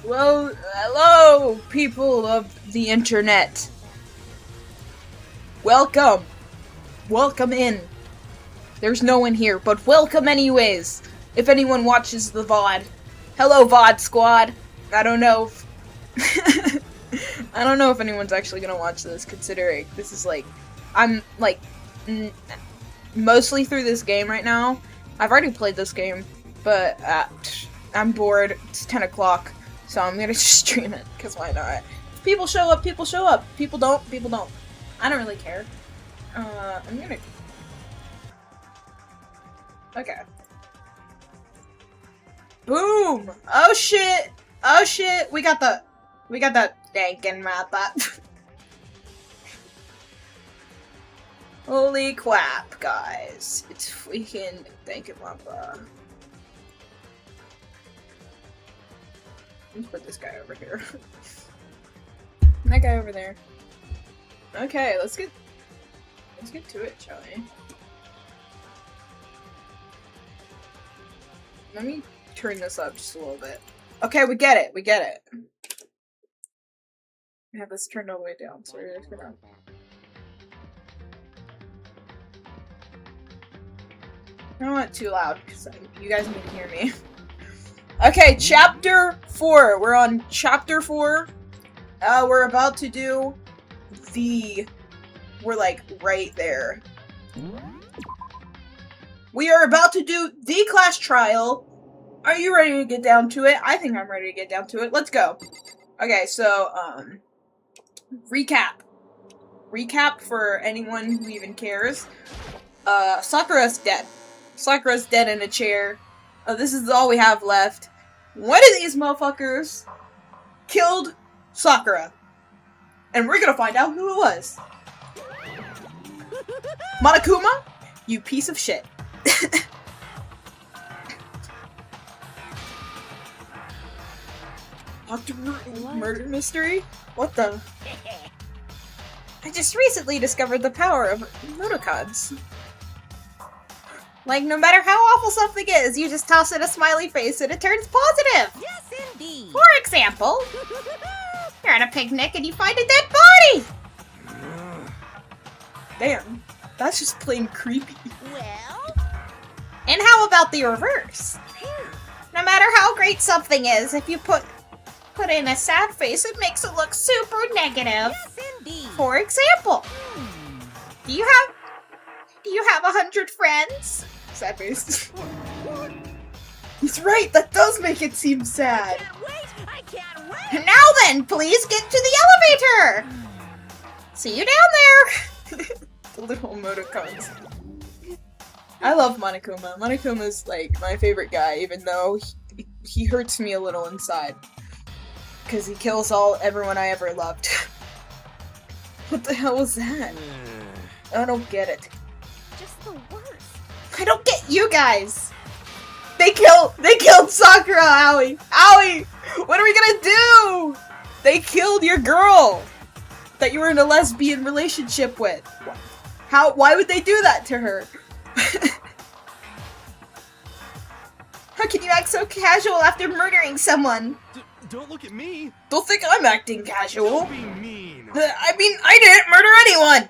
Well, hello, people of the internet. Welcome. Welcome in. There's no one here, but welcome anyways. If anyone watches the VOD. Hello, VOD squad. I don't know if I don't know if anyone's actually gonna watch this, considering this is like, I'm like mostly through this game right now. I've already played this game, but I'm bored. It's 10 o'clock, so I'm gonna just stream it, because why not? If people show up, people show up. People don't, people don't. I don't really care. I'm gonna... Okay. Boom! Oh shit! Oh shit! We got that dankin' map. Holy crap, guys. It's freaking dankin' mappa. Let's put this guy over here. That guy over there. Okay, let's get to it, shall we? Let me turn this up just a little bit. Okay, we get it, we get it. I have this turned all the way down, so we're gonna... I don't want it too loud, because you guys need to hear me. Okay, chapter 4. We're on chapter 4. We're about to do the... We're like right there. We are about to do the class trial. Are you ready to get down to it? I think I'm ready to get down to it. Let's go. Okay, so, recap. Recap for anyone who even cares. Sakura's dead. Sakura's dead in a chair. This is all we have left. One of these motherfuckers killed Sakura. And we're gonna find out who it was. Monokuma, you piece of shit. Dr. Murder Mystery? What the? I just recently discovered the power of emoticons. Like, no matter how awful something is, you just toss it a smiley face and it turns positive! Yes, indeed! For example, you're at a picnic and you find a dead body! Damn, that's just plain creepy. Well? And how about the reverse? No matter how great something is, if you put in a sad face, it makes it look super negative. Yes, indeed! For example, do you have 100 friends? Sad face. He's right, that does make it seem sad. I can't wait! Now then, please get to the elevator! See you down there! The little emoticons. I love Monokuma. Monokuma's like my favorite guy, even though he hurts me a little inside. Because he kills everyone I ever loved. What the hell was that? I don't get it. Just the worst. I don't get you guys! They killed Sakura, Aoi! Aoi! What are we gonna do? They killed your girl! That you were in a lesbian relationship with. Why would they do that to her? How can you act so casual after murdering someone? Don't look at me! Don't think I'm acting casual. Don't be mean! I mean, I didn't murder anyone!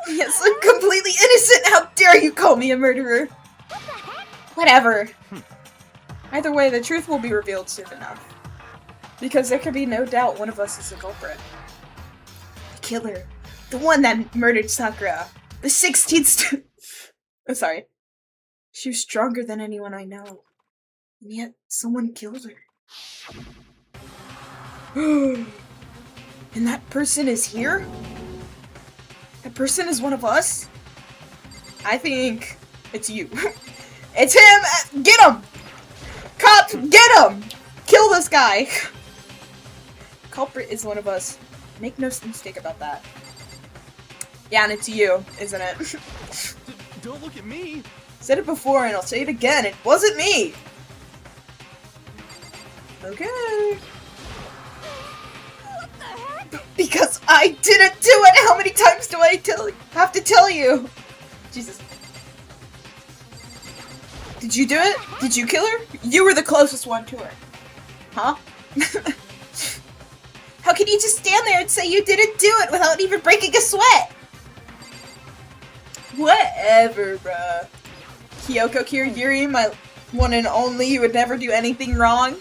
Yes, I'm completely innocent! How dare you call me a murderer? Whatever. Either way, the truth will be revealed soon enough. Because there can be no doubt one of us is the culprit. The killer. The one that murdered Sakura. The 16th I'm sorry. She was stronger than anyone I know. And yet, someone killed her. And that person is here? That person is one of us? I think it's you. It's him! Get him! Cops, get him! Kill this guy! Culprit is one of us. Make no mistake about that. Yeah, and it's you, isn't it? Don't look at me! Said it before and I'll say it again. It wasn't me! Okay. What the heck? Because I didn't do it! How many times do I have to tell you? Jesus. Did you do it? Did you kill her? You were the closest one to her. Huh? How can you just stand there and say you didn't do it without even breaking a sweat? Whatever, bruh. Kyoko Kirigiri, my one and only, you would never do anything wrong.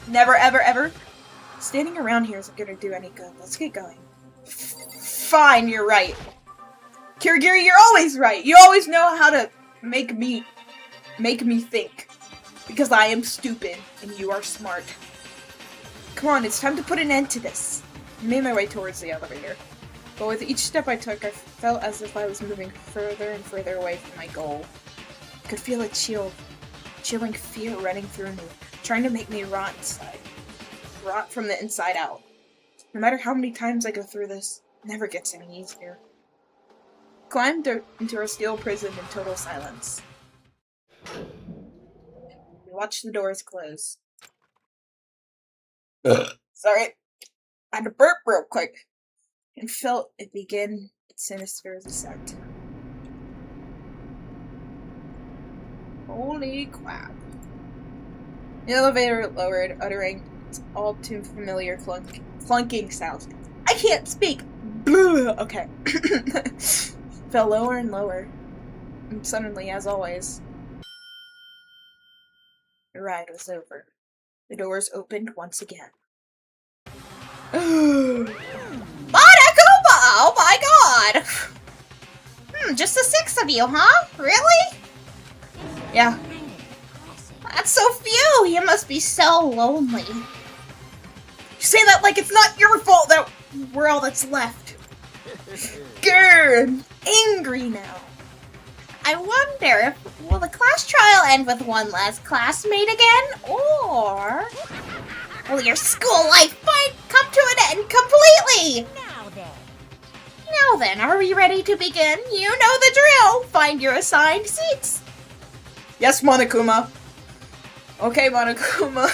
Never, ever, ever. Standing around here isn't gonna do any good. Let's get going. Fine, you're right. Kirigiri, you're always right. You always know how to make me think. Because I am stupid, and you are smart. Come on, it's time to put an end to this. I made my way towards the elevator. But with each step I took, I felt as if I was moving further and further away from my goal. I could feel a chilling fear running through me, trying to make me rot inside. Rot from the inside out. No matter how many times I go through this, it never gets any easier. I climbed into our steel prison in total silence. We watched the doors close. Sorry. I had to burp real quick. And felt it begin its sinister descent. Holy crap. The elevator lowered, uttering its all too familiar clunking sounds. I can't speak! Okay. Fell lower and lower. And suddenly, as always, the ride was over. The doors opened once again. Monokuma! Oh my god! Just the 6 of you, huh? Really? Yeah. That's so few! You must be so lonely. You say that like it's not your fault that we're all that's left. Grr! I'm angry now. I wonder if will the class trial end with one last classmate again? Or will your school life come to an end completely? Now then, are we ready to begin? You know the drill! Find your assigned seats! Yes, Monokuma! Okay, Monokuma.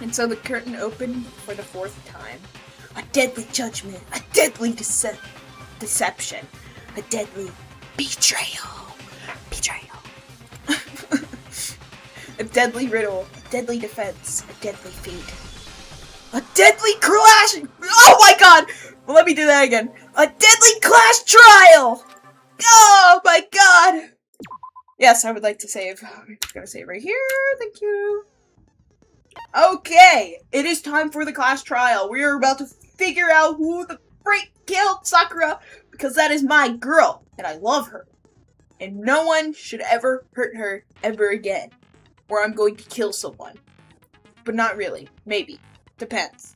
And so the curtain opened for the 4th time. A deadly judgment, a deadly deception, a deadly betrayal. A deadly riddle, a deadly defense, a deadly fate. A deadly clash! Oh my god! Well, let me do that again. A deadly clash trial! Oh my god! Yes, I would like to save. I'm gonna save right here. Thank you. Okay, it is time for the class trial. We are about to figure out who the freak killed Sakura, because that is my girl, and I love her. And no one should ever hurt her ever again. Or I'm going to kill someone. But not really. Maybe. Depends.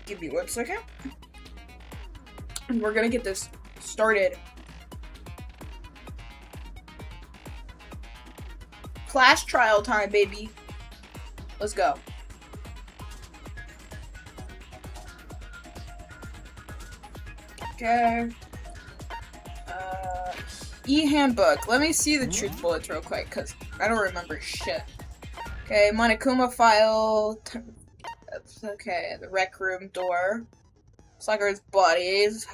Give me 1 second. And we're gonna get this started. Class trial time, baby. Let's go. Okay. E-handbook. Let me see the truth bullets real quick, because I don't remember shit. Okay, Monokuma file. Okay, the rec room door. Sakura's body. Is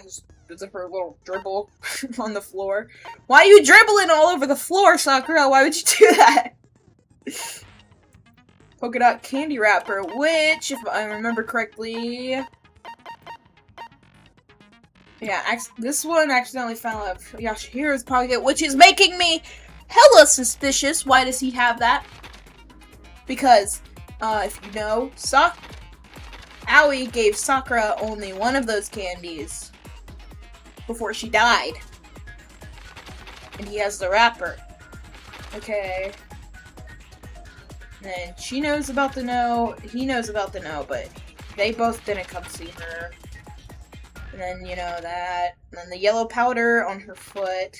her little dribble on the floor. Why are you dribbling all over the floor, Sakura? Why would you do that? Polka dot candy wrapper, which, if I remember correctly... Yeah, this one accidentally fell out of Yashihiro's pocket, which is making me hella suspicious. Why does he have that? Because, if you know, Aoi gave Sakura only one of those candies before she died. And he has the wrapper. Okay. And then she knows about the no, he knows about the no, but they both didn't come see her. And then, you know, that. And then the yellow powder on her foot.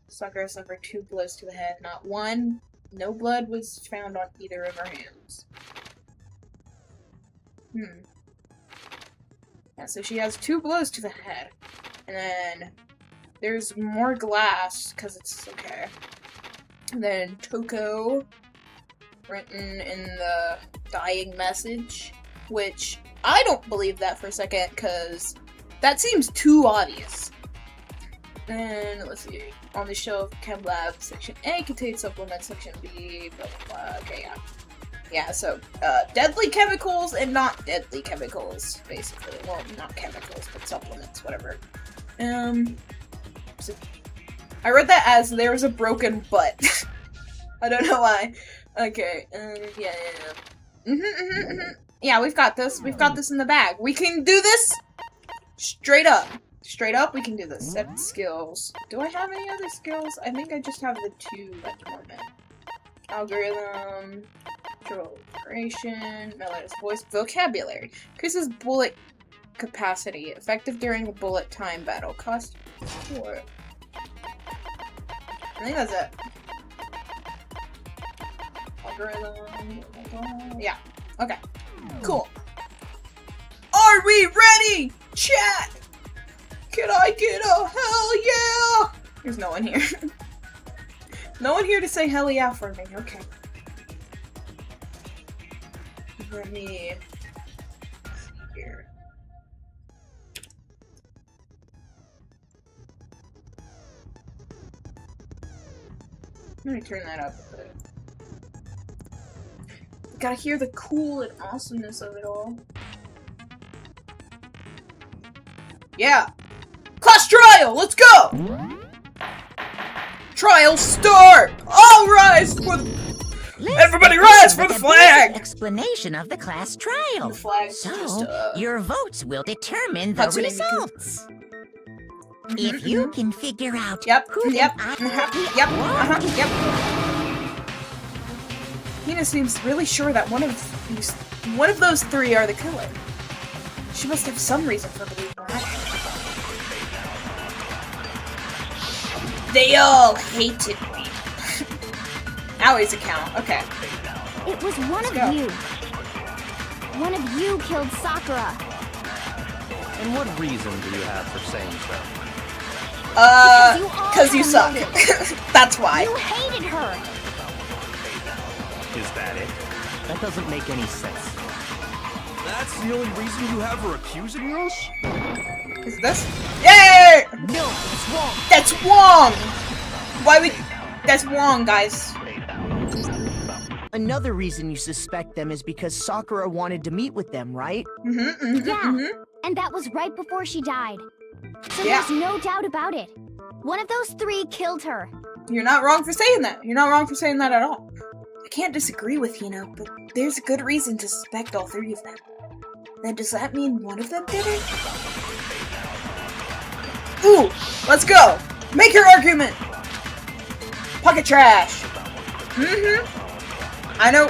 Sakura suffered 2 blows to the head, not 1. No blood was found on either of her hands. Yeah, so she has 2 blows to the head. And then there's more glass, because it's okay. And then Toko, written in the dying message, which I don't believe that for a second, because that seems too obvious. And let's see. On the shelf, Chem Lab, Section A contains supplements, Section B, blah blah blah. Okay, yeah. Yeah, so, deadly chemicals and not deadly chemicals, basically. Well, not chemicals, but supplements, whatever. So I read that as there was a broken butt. I don't know why. Okay, yeah. Yeah, we've got this. We've got this in the bag. We can do this! Straight up. Straight up, we can do this. Set skills. Do I have any other skills? I think I just have the 2 at the moment. Algorithm. Control creation. Melodious voice. Vocabulary. Increases bullet capacity. Effective during the bullet time battle. Cost 4. I think that's it. Algorithm. Yeah. Okay. Cool. Are we ready? Chat! Can I get a hell yeah? There's no one here. No one here to say hell yeah for me. Okay. Let me see here. Let me turn that up a bit. Gotta hear the cool and awesomeness of it all. Yeah! Class trial! Let's go! Trial start! All rise for the... Everybody rise for the flag! Explanation of the class trial. The flag's So, just, your votes will determine the Hatsune Miku. results. If you can figure out Yep, who yep, can yep, yep. Hina seems really sure that one of those 3 are the killer. She must have some reason for believing that. They all hated me. Aui's account, okay. It was one Let's of go. you. One of you killed Sakura. And what reason do you have for saying so? Cause you suck. That's why. You hated her. Is that it? That doesn't make any sense. That's the only reason you have for accusing us? Is this? Yay! No, it's wrong. That's wrong! Why would... That's wrong, guys. Another reason you suspect them is because Sakura wanted to meet with them, right? Yeah. And that was right before she died. So Yeah. there's no doubt about it. One of those 3 killed her. You're not wrong for saying that. You're not wrong for saying that at all. I can't disagree with Hina, but there's a good reason to suspect all 3 of them. Then does that mean one of them did it? Ooh! Let's go! Make your argument! Pocket trash! I know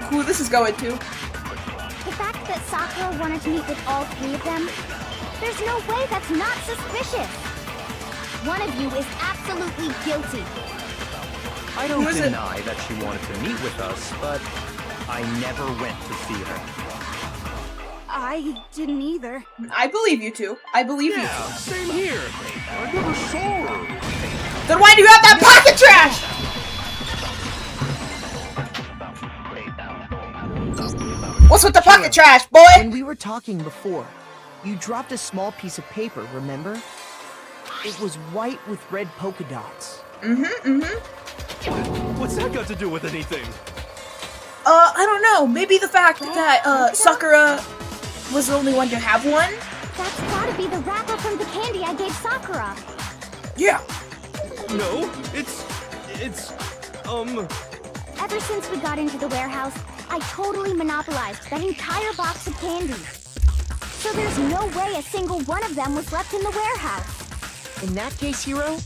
who this is going to. The fact that Sakura wanted to meet with all 3 of them, there's no way that's not suspicious. One of you is absolutely guilty. I don't Who is it? deny that she wanted to meet with us, but I never went to see her. I didn't either. I believe you two. I believe you two. Same here. I never saw her. Then why do you have that pocket trash? What's with the pocket trash, boy? When we were talking before, you dropped a small piece of paper, remember? It was white with red polka dots. What's that got to do with anything? I don't know. Maybe the fact that, Sakura was the only one to have one? That's gotta be the wrapper from the candy I gave Sakura. Yeah. No, it's, Ever since we got into the warehouse, I totally monopolized that entire box of candy. So there's no way a single one of them was left in the warehouse. In that case, Hiro,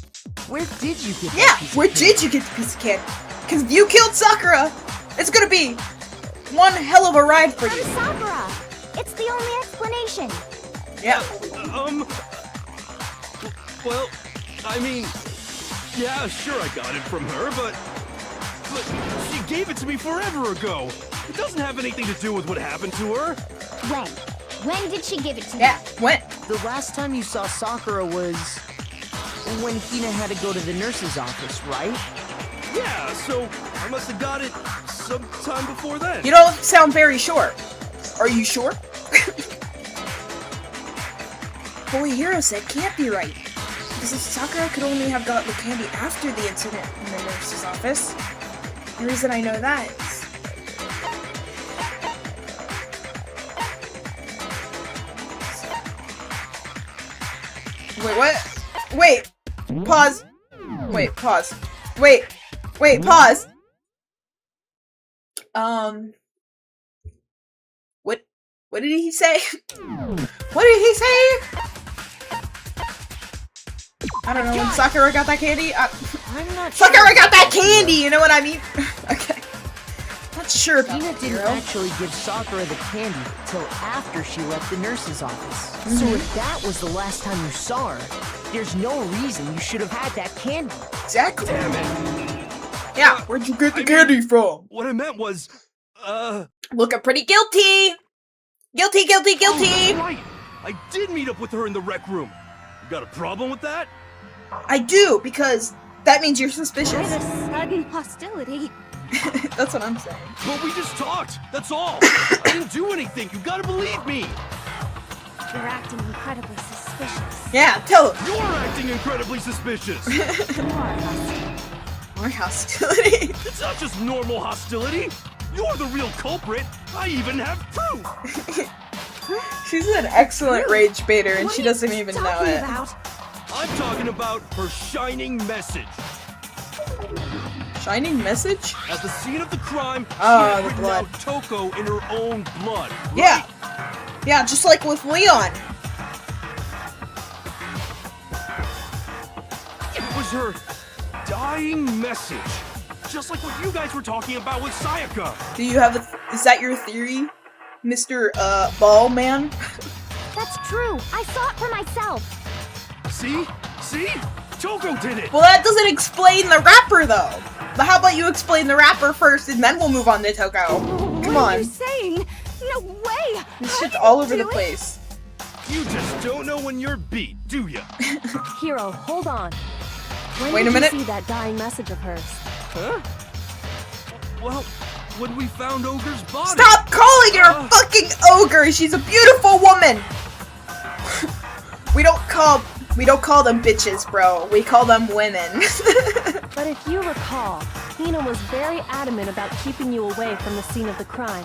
where did you get Yeah, that piece of where candy? did you get the piece of candy? Because if you killed Sakura, it's gonna be one hell of a ride for From you. Sakura! It's the only explanation. Yeah. well, I mean, yeah, sure I got it from her, but she gave it to me forever ago. It doesn't have anything to do with what happened to her. When? When did she give it to Yeah, you? when? The last time you saw Sakura was when Hina had to go to the nurse's office, right? Yeah, so I must have got it sometime before then. You don't sound very sure. Are you sure? Holy Hero said can't be right. Because if Sakura could only have got the candy after the incident in the nurse's office, the reason I know that is... Wait, what? Wait! Pause! Wait, pause. Wait! Wait, pause! What did he say? What did he say? I don't know, when Sakura got that candy? I'm not Sakura got that candy! You know what I mean? Okay. Not sure about Hina that, didn't Hiro. actually give Sakura the candy till after she left the nurse's office. So if that was the last time you saw her, there's no reason you should have had that candy. Exactly. Damn it. Yeah, where'd you get the I mean- candy from? What I meant was, Looking pretty guilty! Guilty, guilty, Oh, guilty! that's right. I did meet up with her in the rec room. You got a problem with that? I do, because that means you're Why suspicious. the sudden hostility? That's what I'm saying. But we just talked. That's all. I didn't do anything. You gotta believe me. You're acting incredibly suspicious. Yeah, tell him. You're acting incredibly suspicious. You are hostile. More hostility. It's not just normal hostility. You're the real culprit. I even have proof. She's an excellent rage baiter, and What she are you doesn't even know talking it. about? I'm talking about her shining message. Shining message? At the scene of the crime, she Oh, had the written blood. out Toko in her own blood. Right? Yeah. Yeah, just like with Leon. It was her dying message. Just like what you guys were talking about with Sayaka. Do you have a... Is that your theory, Mr. Ball Man? That's true. I saw it for myself. See? See? Toko did it! Well, that doesn't explain the rapper, though. But how about you explain the rapper first, and then we'll move on to Toko? Come What are on. you saying? No way! This How shit's did all you over the do it? place. You just don't know when you're beat, do ya? Hiro, hold on. When Wait did a minute. you see that dying message of hers? Huh? Well, when we found Ogre's body. Stop calling her a fucking ogre! She's a beautiful woman! We don't call them bitches, bro. We call them women. But if you recall, Hina was very adamant about keeping you away from the scene of the crime.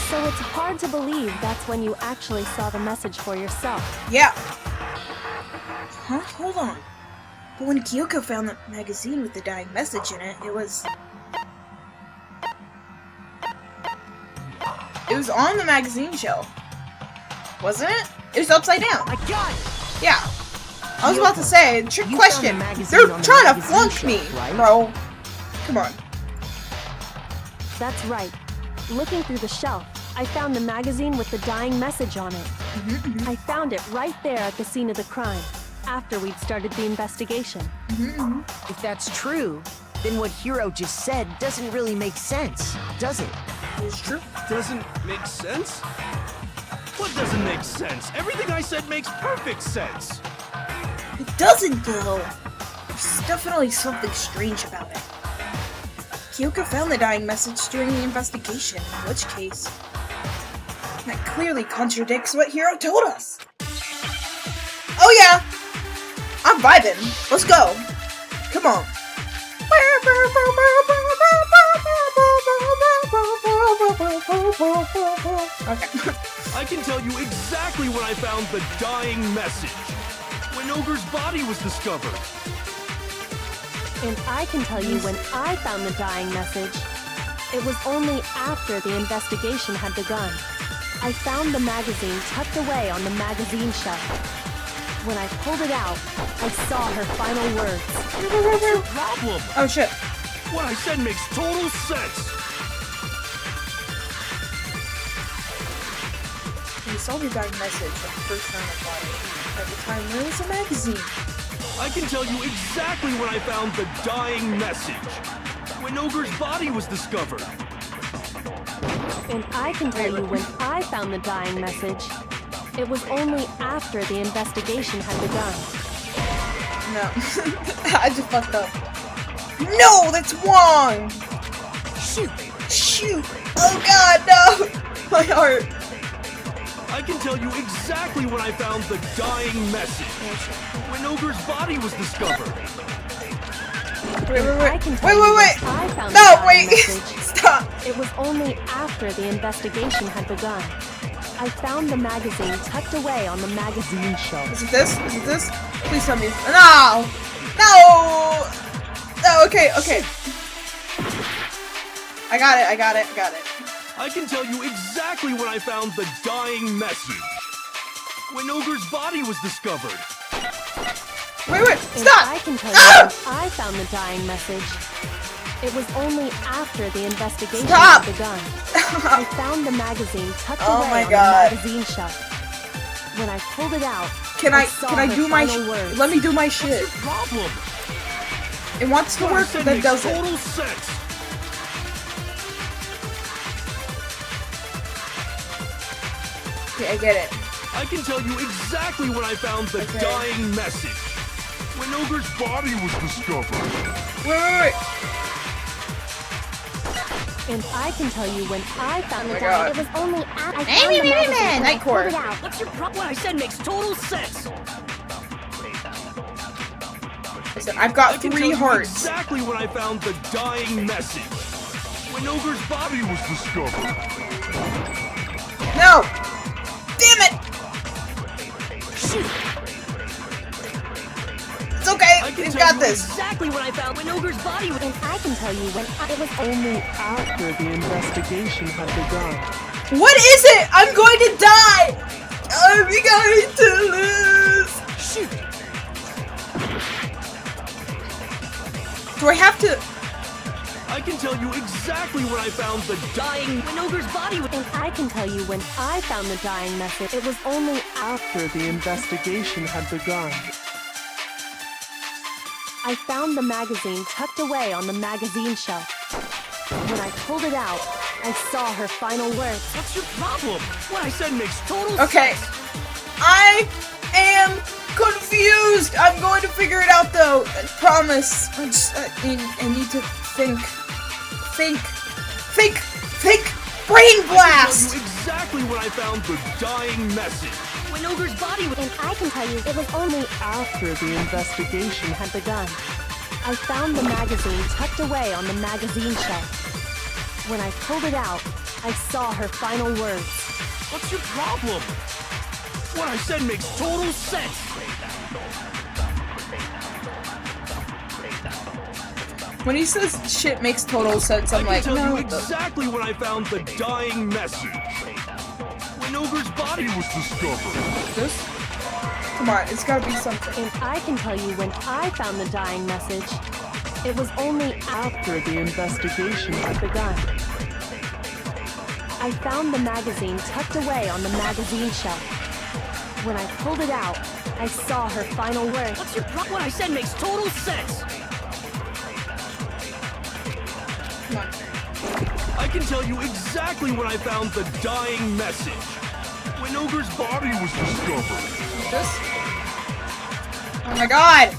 So it's hard to believe that's when you actually saw the message for yourself. Yeah. Huh? Hold on. But when Kyoko found the magazine with the dying message in it, it was on the magazine shelf. Wasn't it? It was upside down. I got it! Yeah. I was about to say, trick You question. found the magazine They're on the trying to magazine flunk me, shelf, right? bro. Come on. That's right. Looking through the shelf, I found the magazine with the dying message on it. I found it right there at the scene of the crime, after we'd started the investigation. If that's true, then what Hiro just said doesn't really make sense, does it? It's true. Doesn't make sense? What doesn't make sense? Everything I said makes perfect sense. It doesn't, though. There's definitely something strange about it. Kyoko found the dying message during the investigation, in which case, that clearly contradicts what Hiro told us. Oh yeah! I'm vibing. Let's go. Come on. Okay. I can tell you exactly when I found the dying message. When Ogre's body was discovered. And I can tell you when I found the dying message, it was only after the investigation had begun. I found the magazine tucked away on the magazine shelf. When I pulled it out, I saw her final words. What's your problem? Oh shit. What I said makes total sense. We saw the dying message at the first time I bought it. At the time, there was a magazine. I can tell you exactly when I found the dying message. When Ogre's body was discovered. And I can tell you when I found the dying message, it was only after the investigation had begun. No. I just fucked up. No, that's wrong! Shoot! Shoot! Oh god, no! My heart. I can tell you exactly when I found the dying message. When Ogre's body was discovered. I can tell Wait. you I found the No, dying wait. message. Stop. It was only after the investigation had begun. I found the magazine tucked away on the magazine shelf. Is it this? Is it this? Please tell me. No! No! No, okay. I got it. I can tell you exactly when I found the dying message. When Ogre's body was discovered. Wait, And stop! I can tell you Ah! when I found the dying message. It was only after the investigation Stop! had begun. I found the magazine tucked Oh away my on God. the magazine shelf. When I pulled it out, Can I saw do her my final words. let me do my What's shit. your problem? It wants to What I work, said but then makes doesn't. total sense. Okay, I get it. I can tell you exactly when I found the Okay. dying message. When Ogre's body was discovered. Wait. And I can tell you when I found Oh the my dying. God. It was only after I Hey, found the wait, magazine when I Night pulled Court. it out. What's your problem? What I said makes total sense. Listen, I've I got can 3 tell you hearts. exactly when I found the dying message. When Ogre's body was discovered. No! Damn it! Shoot! It's okay. I can We've tell got you this. exactly when I found when Ogre's body was. And I can tell you when it was Only after the investigation had begun. What is it? I'm going to die! I'm going to lose! Shoot! Do I have to... I can tell you exactly when I found the dying when Ogre's body was. And I can tell you when I found the dying message. It was only After the investigation had begun. I found the magazine tucked away on the magazine shelf. When I pulled it out, I saw her final words. What's your problem? What I said makes total Okay. sense. I am confused! I'm going to figure it out though. I promise. I need to think. Brain I blast! can tell you exactly when I found the dying message. When Ogre's body was. And I can tell you it was only After the investigation had Begun. I found the magazine tucked away on the magazine shelf. When I pulled it out, I saw her final words. What's your problem? What I said makes total sense. When he says shit makes total sense, I'm I like, can tell no. you exactly when I found the dying message. When Ogre's body was discovered. This? Come on, it's gotta be something. And I can tell you when I found the dying message. It was only after the investigation had begun. I found the magazine tucked away on the magazine shelf. When I pulled it out, I saw her final words. What's your problem? What I said makes total sense. Come on. I can tell you exactly when I found the dying message. When Ogre's body was discovered. This? Oh my god!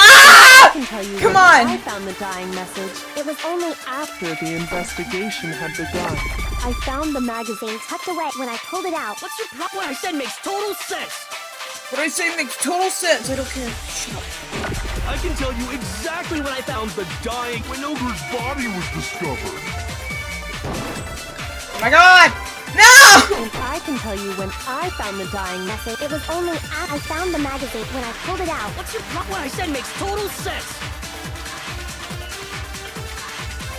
I can tell you Come when on! I found the dying message. it was only After the investigation had begun. I found the magazine tucked away when I pulled it out. What's your problem? What I said makes total sense. What I say makes total sense. I don't care. Shut up. I can tell you exactly when I found the dying. When Ogre's body was discovered. Oh my god! No! And I can tell you when I found the dying message. It was only after I found the magazine when I pulled it out. What's your problem? What I said makes total sense.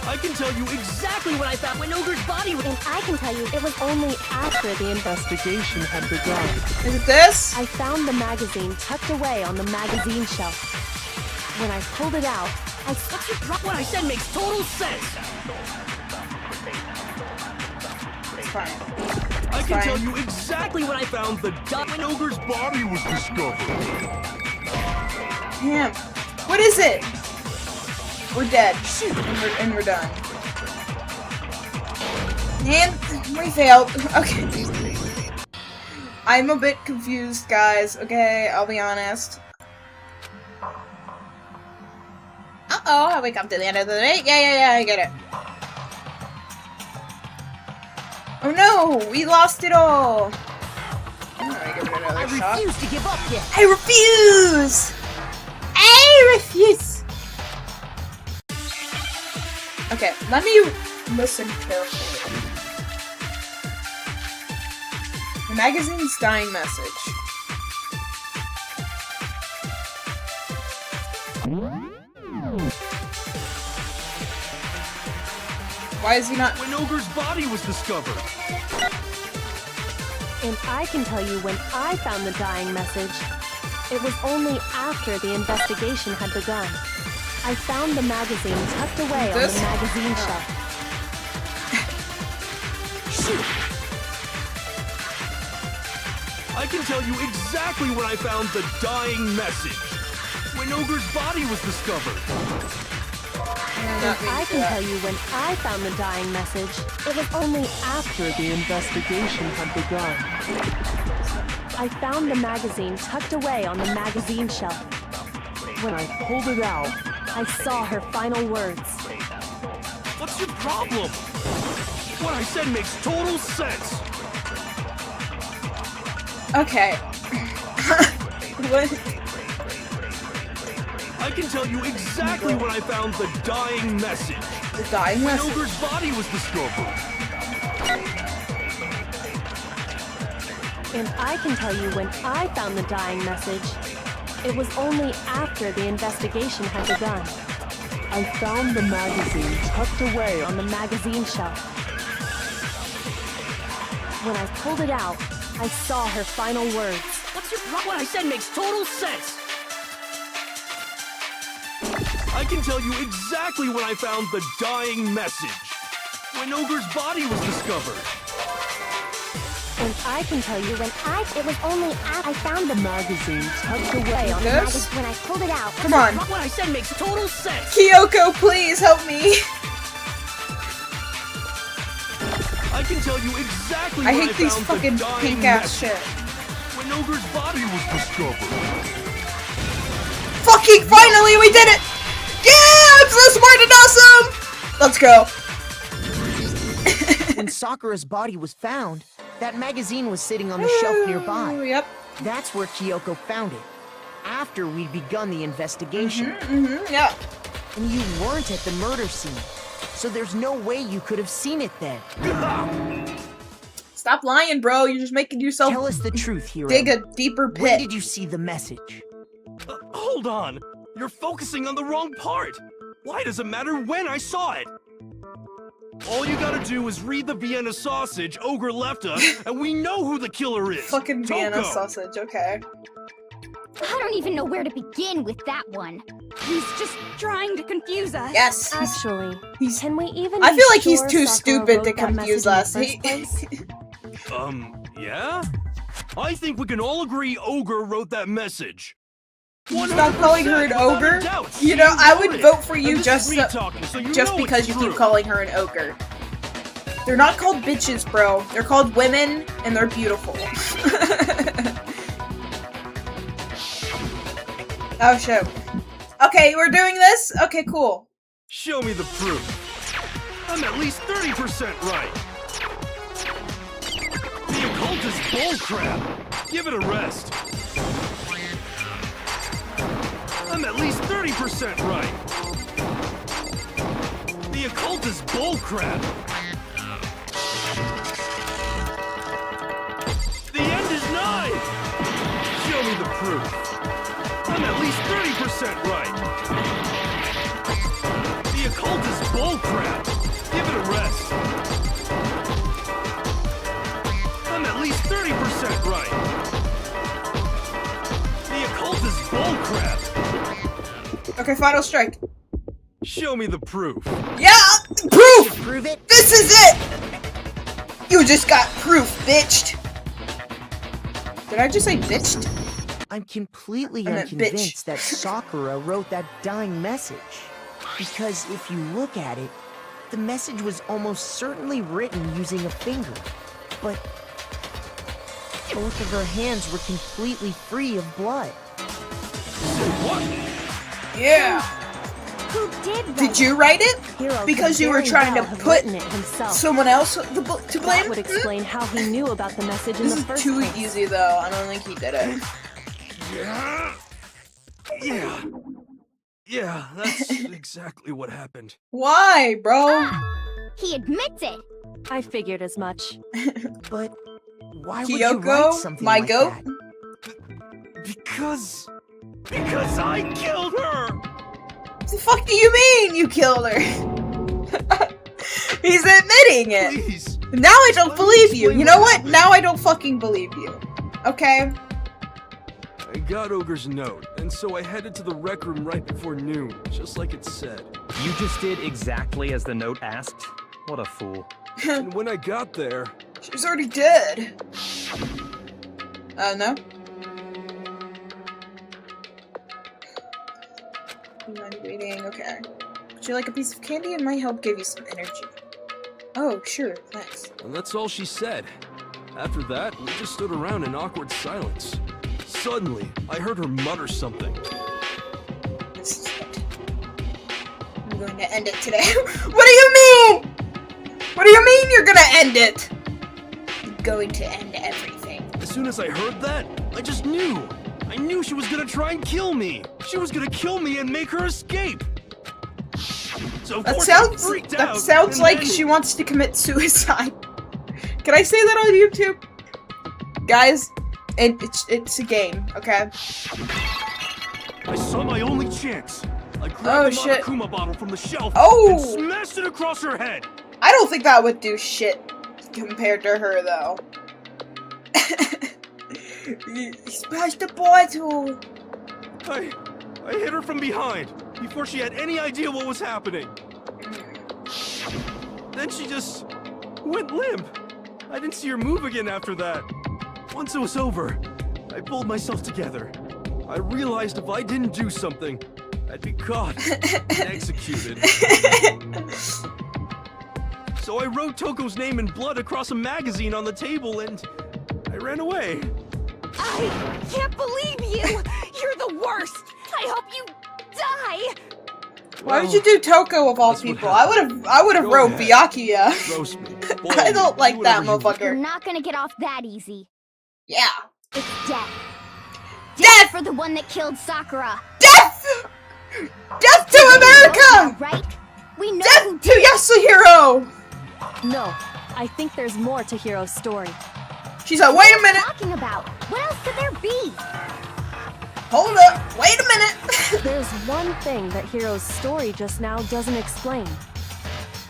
I can tell you exactly when I found when Ogre's body was. And I can tell you it was Only after the Investigation had begun. Is it this? I found the magazine tucked away on the magazine shelf. When I pulled it out, What's your problem? What I said makes total sense. It's fine. I can fine. tell you exactly when I found the when Ogre's body was discovered. Damn. What is it? We're dead. And we're done. And we failed. Okay. I'm a bit confused, guys. Okay, I'll be honest. Uh-oh, have we come to the end of the day? Yeah, I get it. Oh no, we lost it all. shot. refuse to give up yet. I refuse! I refuse! Okay, let me listen carefully. The magazine's dying message. Why is he not? When Ogre's body was discovered. And I can tell you when I found the dying message. It was only after the investigation had begun. I found the magazine tucked away on This? the magazine shelf. Shoot! I can tell you exactly when I found the dying message. When Ogre's body was discovered. And I can tell you when I found the dying message. It was only after the investigation had begun. I found the magazine tucked away on the magazine shelf. When I pulled it out, I saw her final words. What's your problem? What I said makes total sense. Okay. What? I can tell you exactly when I found the dying message. The dying When message? Ogre's body was discovered. And I can tell you when I found the dying message. It was only after the investigation had begun. I found the magazine tucked away on the magazine shelf. When I pulled it out, I saw her final words. What's your problem? What I said makes total sense. I can tell you exactly when I found the dying message. When Ogre's body was discovered. And I can tell you when It was only after I found the magazine tucked away on the This? magazine. when I pulled it out. Come on. What I said makes total sense. Kyoko, please help me. I can tell you exactly I when hate these found fucking the dying pink ass message. shit. When Ogre's body was discovered. Fucking finally, we did it! Yeah, I'm so smart and awesome! Let's go. When Sakura's body was found, that magazine was sitting on the shelf nearby. Yep. That's where Kyoko found it, after we'd begun the investigation. Yeah. And you weren't at the murder scene, so there's no way you could have seen it then. Stop lying, bro. You're just making yourself Tell us the truth, Hiro. dig a deeper When pit. did you see the message? Hold on. You're focusing on the wrong part. Why does it matter when I saw it? All you gotta do is read the Vienna sausage Ogre left us, and we know who the killer is. Fucking Vienna Toko. sausage, okay. I don't even know where to begin with that one. He's just trying to confuse us. Yes. Actually, He's- can we even I be feel like he's sure too Sakura stupid wrote to that confuse message in us. the first place? Yeah? I think we can all agree Ogre wrote that message. Stop calling her an 100% without a ogre. doubt, You know, she I wrote would it. vote for And you this just is me so- talking, so you just know because it's you keep true. calling her an ogre. They're not called bitches, bro. They're called women, and they're beautiful. Oh, shit. Okay, we're doing this? Okay, cool. Show me the proof. I'm at least 30% right. The occult is bullcrap. Give it a rest. I'm at least 30% right. The occult is bullcrap. The end is nigh. Show me the proof. I'm at least 30% right. The occult is bullcrap. Give it a rest. I'm at least 30% right. The occult is bullcrap. Okay, final strike. Show me the proof. Yeah! Proof! Prove it? This is it! You just got proof, bitched. Did I just say bitched? I'm completely I meant bitch. unconvinced that Sakura wrote that dying message. Because if you look at it, the message was almost certainly written using a finger. But both of her hands were completely free of blood. What? Yeah. Who did write Did you write it? Hiro Because could you were very trying well to have put written it himself. someone else to That blame? would explain how he knew about the message in This the is first too place. easy, though. I don't think he did it. Yeah, that's exactly what happened. Why, bro? He admits it. I figured as much. But why would you write Kyoko, something my like goat? that? Because I killed her! What the fuck do you mean you killed her? He's admitting it. Please! Now I don't Let me believe you. explain You know what what? happened. Now I don't fucking believe you. Okay? I got Ogre's note, and so I headed to the rec room right before noon, just like it said. You just did exactly as the note asked? What a fool. And when I got there, She's already dead. No? You mind waiting? Okay. Would you like a piece of candy? It might help give you some energy. Oh, sure. Thanks. and that's all she said. After that, we just stood around in awkward silence. Suddenly, I heard her mutter something. This is it. I'm going to end it today. What do you mean? What do you mean you're gonna end it? I'm going to end everything. As soon as I heard that, I just knew. I knew she was gonna try and kill me. She was gonna kill me and make her escape. So of That course sounds I freaked that out, sounds and like then- she wants to commit suicide. Can I say that on YouTube? Guys, it's a game, okay? I saw my only chance. I Oh, grabbed the shit. Monokuma bottle from the shelf Oh! and smashed it across her head. I don't think that would do shit compared to her, though. Smash the bottle! I hit her from behind before she had any idea what was happening. Then she just went limp. I didn't see her move again after that. Once it was over, I pulled myself together. I realized if I didn't do something, I'd be caught and executed. So I wrote Toko's name in blood across a magazine on the table and I ran away. I can't believe you. You're the worst. I hope you die. Why would you do Toko of all That's what people? I would have Go wrote ahead. Byakuya. Roast me. I don't like that You're motherfucker. not gonna get off that easy. Yeah. It's death. Death! For the one that killed Sakura. Death! Death to America! Right? We know who Death to Yasuhiro! No, I think there's more to Hiro's story. She's like, wait a minute! talking about. What else could there be? Hold up! Wait a minute! There's one thing that Hiro's story just now doesn't explain.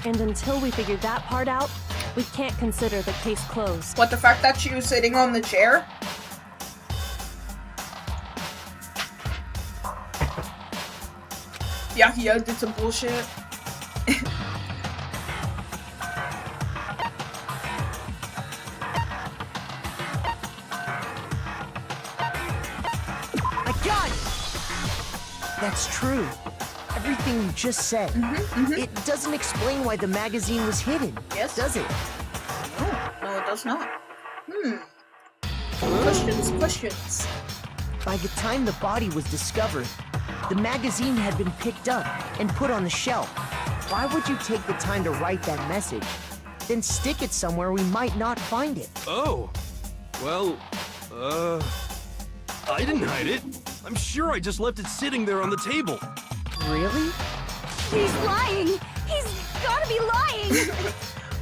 And until we figure that part out, we can't consider the case closed. What, the fact that she was sitting on the chair? Byakuya did some bullshit. I got it! That's true. Everything you just said. It doesn't explain why the magazine was hidden, Yes. does it? No, it does not. Questions. By the time the body was discovered, the magazine had been picked up and put on the shelf. Why would you take the time to write that message, then stick it somewhere we might not find it? Oh. Well, I didn't hide it. I'm sure I just left it sitting there on the table. Really? He's lying. He's gotta be lying.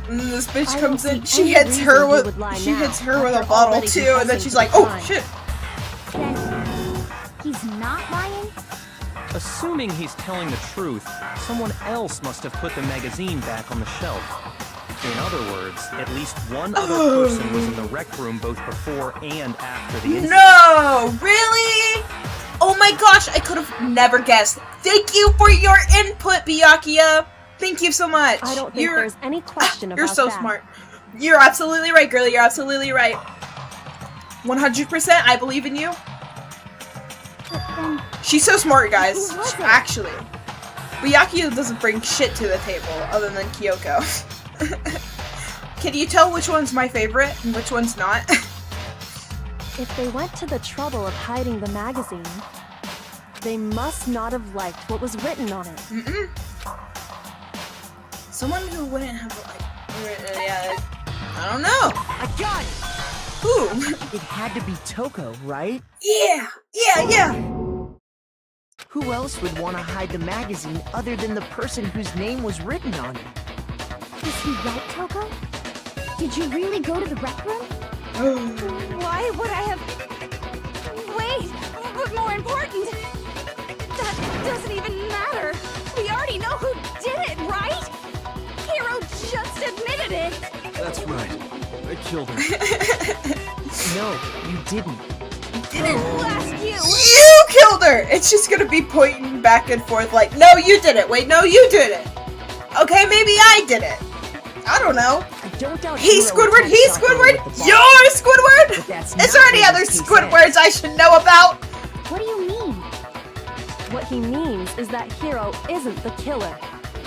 And this bitch I comes don't in, see she any hits reason her he with would lie she now, hits her with a after bottle already too, and then confessing she's to like, the oh crime. shit. Then he's not lying? Assuming he's telling the truth, someone else must have put the magazine back on the shelf. In other words, at least one other person was in the rec room both before and after the incident. No, really? Oh my gosh, I could have never guessed. Thank you for your input, Byakuya. Thank you so much. I don't think there's any question about You're so that. smart. You're absolutely right, girlie. You're absolutely right. 100%, I believe in you. But then She's so smart, guys. Who was it? Actually. Byakuya doesn't bring shit to the table other than Kyoko. Can you tell which one's my favorite and which one's not? If they went to the trouble of hiding the magazine, They must not have liked what was written on it. Someone who wouldn't have like, yeah, I don't know. I got it! Who? It had to be Toko, right? Yeah. Who else would want to hide the magazine other than the person whose name was written on it? Is he right, Toko? Did you really go to the rec room? Why would I have... Wait, but more important, that doesn't even matter. We already know who did it, right? Hero just admitted it. That's right. I killed her. No, you didn't. Who asked you? You killed her! It's just gonna be pointing back and forth like, no, you did it. Wait, no, you did it. Okay, maybe I did it. I don't know. I don't doubt He's Hero Squidward, attacked he's Sakura Squidward, with the ball. you're Squidward! But that's Is there not any what other this case Squidwards I should know about? What do you mean? What he means is that Hero isn't the killer.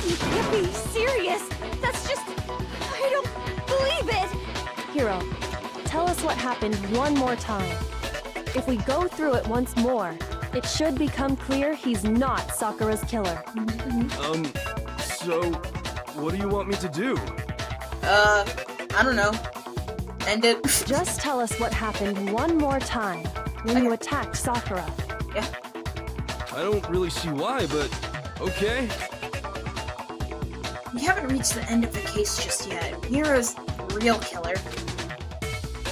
You can't be serious. That's just... I don't believe it. Hero, tell us what happened one more time. If we go through it once more, it should become clear he's not Sakura's killer. So, what do you want me to do? I don't know. End it. Just tell us what happened one more time when you attacked Sakura. Yeah. I don't really see why, but okay. We haven't reached the end of the case just yet. Hero's the real killer.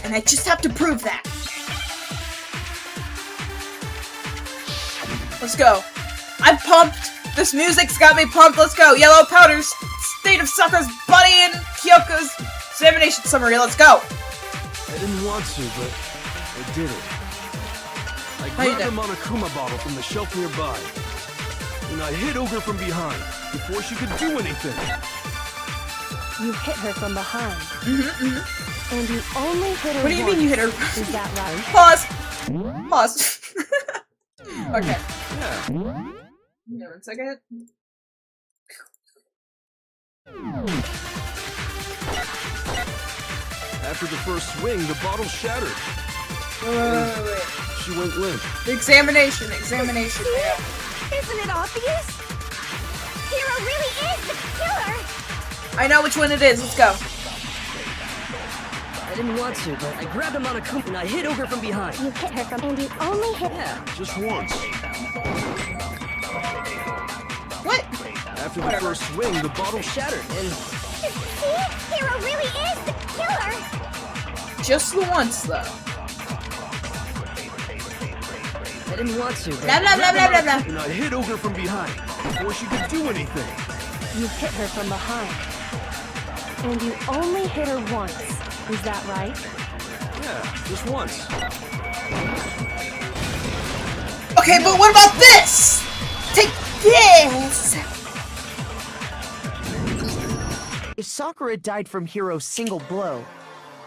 And I just have to prove that. Let's go. I'm pumped. This music's got me pumped. Let's go. Yellow powders, state of Sakura's body, and Kyoko's examination summary. Let's go. I didn't want to, but I did it. I How you grabbed a did? Monokuma bottle from the shelf nearby, and I hit Ogre from behind before she could do anything. You hit her from behind. And you only hit her What do you mean you hit her? Is that right? Pause. Pause. Okay. Yeah. Give me 1 second. After the first swing, the bottle shattered. Wait. She went limp. Examination. Yeah. Isn't it obvious? Hero really is the killer. I know which one it is. Let's go. I didn't want to, but I grabbed him on a coop and I hit Ogre from behind. You hit her from, and you only hit. Yeah, Just once. What? After the first swing, the bottle shattered, and See? Hero really is the killer. Just the once, though. I didn't want to, but Blah, blah, blah, blah, blah, blah. and I hit Ogre from behind before she could do anything. You hit her from behind. And you only hit her once. Is that right? Yeah, just once. Okay, but what about this? Take this! If Sakura died from Hero's single blow,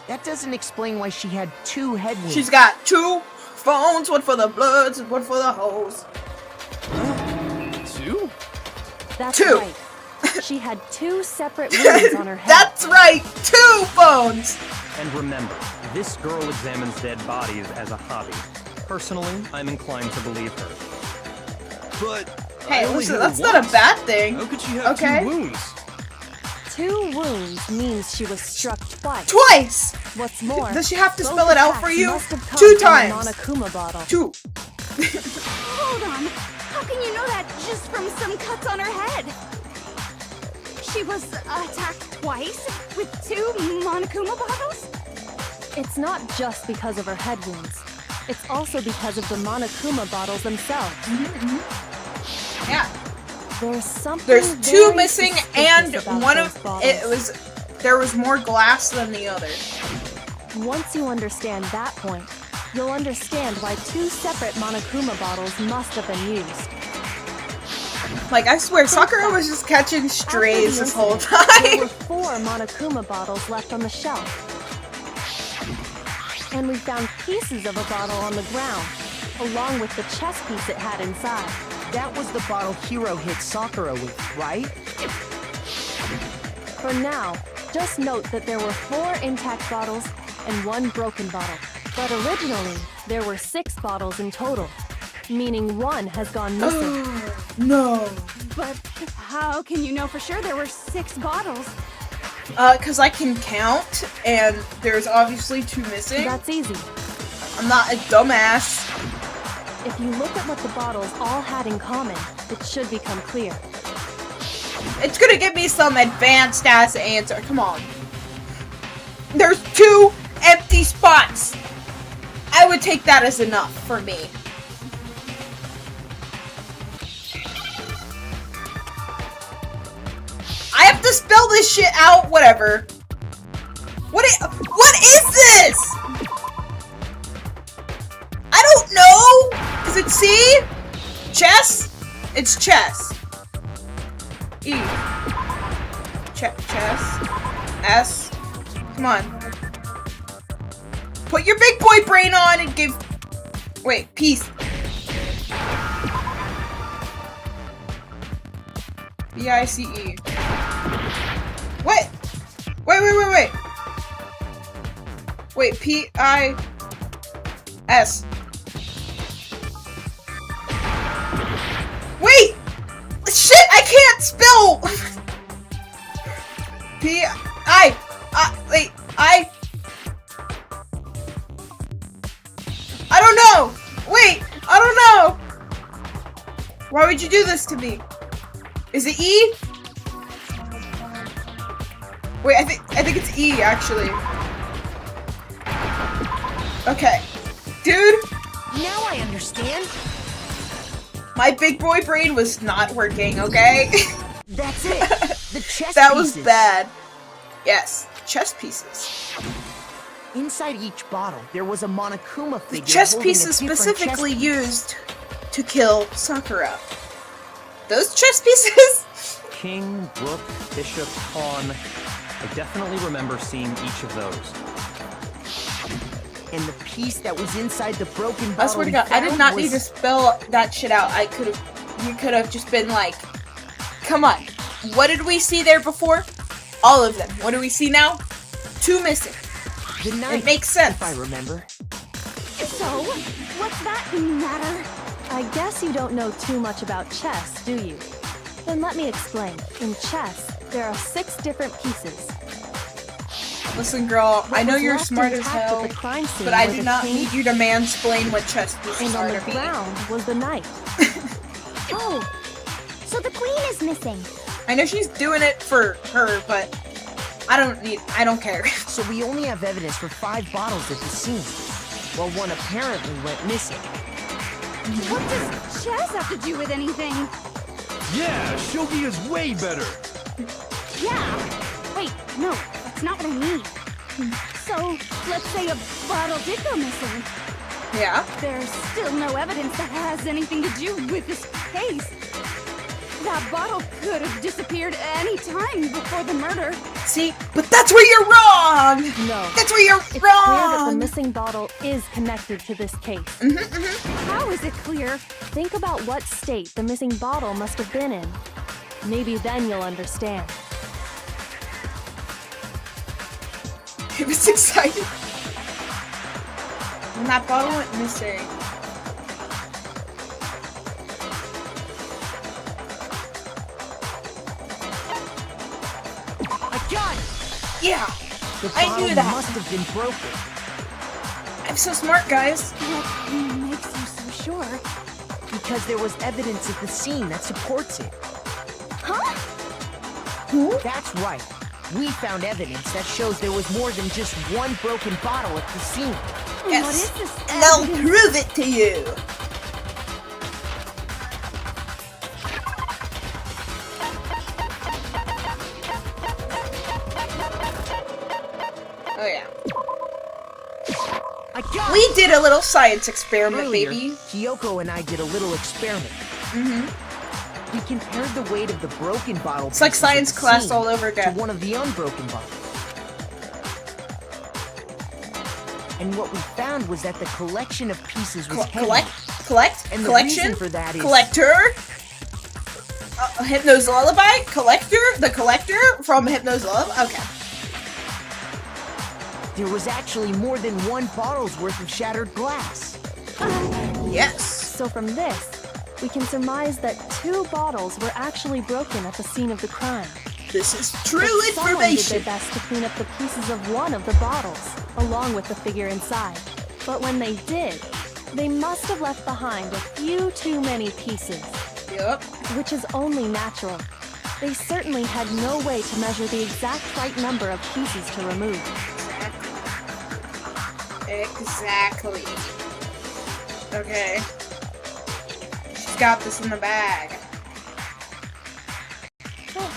that doesn't explain why she had 2 head wounds. She's got 2 phones, one for the bloods and one for the hoes. 2? That's 2. right. She had 2 separate wounds on her head. That's right, 2 phones! And remember, this girl examines dead bodies as a hobby. Personally, I'm inclined to believe her. But Hey, I only listen, hit her that's not a once. bad thing. How could she have Okay. 2 wounds? 2 wounds means she was struck twice. Twice! What's more, Does she have to both spell it out for attacks you? must have come 2 from the times. Monokuma bottle. 2. Hold on. How can you know that just from some cuts on her head? She was attacked twice with 2 Monokuma bottles? It's not just because of her head wounds. It's also because of the Monokuma bottles themselves. Yeah. There's something There's 2 very missing, suspicious and about one those of bottles. there was more glass than the other. Once you understand that point, you'll understand why 2 separate Monokuma bottles must have been used. Like, I swear, Sakura was just catching strays After this the whole incident, There were time. 4 Monokuma bottles left on the shelf. And we found pieces of a bottle on the ground, along with the chess piece it had inside. That was the bottle Hero hit Sakura with, right? For now, just note that there were 4 intact bottles and 1 broken bottle. But originally, there were 6 bottles in total. meaning one has gone missing. No. But how can you know for sure there were 6 bottles? Cause I can count, and there's obviously 2 missing. That's easy. I'm not a dumbass. If you look at what the bottles all had in common, it should become clear. It's gonna give me some advanced ass answer. Come on. There's 2 empty spots. I would take that as enough for me. I have to spell this shit out. Whatever. What is this? I don't know. Is it C? Chess? It's chess. E. Chess. S. Come on. Put your big boy brain on and give... Wait, peace. B-I-C-E. What? Wait. Wait, P-I-S. Wait! Shit, I can't spell! Wait, I don't know! Wait, I don't know! Why would you do this to me? Is it E? Wait, I think it's E, actually. Okay. Dude! Now I understand. My big boy brain was not working, okay? That's it. The chess That pieces. was bad. Yes, chess pieces. Inside each bottle, there was a Monokuma The figure. chess holding a pieces different specifically chess piece. used to kill Sakura. Those chess pieces? King, rook, bishop, pawn. I definitely remember seeing each of those. And the piece that was inside the broken bottle. I swear to God, I did not need to spell that shit out. You could have just been like, come on. What did we see there before? All of them. What do we see now? 2 missing. The knife, It makes sense. if I remember. So, what's that matter? I guess you don't know too much about chess, do you? Then let me explain. In chess, there are 6 different pieces. Listen, girl, I know was you're left smart as intact at hell, the crime scene but I were do the not king, need you to mansplain what chess pieces And on are the to me. ground was the knight. Oh, so the queen is missing. I know she's doing it for her, but I don't care. So we only have evidence for 5 bottles at the scene, while one apparently went missing. What does chess have to do with anything? Yeah, shogi is way better. Yeah. Wait, no, that's not what I mean. So, let's say a bottle did go missing. Yeah? There's still no evidence that has anything to do with this case. That bottle could have disappeared any time before the murder. See? But that's where you're wrong! No. That's where you're It's clear that the wrong! missing bottle is connected to this case. How is it clear? Think about what state the missing bottle must have been in. Maybe then you'll understand. He was excited. When that bottle went missing. I got it! Yeah! The I bottle knew that. must have been broken. I'm so smart, guys. What makes you so sure? Because there was evidence at the scene that supports it. Huh? That's right. We found evidence that shows there was more than just one broken bottle at the scene. Yes. What is this? And I'll evidence? prove it to you. Oh yeah. I got We it! did a little science experiment, Earlier, baby. Kyoko and I did a little experiment. We compared the weight of the broken bottle. It's like pieces at science the class scene all over again. To one of the unbroken bottles. And what we found was that the collection of pieces was heavy. Collect? And the Collection? reason for that is- Collector? Hypno's Lullaby? Collector? The Collector from Hypno's Lullaby? Okay. There was actually more than one bottle's worth of shattered glass. Yes. So from this, we can surmise that 2 bottles were actually broken at the scene of the crime. This is true But someone did information. their best to clean up the pieces of one of the bottles, along with the figure inside. But when they did, they must have left behind a few too many pieces. Yup. Which is only natural. They certainly had no way to measure the exact right number of pieces to remove. Exactly. Okay. She's got this in the bag. But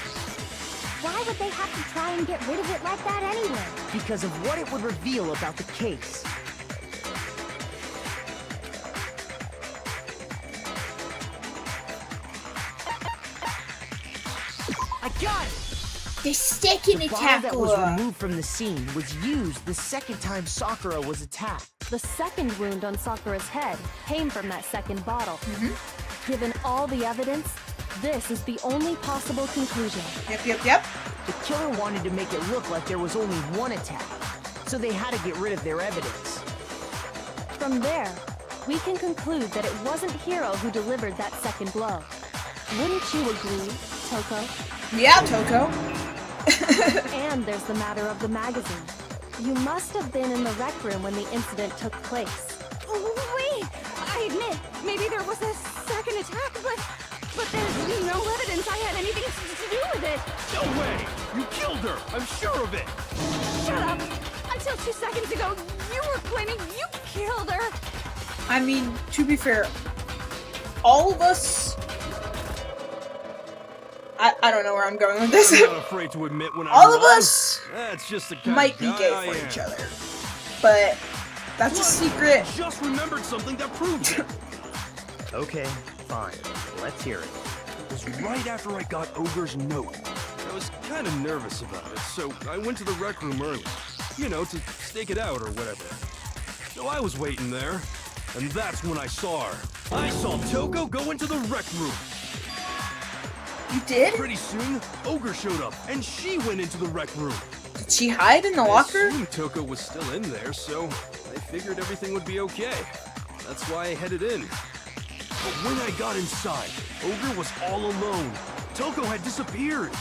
why would they have to try and get rid of it like that anyway? Because of what it would reveal about the case. I got it! The second The bottle that was removed from the scene was used the second time Sakura was attacked. The second wound on Sakura's head came from that second bottle. Given all the evidence, this is the only possible conclusion. Yep. The killer wanted to make it look like there was only one attack, so they had to get rid of their evidence. From there, we can conclude that it wasn't Hiro who delivered that second blow. Wouldn't you agree, Toko? Yeah, Toko. And there's the matter of the magazine. You must have been in the rec room when the incident took place. Wait! I admit, maybe there was a second attack, but there's no evidence I had anything to do with it. No way! You killed her! I'm sure of it! Shut up! Until 2 seconds ago, you were claiming you killed her. I mean, to be fair, all of us... I don't know where I'm going with this. I'm not afraid to admit when I'm All of wrong. us That's just the kind might of be guy gay I for am. each other. But that's a Look, secret. I just remembered something that proves it. Okay, fine. Let's hear it. It was right after I got Ogre's note. I was kind of nervous about it, so I went to the rec room early. You know, to stake it out or whatever. So I was waiting there, and that's when I saw her. I saw Toko go into the rec room. You did? Pretty soon, Ogre showed up, and she went into the rec room. Did she hide in the I locker? assumed Toko was still in there, so I figured everything would be okay. That's why I headed in. But when I got inside, Ogre was all alone. Toko had disappeared.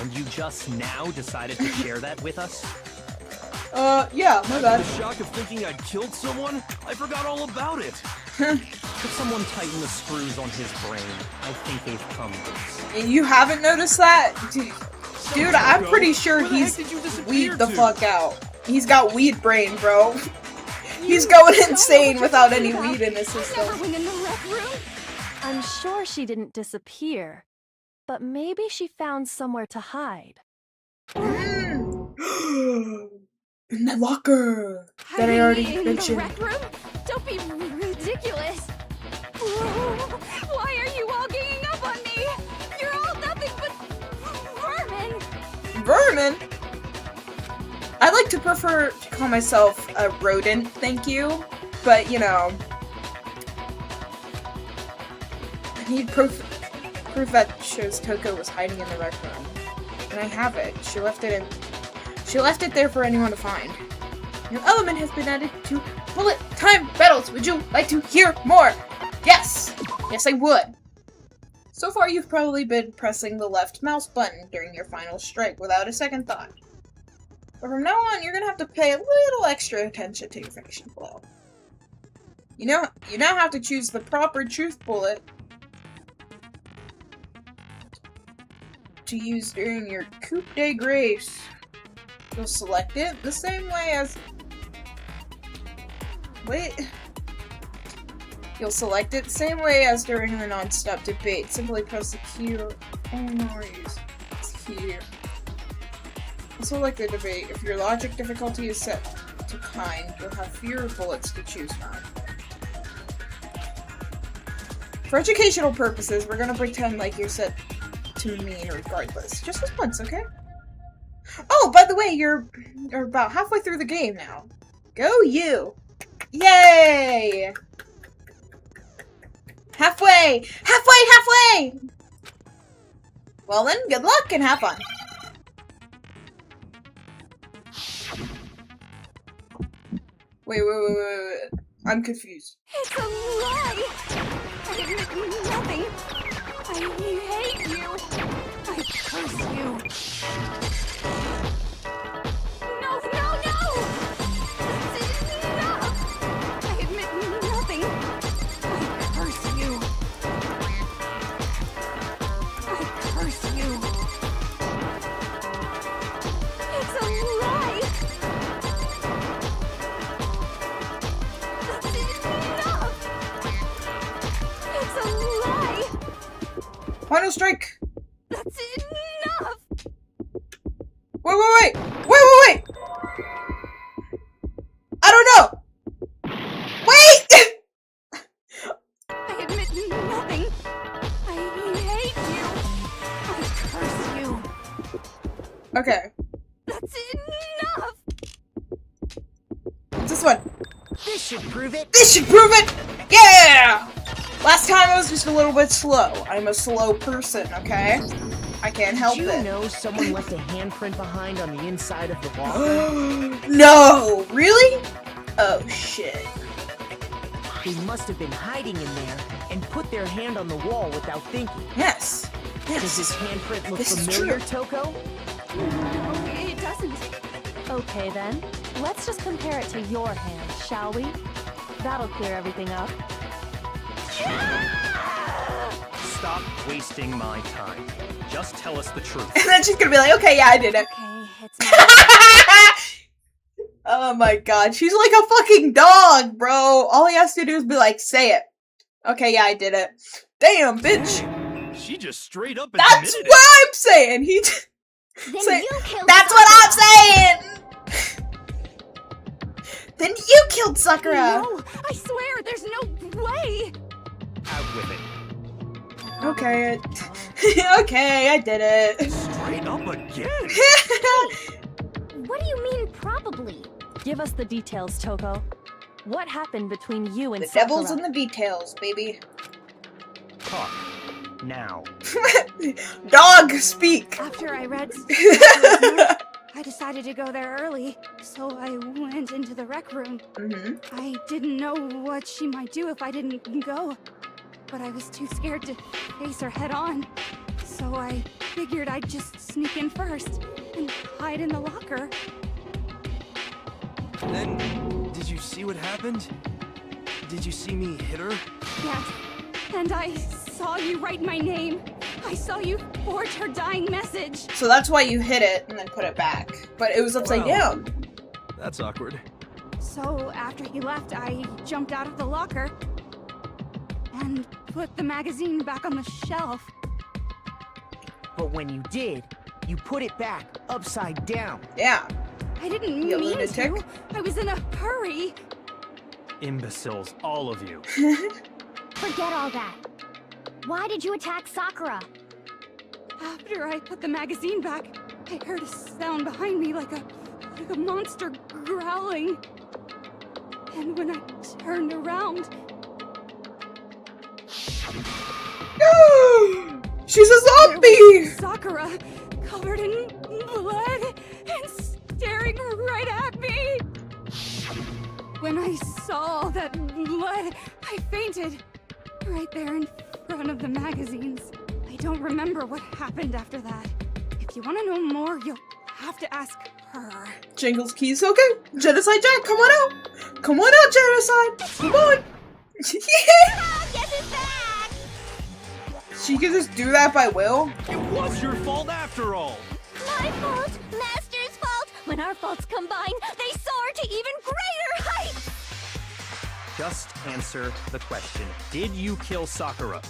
And you just now decided to share that with us? Yeah, my After bad. the shock of thinking I'd killed someone, I forgot all about it. Could someone tighten the screws on his brain? I think they've come loose. You haven't noticed that? Dude, I'm Toko, pretty sure where the he's heck did you disappear weed the to? fuck out. He's got weed brain, bro. He's going insane without any weed in his I never system. went in the rec room. I'm sure she didn't disappear, but maybe she found somewhere to hide. In the locker that I Hiding already in mentioned. the rec room? Don't be ridiculous. Why are you all ganging up on me? You're all nothing but vermin. Vermin? I like to prefer to call myself a rodent, thank you. But, you know, I need proof that shows Toko was hiding in the rec room. And I have it. She left it there for anyone to find. New element has been added to bullet time battles. Would you like to hear more? Yes! Yes, I would. So far, you've probably been pressing the left mouse button during your final strike without a second thought. But from now on, you're gonna have to pay a little extra attention to your finishing blow. You now have to choose the proper truth bullet to use during your coup de grace. You'll select it the same way as... You'll select it the same way as during the non-stop debate. Simply press the key or... Oh no, use this key. Also like the debate, if your logic difficulty is set to kind, you'll have fewer bullets to choose from. For educational purposes, we're gonna pretend like you're set to mean regardless. Just this once, okay? Oh, by the way, you're about halfway through the game now. Go you! Yay! Halfway! Halfway! Well then, good luck and have fun. Wait. I'm confused. It's a lie! I admit nothing. I hate you. I curse you. No, no, no! This is enough! I admit nothing. I curse you. I curse you. It's a lie! That's enough! It's a lie! Final strike. That's enough! Wait. I don't know. Wait. I admit nothing. I hate you. I curse you. Okay. That's enough! This one. This should prove it. This should prove it. Yeah. Last time I was just a little bit slow. I'm a slow person, okay? I can't help Did you it. know someone left a handprint behind on the inside of the locker? No! Really? Oh shit. They must have been hiding in there and put their hand on the wall without thinking. Yes. Does this handprint look This is familiar, true. Toko? No, it doesn't. Okay then, let's just compare it to your hand, shall we? That'll clear everything up. Stop wasting my time. Just tell us the truth. And then she's gonna be like, okay, yeah, I did it. Okay, it's not. Oh my god, she's like a fucking dog, bro. All he has to do is be like, say it. Okay, yeah, I did it. Damn, bitch. She just straight up That's admitted what it. I'm saying. He Then say, you killed that's what I'm Sakura. saying. Then you killed Sakura. No, I swear, there's no way! Out with it. Okay. Okay, I did it. Straight up again. What do you mean, probably? Give us the details, Toko. What happened between you and The Sakura? devil's in the details, baby. Talk. Now. Dog, speak. After I read Sakura's note, I decided to go there early, so I went into the rec room. Mm-hmm. I didn't know what she might do if I didn't go, but I was too scared to face her head on. So I figured I'd just sneak in first and hide in the locker. Then, did you see what happened? Did you see me hit her? Yes, and I saw you write my name. I saw you forge her dying message. So that's why you hit it and then put it back. But it was upside Wow. down. That's awkward. So after he left, I jumped out of the locker and put the magazine back on the shelf. But when you did, you put it back upside down. Yeah. I didn't You mean lunatic. to. I was in a hurry. Imbeciles, all of you. Forget all that. Why did you attack Sakura? After I put the magazine back, I heard a sound behind me like a monster growling. And when I turned around, She's a there zombie! was Sakura, covered in blood and staring right at me. When I saw that blood, I fainted right there in front of the magazines. I don't remember what happened after that. If you want to know more, you'll have to ask her. Jingles keys, okay. Genocide Jack, come on out. Come on out, Genocide. Come on. Ah, guess it's back! She can just do that by will? It was your fault after all. My fault, Master's fault. When our faults combine, they soar to even greater heights. Just answer the question. Did you kill Sakura?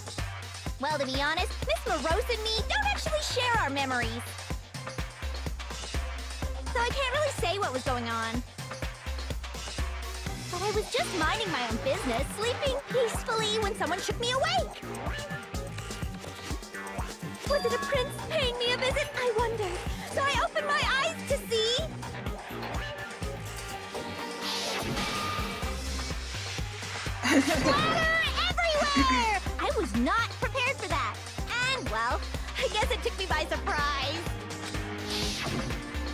Well, to be honest, Miss Morose and me don't actually share our memories. So I can't really say what was going on. But I was just minding my own business, sleeping peacefully when someone shook me awake. Was it a prince paying me a visit? I wonder. So I opened my eyes to see... Water everywhere! I was not prepared for that. And, well, I guess it took me by surprise.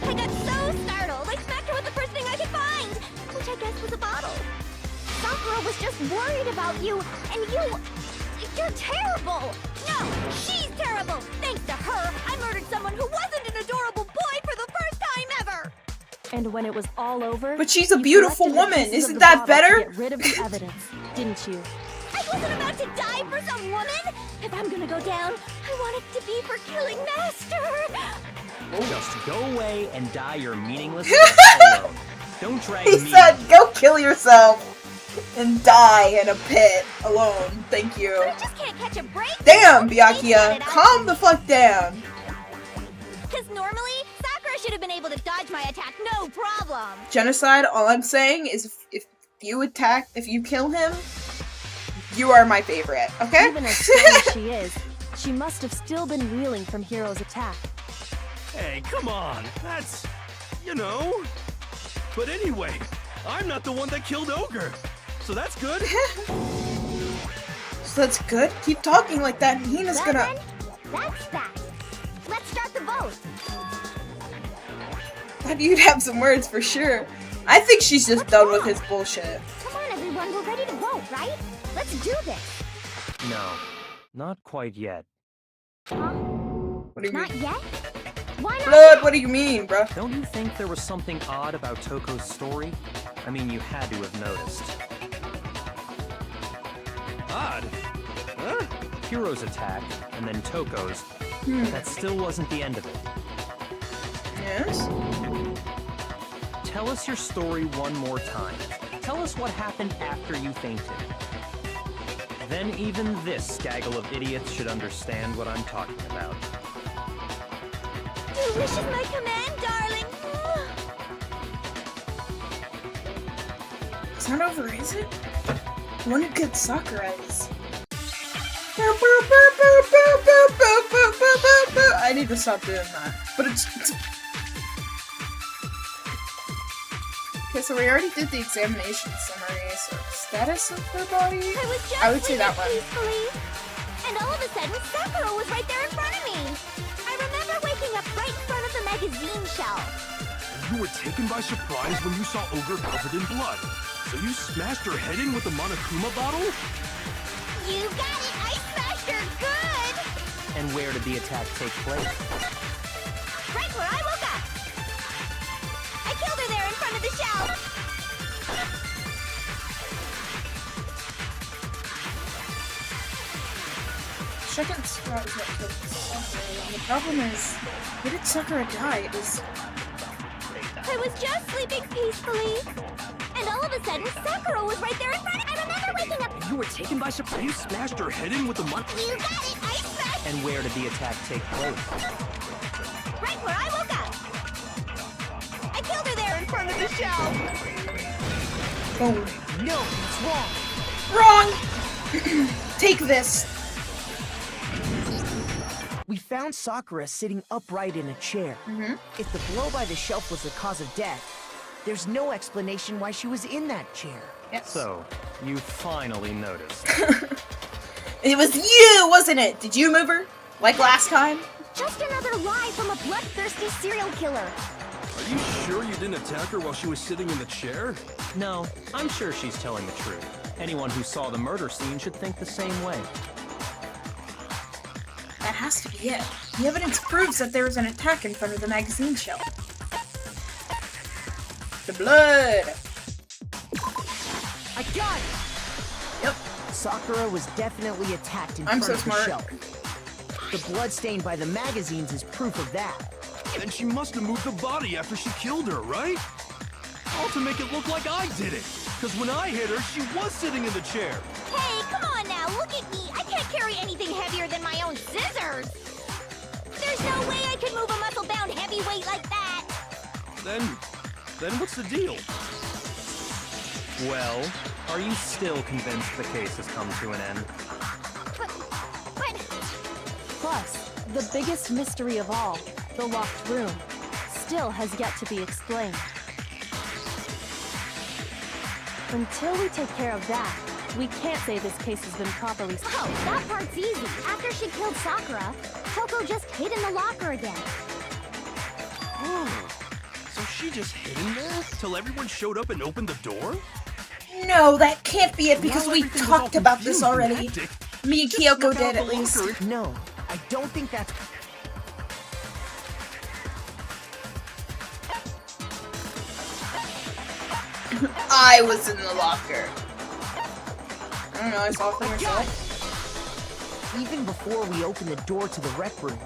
I got so startled, I smacked her with the first thing I could find, which I guess was a bottle. Sakura Sakura was just worried about you, and you're terrible! No, she's terrible! Thanks to her, I murdered someone who wasn't an adorable boy for the first time ever! And when it was all over, But she's a you beautiful collected the woman. pieces of Isn't the that bottle to better? Get rid of the evidence, didn't you? I wasn't about to die for some woman! If I'm gonna go down, I want it to be for killing Master! Just go away and die your meaningless death alone. Don't drag He me. said, go kill yourself and die in a pit alone. Thank you. I just can't catch a break! Damn, Byakuya. Calm the fuck down. Because normally, Sakura should have been able to dodge my attack, no problem! Genocide, all I'm saying is if you kill him, you are my favorite, okay? Even as strong as she is, she must have still been reeling from Hiro's attack. Hey, come on. That's, you know. But anyway, I'm not the one that killed Ogre. So that's good. So that's good. Keep talking like that and Hina's Well gonna... then, that's that. Let's start the vote! Thought you'd have some words for sure. I think she's just done with his bullshit. Come on everyone, we're ready to vote, right? Let's do this! No, not quite yet. Huh? What do you Not mean? yet? Why not? Blood, what do you mean, bruh? Don't you think there was something odd about Toko's story? I mean, you had to have noticed. Odd. Huh? Hiro's attack, and then Toko's, but that still wasn't the end of it. Yes? Tell us your story one more time. Tell us what happened after you fainted. Then even this gaggle of idiots should understand what I'm talking about. Your wish is my command, darling! It's not over, is it? I wonder how good Sakura is. I need to stop doing that. But it's... Okay, so we already did the examination summary, so status of her body? I would say that one. Peacefully, and all of a sudden, Sakura was right there in front of me! I remember waking up right in front of the magazine shelf. You were taken by surprise when you saw Ogre covered in blood. So you smashed her head in with the Monokuma bottle? You got it! I smashed her good! And where did the attack take place? Right where I woke up! I killed her there in front of the shelf! Second spot is what killed Sakura. And the problem is, where did Sakura die? It was... I was just sleeping peacefully, and all of a sudden, Sakura was right there in front of me. I remember waking up. You were taken by surprise. You smashed her head in with the You got it! I smashed And where did the attack take place? right where I woke up. I killed her there in front of the shelf. Boom. No, it's wrong. Wrong! Take this. We found Sakura sitting upright in a chair. If the blow by the shelf was the cause of death, there's no explanation why she was in that chair. Yes. So, you finally noticed. It was you, wasn't it? Did you move her? Like last time? Just another lie from a bloodthirsty serial killer. Are you sure you didn't attack her while she was sitting in the chair? No, I'm sure she's telling the truth. Anyone who saw the murder scene should think the same way. That has to be it. The evidence proves that there was an attack in front of the magazine shelf. The blood! I got it! Yep. Sakura was definitely attacked in I'm front so of the smart. shelf. The blood stained by the magazines is proof of that. Then she must have moved the body after she killed her, right? All to make it look like I did it. Because when I hit her, she was sitting in the chair. Hey, come on now, look at me. I can't carry anything heavier than my own scissors. There's no way I could move a muscle-bound heavyweight like that. Then what's the deal? Well, are you still convinced the case has come to an end? But... Plus, the biggest mystery of all, the locked room, still has yet to be explained. Until we take care of that, we can't say this case has been properly solved. Oh, that part's easy. After she killed Sakura, Toko just hid in the locker again. Oh, so she just hid in there till everyone showed up and opened the door? No, that can't be it because Now we everything is all talked about this confused and already. hectic. Me and Just Kyoko snuck out did the at least. locker. No, I don't think that's... I was in the locker. I don't know, I saw for myself. Even before we opened the door to the rec room,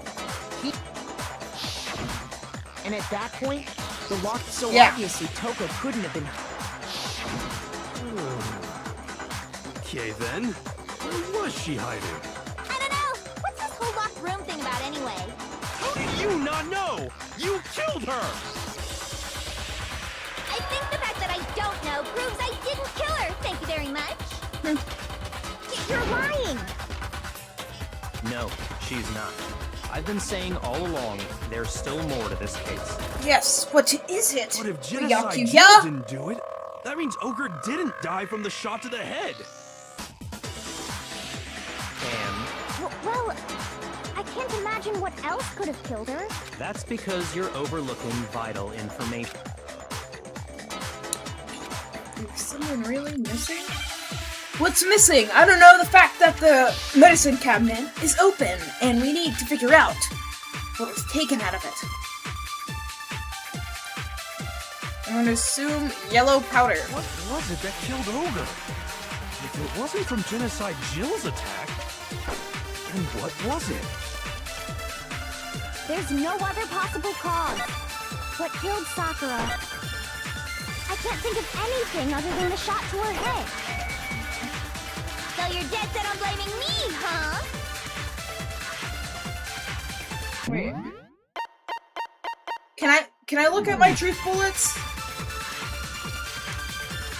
and at that point, the lock so Yeah. obviously Toko couldn't have been... Okay then. Where was she hiding? I don't know. What's this whole locked room thing about anyway? How do you not know? You killed her! I think the fact that I don't know proves I didn't kill her. Thank you very much. You're lying. No, she's not. I've been saying all along, there's still more to this case. Yes, what is it? But if Genocide Yakuya? Jill didn't do it, that means Ogre didn't die from the shot to the head. And Well, I can't imagine what else could have killed her. that's because you're overlooking vital information. Is someone really missing? What's missing? I don't know, the fact that the medicine cabinet is open, and we need to figure out what was taken out of it. I'm gonna assume yellow powder. What was it that killed Ogre? If it wasn't from Genocide Jill's attack, then what was it? There's no other possible cause. What killed Sakura? I can't think of anything other than the shot to her head. So you're dead set on blaming me, huh? Wait. Can I look at my truth bullets?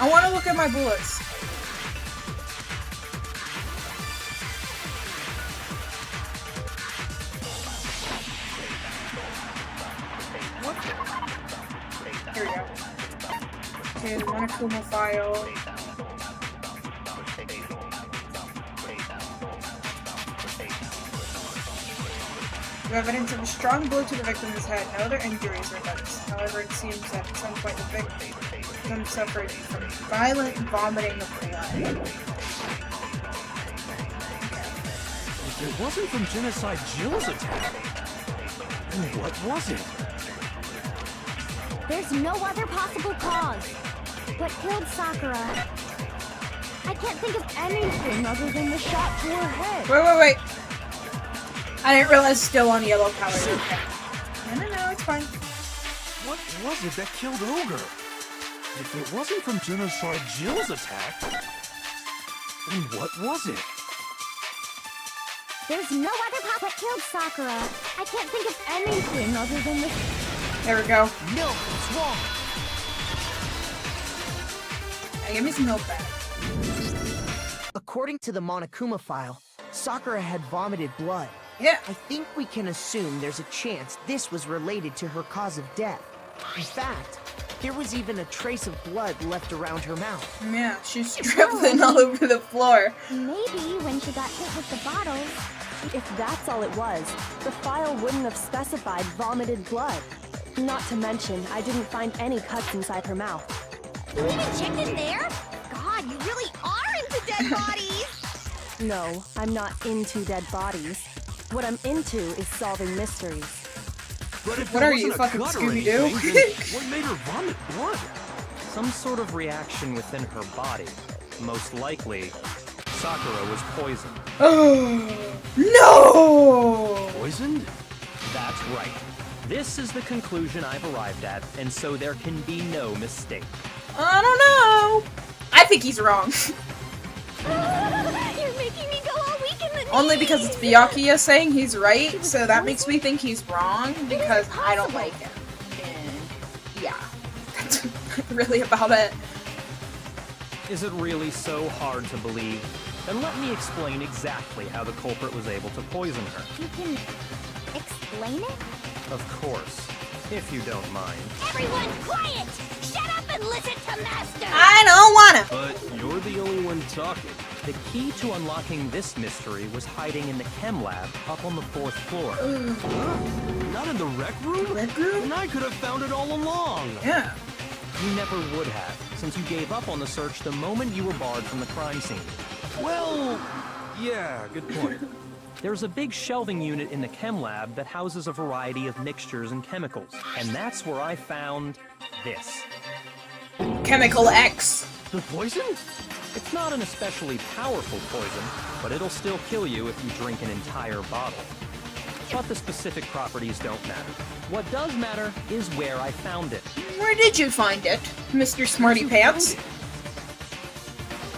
I want to look at my bullets. Here we go. Okay, the Monokuma file. No evidence of a strong blow to the victim's head. No other injuries were noticed. However, it seems that at some point the victim suffered from violent vomiting of blood. If it wasn't from Genocide Jill's attack, then what was it? There's no other possible cause. What killed Sakura? I can't think of anything other than the shot to her head. Wait. I didn't realize it's still on yellow powder. Okay. No, it's fine. What was it that killed Ogre? If it wasn't from Genocide Jill's attack, then what was it? There's no other possible. What killed Sakura? I can't think of anything other than the. There we go. No, it's wrong. Hey, give me some milk back. According to the Monokuma file, Sakura had vomited blood. Yeah. I think we can assume there's a chance this was related to her cause of death. In fact, there was even a trace of blood left around her mouth. Yeah, she's dribbling all over the floor. Maybe when she got hit with the bottles. If that's all it was, the file wouldn't have specified vomited blood. Not to mention, I didn't find any cuts inside her mouth. You even checked in there? God, you really are into dead bodies! No, I'm not into dead bodies. What I'm into is solving mysteries. But if What there are you, wasn't a fucking cut or Scooby-Doo? anything, then what made her vomit blood? Some sort of reaction within her body. Most likely, Sakura was poisoned. Oh no! Poisoned? That's right. This is the conclusion I've arrived at, and so there can be no mistake. I don't know. I think he's wrong. You're making me go all weak in the Only because it's Byakuya saying he's right, so that makes me think he's wrong because I don't like him. And yeah, that's really about it. Is it really so hard to believe? Then let me explain exactly how the culprit was able to poison her. You can explain it? Of course, if you don't mind. Everyone quiet! Shut up and listen to Master! I don't wanna. But you're the only one talking. The key to unlocking this mystery was hiding in the chem lab up on the 4th floor. Not in the rec room? Rec room? And I could have found it all along. Yeah. You never would have. since you gave up on the search the moment you were barred from the crime scene. Well, yeah, good point. There's a big shelving unit in the chem lab that houses a variety of mixtures and chemicals, and that's where I found this. Chemical X. The poison? It's not an especially powerful poison, but it'll still kill you if you drink an entire bottle. But the specific properties don't matter. What does matter is where I found it. Where did you find it, Mr. Smarty Pants?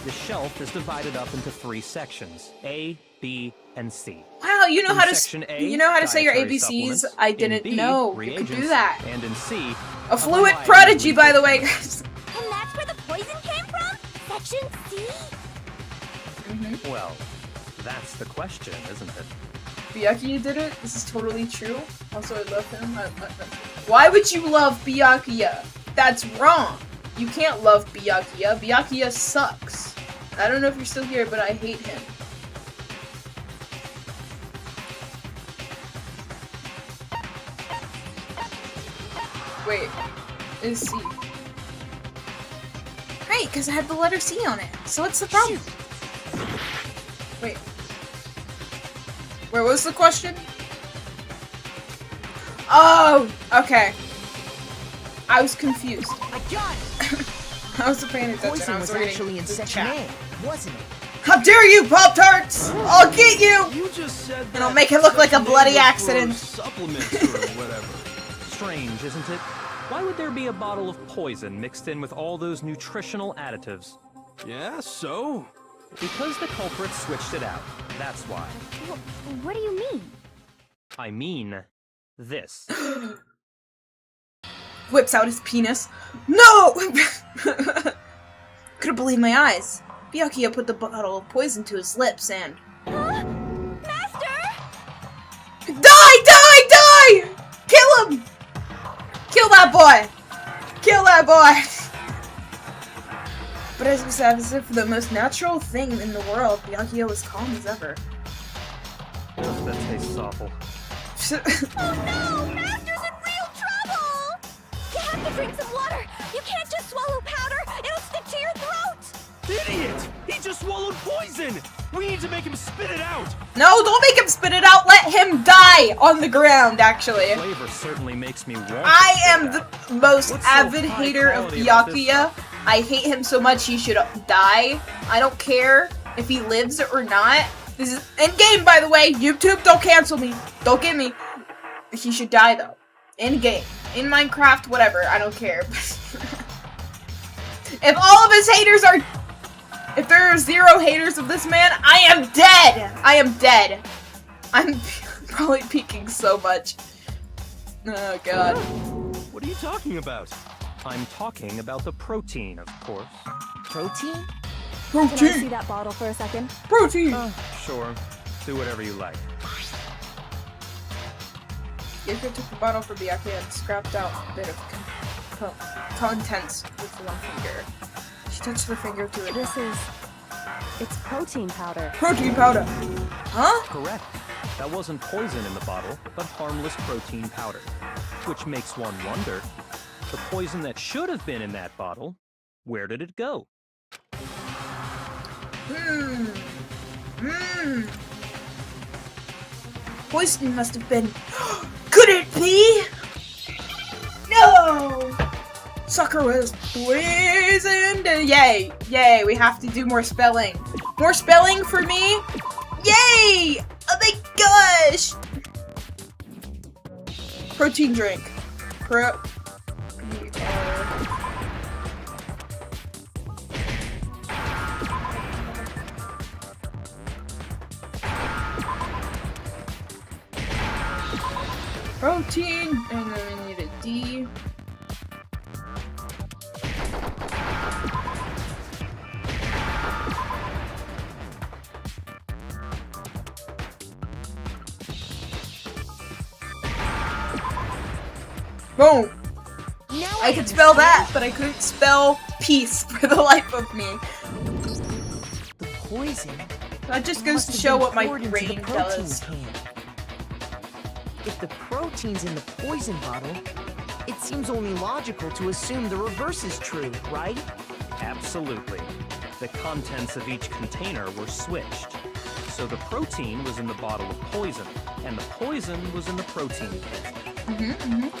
The shelf is divided up into 3 sections: A, B, and C. Wow, you know In how to section A, you know how to say your dietary ABCs. supplements. I In didn't B, know you could do reagents. that. And in C, A fluid variety prodigy, of by the way, guys. And that's where the poison came from? Section C? Well, that's the question, isn't it? Byakuya did it. This is totally true. Also, I love him. Why would you love Byakuya? That's wrong. You can't love Byakuya. Byakuya sucks. I don't know if you're still here, but I hate him. Wait, is C? Right, because I had the letter C on it. So what's the problem? Wait. Where was the question? Oh, okay. I was confused. I got it! I wasn't paying attention. Poison I was reading actually in the section chat. A, wasn't it? How dare you, Pop-Tarts! I'll get you! You just said that. And I'll make it look like a section bloody A was for accident. Supplements or whatever. Strange, isn't it? Why would there be a bottle of poison mixed in with all those nutritional additives? Yeah, so? Because the culprits switched it out. That's why. What do you mean? I mean, this. Whips out his penis. No! Couldn't believe my eyes. Byakuya put the bottle of poison to his lips and... Master! Die! Die! Die! Kill him! Kill that boy! Kill that boy! But as if the most natural thing in the world, Byakuya was calm as ever. Ugh, that tastes awful. Oh no! Master's in real trouble! You have to drink some water! You can't just swallow powder! It'll stick to your throat! Idiot! He just swallowed poison! We need to make him spit it out! No, don't make him spit it out! Let him die on the ground, actually. Flavor certainly makes me want I to am spit the most What's so avid high hater of quality about this Byakuya. I hate him so much he should die. I don't care if he lives or not. This is in game, by the way. YouTube, don't cancel me. Don't get me. He should die though. In game, in Minecraft, whatever. I don't care. If all of his haters are, if there are 0 haters of this man, I am dead. I am dead. I'm probably peeking so much. Oh god. What are you talking about? I'm talking about the protein, of course. Protein? Can I see Protein. that bottle for a second? Protein. Sure. Do whatever you like. Yoko took the bottle for Byakuya and scrapped out a bit of contents with one finger. She touched her finger to it. It's protein powder. Protein powder. Huh? Correct. That wasn't poison in the bottle, but harmless protein powder. Which makes one wonder, the poison that should have been in that bottle, where did it go? Poison must have been. Could it be? No! Sakura was poisoned! Yay! Yay, we have to do more spelling. More spelling for me? Yay! Oh my gosh! Protein drink. Protein, and then we need a D. Boom! I could spell that, but I couldn't spell peace for the life of me. The poison That just goes must to have show been what my poured into the brain protein does. can. If the protein's in the poison bottle, it seems only logical to assume the reverse is true, right? Absolutely. The contents of each container were switched. So the protein was in the bottle of poison, and the poison was in the protein can.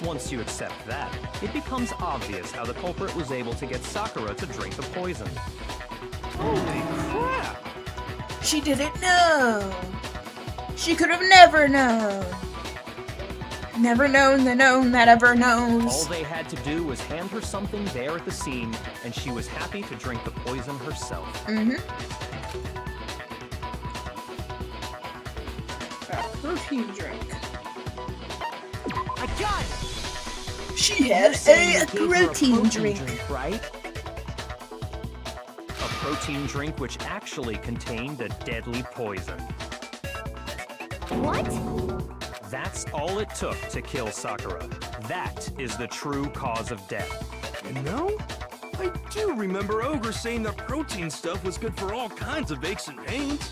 Once you accept that, it becomes obvious how the culprit was able to get Sakura to drink the poison. Holy crap! She didn't know. She could have never known. Never known the known that ever All knows. they had to do was hand her something there at the scene, and she was happy to drink the poison herself. A protein drink. I got it! She You're had saying a you gave her protein drink. right? A protein drink which actually contained a deadly poison. What? That's all it took to kill Sakura. That is the true cause of death. You know, I do remember Ogre saying that protein stuff was good for all kinds of aches and pains.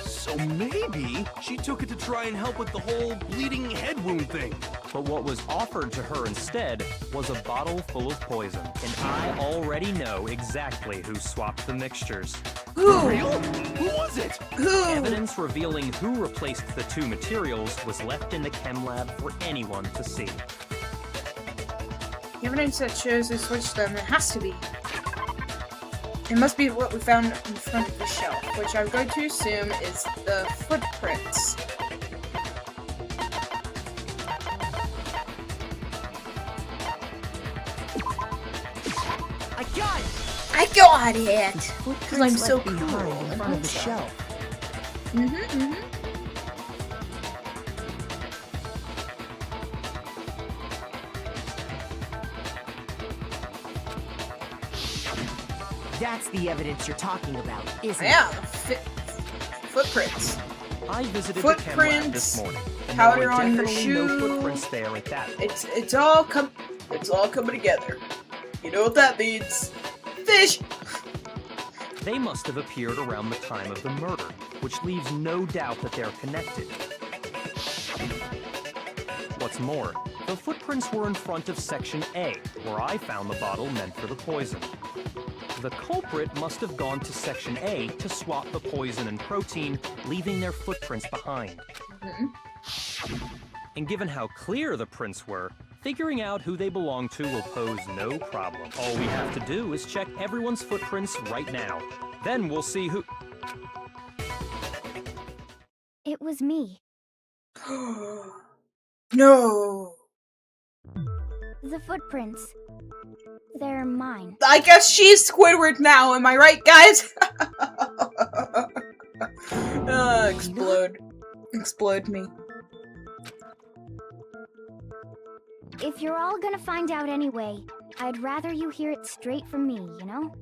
So maybe she took it to try and help with the whole bleeding head wound thing. But what was offered to her instead was a bottle full of poison. And I already know exactly who swapped the mixtures. Who? Real? Who was it? Who? Evidence revealing who replaced the two materials was left in the chem lab for anyone to see. The evidence that shows who switched them, it has to be. It must be what we found in front of the shelf, which I'm going to assume is the footprints. I got it! I got it! Because Footprints I'm so left cool. behind in front of the shelf. That's the evidence you're talking about, isn't it? Yeah, footprints. I visited the chem lab this Footprints, morning, and powder there were on your definitely no shoe. footprints there at that point. It's all coming together. You know what that means? Fish. They must have appeared around the time of the murder, which leaves no doubt that they're connected. What's more, the footprints were in front of Section A, where I found the bottle meant for the poison. The culprit must have gone to Section A to swap the poison and protein, leaving their footprints behind. And given how clear the prints were, figuring out who they belong to will pose no problem. All we have to do is check everyone's footprints right now. Then we'll see who... It was me. No. The footprints. They're mine. I guess she's Squidward now, am I right, guys? Explode. Explode me. If you're all gonna find out anyway, I'd rather you hear it straight from me, you know?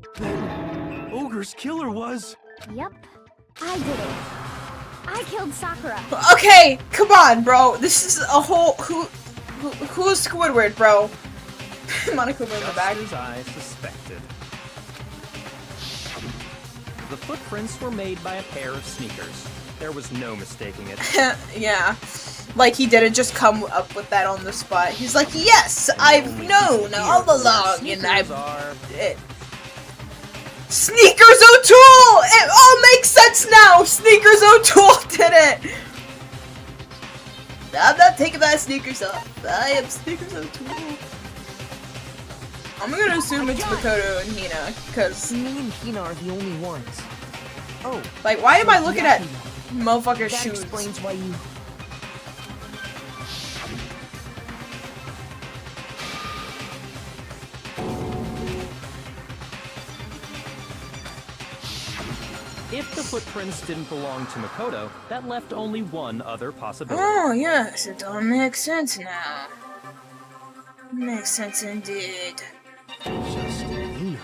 Ogre's killer was... Yep, I did it. I killed Sakura. Okay, come on, bro. This is a whole... Who's Squidward, bro? Monica in the Just back. as I suspected. The footprints were made by a pair of sneakers. There was no mistaking it. Yeah. Like he didn't just come up with that on the spot. He's like, yes, I've known all along, and I've... Sneakers O'Toole! It all makes sense now! Sneakers O'Toole did it! I'm not taking my sneakers off. I am Sneakers O'Toole. I'm gonna assume it's Makoto and Hina, because... Me and Hina are the only ones. Oh. Like, why am I looking at That motherfucker's shoes? explains why you... If the footprints didn't belong to Makoto, that left only one other possibility. Oh, yes, it all makes sense now. Makes sense indeed. Just Hina.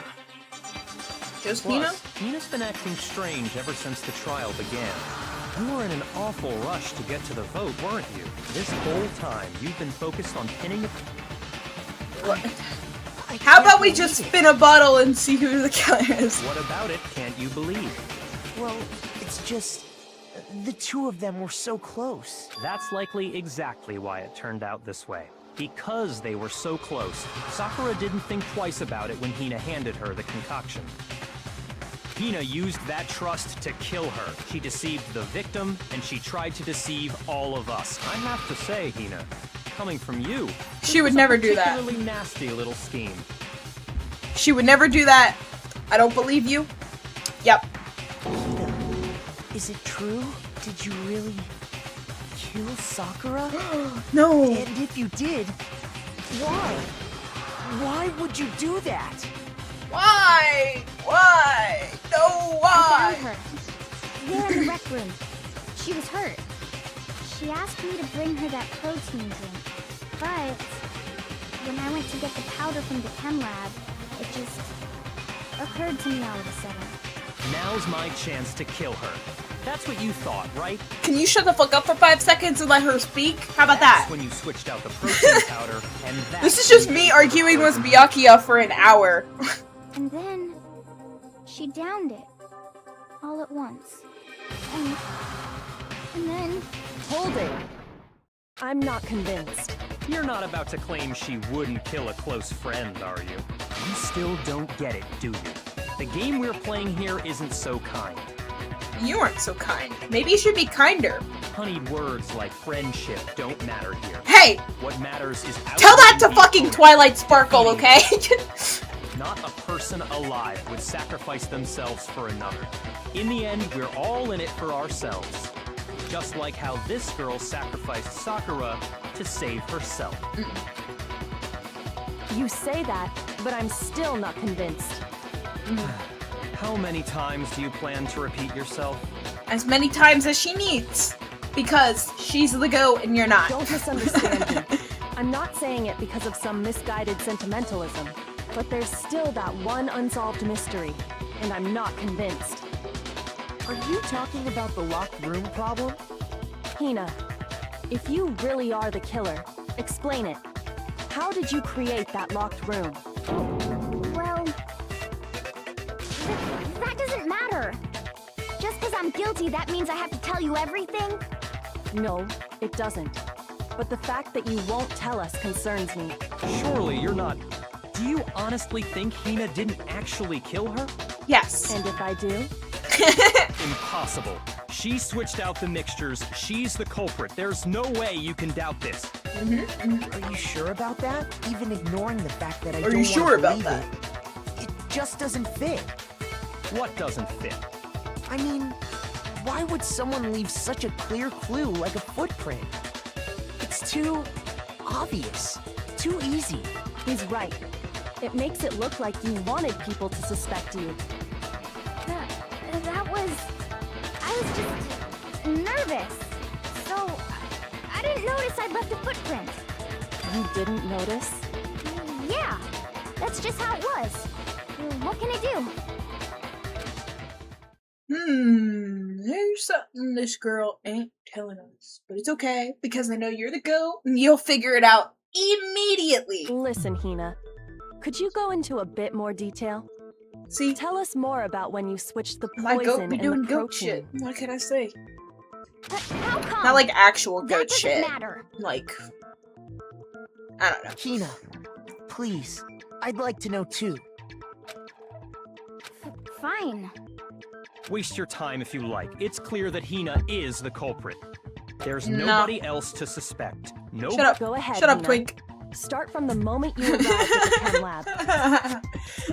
Just Hina? Plus, Hina's been acting strange ever since the trial began. You were in an awful rush to get to the vote, weren't you? This whole time, you've been focused on pinning a... What? How about we just spin a bottle and see who the killer is? What about it can't you believe? Well, it's just... The two of them were so close. That's likely exactly why it turned out this way. Because they were so close, Sakura didn't think twice about it when Hina handed her the concoction. Hina used that trust to kill her. She deceived the victim, and she tried to deceive all of us. I have to say, Hina, coming from you, She would never do that. particularly nasty little scheme. She would never do that. I don't believe you. Yep. Hina, is it true? Did you really kill Sakura? No. And if you did, why? Why would you do that? Why? Why? No, I why? found her. There in the rec room. She was hurt. She asked me to bring her that protein drink. But when I went to get the powder from the chem lab, it just occurred to me all of a sudden. Now's my chance to kill her. That's what you thought, right? Can you shut the fuck up for 5 seconds and let her speak? How about that? That's when you switched out the protein powder, and This is just me arguing with Byakuya for an hour. And then she downed it all at once. And then Hold it. I'm not convinced. You're not about to claim she wouldn't kill a close friend, are you? You still don't get it, do you? The game we're playing here isn't so kind. You aren't so kind. Maybe you should be kinder. Honeyed words like friendship don't matter here. Hey! What matters is Tell that to outwitting fucking the Twilight Sparkle, okay? Not a person alive would sacrifice themselves for another. In the end, we're all in it for ourselves. Just like how this girl sacrificed Sakura to save herself. You say that, but I'm still not convinced. How many times do you plan to repeat yourself? As many times as she needs. Because she's the goat and you're not. Don't misunderstand me. I'm not saying it because of some misguided sentimentalism, but there's still that one unsolved mystery, and I'm not convinced. Are you talking about the locked room problem? Hina, if you really are the killer, explain it. How did you create that locked room? well, that doesn't matter. Just because I'm guilty, that means I have to tell you everything? No, it doesn't. But the fact that you won't tell us concerns me. Surely you're not... Do you honestly think Hina didn't actually kill her? Yes. And if I do? Impossible. She switched out the mixtures. She's the culprit. There's no way you can doubt this. Are you sure about that? Even ignoring the fact that I Are don't you want sure to about believe that? it just doesn't fit. What doesn't fit? I mean, why would someone leave such a clear clue like a footprint? It's too obvious, too easy. He's right. It makes it look like you wanted people to suspect you. That was... I was just nervous. So, I didn't notice I'd left a footprint. You didn't notice? Yeah, that's just how it was. What can I do? There's something this girl ain't telling us. But it's okay, because I know you're the goat, and you'll figure it out immediately. Listen, Hina. Could you go into a bit more detail? See, Tell us more about when you switched the my goat poison be and doing the goat protein. shit. What can I say? How come? Not like actual that goat doesn't shit. matter. Like, I don't know. Hina, please, I'd like to know too. Fine. Waste your time if you like. It's clear that Hina is the culprit. There's No. nobody else to suspect. No. Shut up. Go ahead, Shut up, Hina. Twink. Start from the moment you arrived at the chem lab.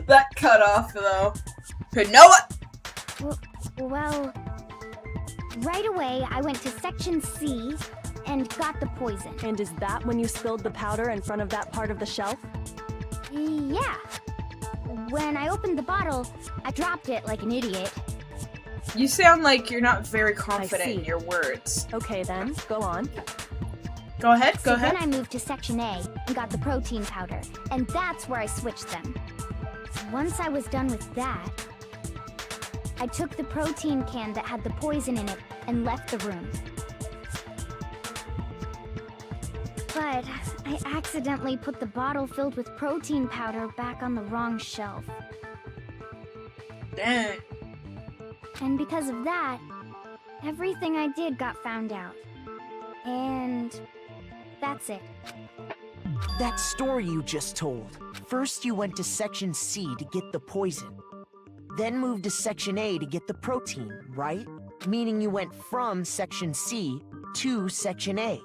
That cut off, though. You know what? Well, right away I went to section C and got the poison. And is that when you spilled the powder in front of that part of the shelf? Yeah. When I opened the bottle, I dropped it like an idiot. You sound like you're not very confident in see. your words. Okay then, go on. Go ahead, go So ahead. then I moved to section A and got the protein powder, and that's where I switched them. Once I was done with that, I took the protein can that had the poison in it and left the room. But I accidentally put the bottle filled with protein powder back on the wrong shelf. Dang. And because of that, everything I did got found out. And that's it. That story you just told. First you went to Section C to get the poison. Then moved to Section A to get the protein, right? Meaning you went from Section C to Section A.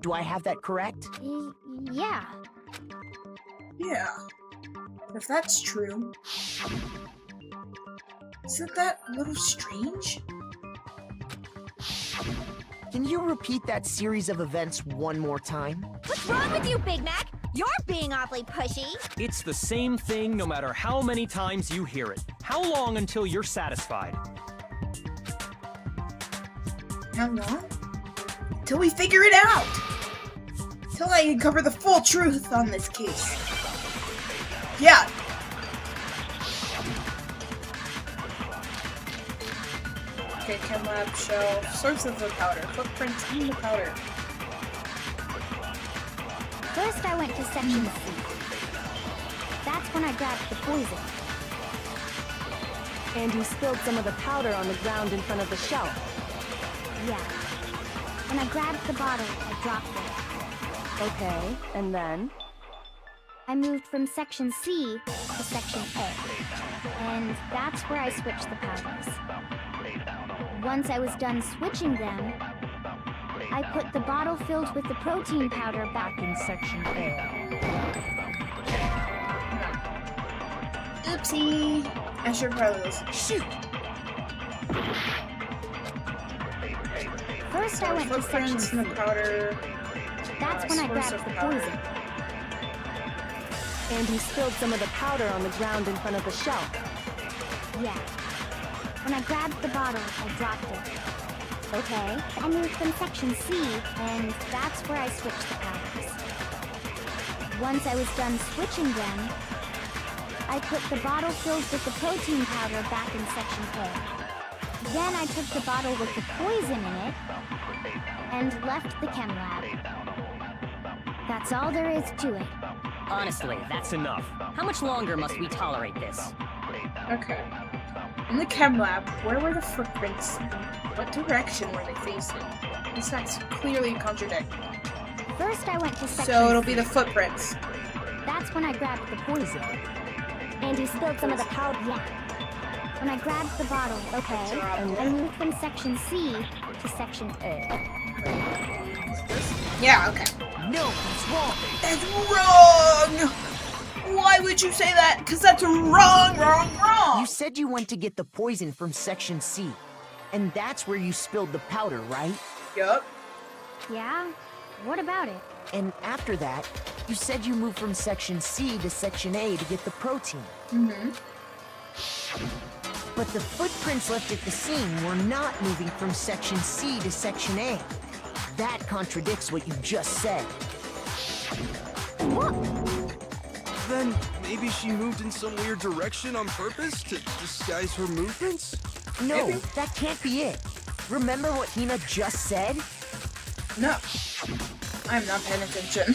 Do I have that correct? Yeah. Yeah. If that's true, isn't that a little strange? Can you repeat that series of events one more time? What's wrong with you, Big Mac? You're being awfully pushy. It's the same thing no matter how many times you hear it. How long until you're satisfied? How long? Till we figure it out! Till I uncover the full truth on this case. Yeah. Okay, chem lab, shelf, source of the powder, footprints in the powder. First, I went to Section C. That's when I grabbed the poison. And you spilled some of the powder on the ground in front of the shelf. Yeah. When I grabbed the bottle, I dropped it. Okay, and then? I moved from Section C to Section A. And that's where I switched the powders. Once I was done switching them, I put the bottle filled with the protein powder back in Section A. Oopsie. I should probably listen. Shoot! First, I went to Section Footprints C. in the powder. That's when I source grabbed of the powder. poison. And you spilled some of the powder on the ground in front of the shelf. Yeah. When I grabbed the bottle, I dropped it. Okay. I moved from Section C, and that's where I switched the powders. Once I was done switching them, I put the bottle filled with the protein powder back in Section A. Then I took the bottle with the poison in it and left the chem lab. That's all there is to it. Honestly, that's enough. How much longer must we tolerate this? Okay. In the chem lab, where were the footprints? What direction were they facing? This that's clearly contradicting. First, I went to Section So it'll C. be the footprints. That's when I grabbed the poison. And you spilled some of the powder. Yeah. When I grabbed the bottle, okay, and I moved from Section C to Section A. Yeah, okay. No, it's wrong. That's wrong! Why would you say that? Because that's wrong, wrong, wrong! You said you went to get the poison from Section C. And that's where you spilled the powder, right? Yup. Yeah? What about it? And after that, you said you moved from Section C to Section A to get the protein. Mm-hmm. But the footprints left at the scene were not moving from Section C to Section A. That contradicts what you just said. Then maybe she moved in some weird direction on purpose to disguise her movements? No, Maybe. that can't be it. Remember what Hina just said? No. I'm not paying attention.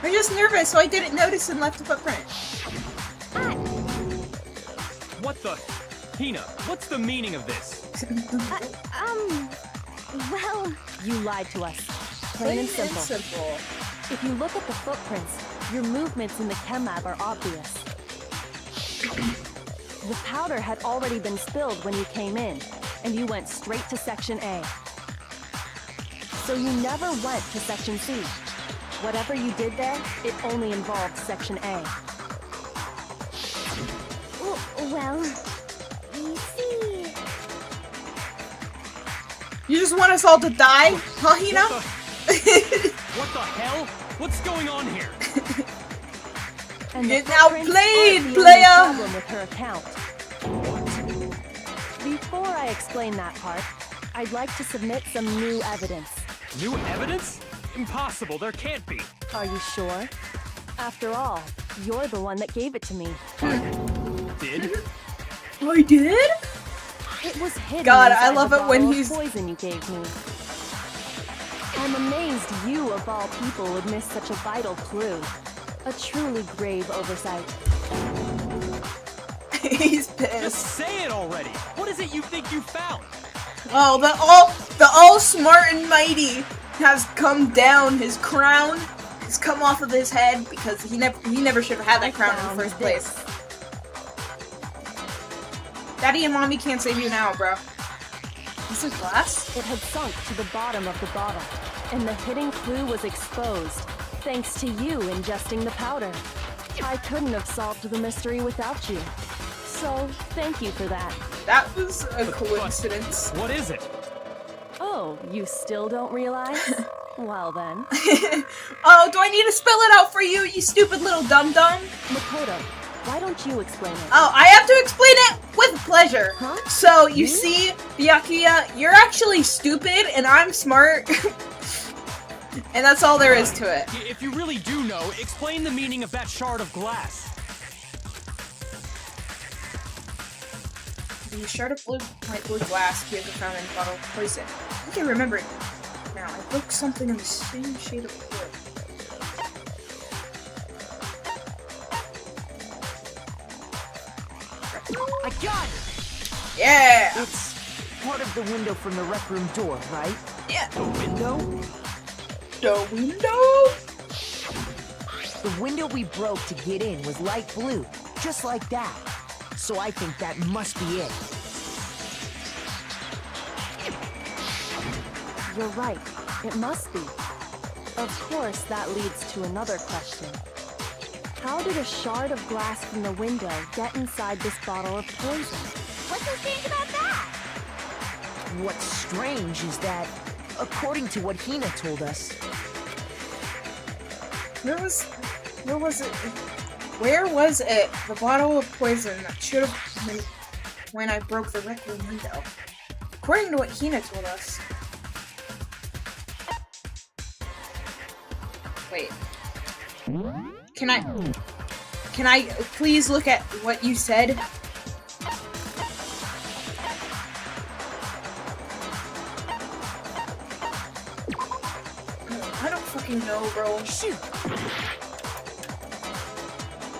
I'm just nervous, so I didn't notice and left a footprint. What the? Hina, what's the meaning of this? Well, You lied to us. Plain and simple. simple. If you look at the footprints, your movements in the chem lab are obvious. The powder had already been spilled when you came in, and you went straight to Section A. So you never went to Section C. Whatever you did there, it only involved Section A. well, you see... You just want us all to die, huh, Hina? What the hell? What's going on here? And the Get footprints outplayed, aren't the only player! problem with her account. Before I explain that part, I'd like to submit some new evidence. New evidence? Impossible, there can't be. Are you sure? After all, you're the one that gave it to me. Did? I did? It was hidden God, inside I love the it when bottle of he's- poison you gave me. I'm amazed you, of all people, would miss such a vital clue. A truly grave oversight. He's Just pissed. say it already. What is it you think you found? Oh, the all smart and mighty has come down. His crown it's come off of his head because he never should have had that crown in the first place. Daddy and Mommy can't save you now, bro. Is it glass? It had sunk to the bottom of the bottle, and the hidden clue was exposed, thanks to you ingesting the powder. I couldn't have solved the mystery without you. So, thank you for that. That was a coincidence. What is it? Oh, you still don't realize? Well then. Oh, do I need to spell it out for you, you stupid little dum-dum? Makoto, why don't you explain it? Oh, I have to explain it with pleasure. Huh? So, you see, Byakuya, you're actually stupid and I'm smart. And that's all there is to it. If you really do know, explain the meaning of that shard of glass. The shard of light blue glass appears found in a bottle of poison. I think I remember it now. I broke something in the same shade of blue. I got it! Yeah! It's part of the window from the rec room door, right? Yeah. The window? The window? The window we broke to get in was light blue, just like that. So I think that must be it. You're right. It must be. Of course, that leads to another question. How did a shard of glass from the window get inside this bottle of poison? What's so strange about that? What's strange is that, according to what Hina told us, Where was it? The bottle of poison that should have been when I broke the rec room window. According to what Hina told us. Wait. Can I please look at what you said? I don't fucking know, bro. shoot!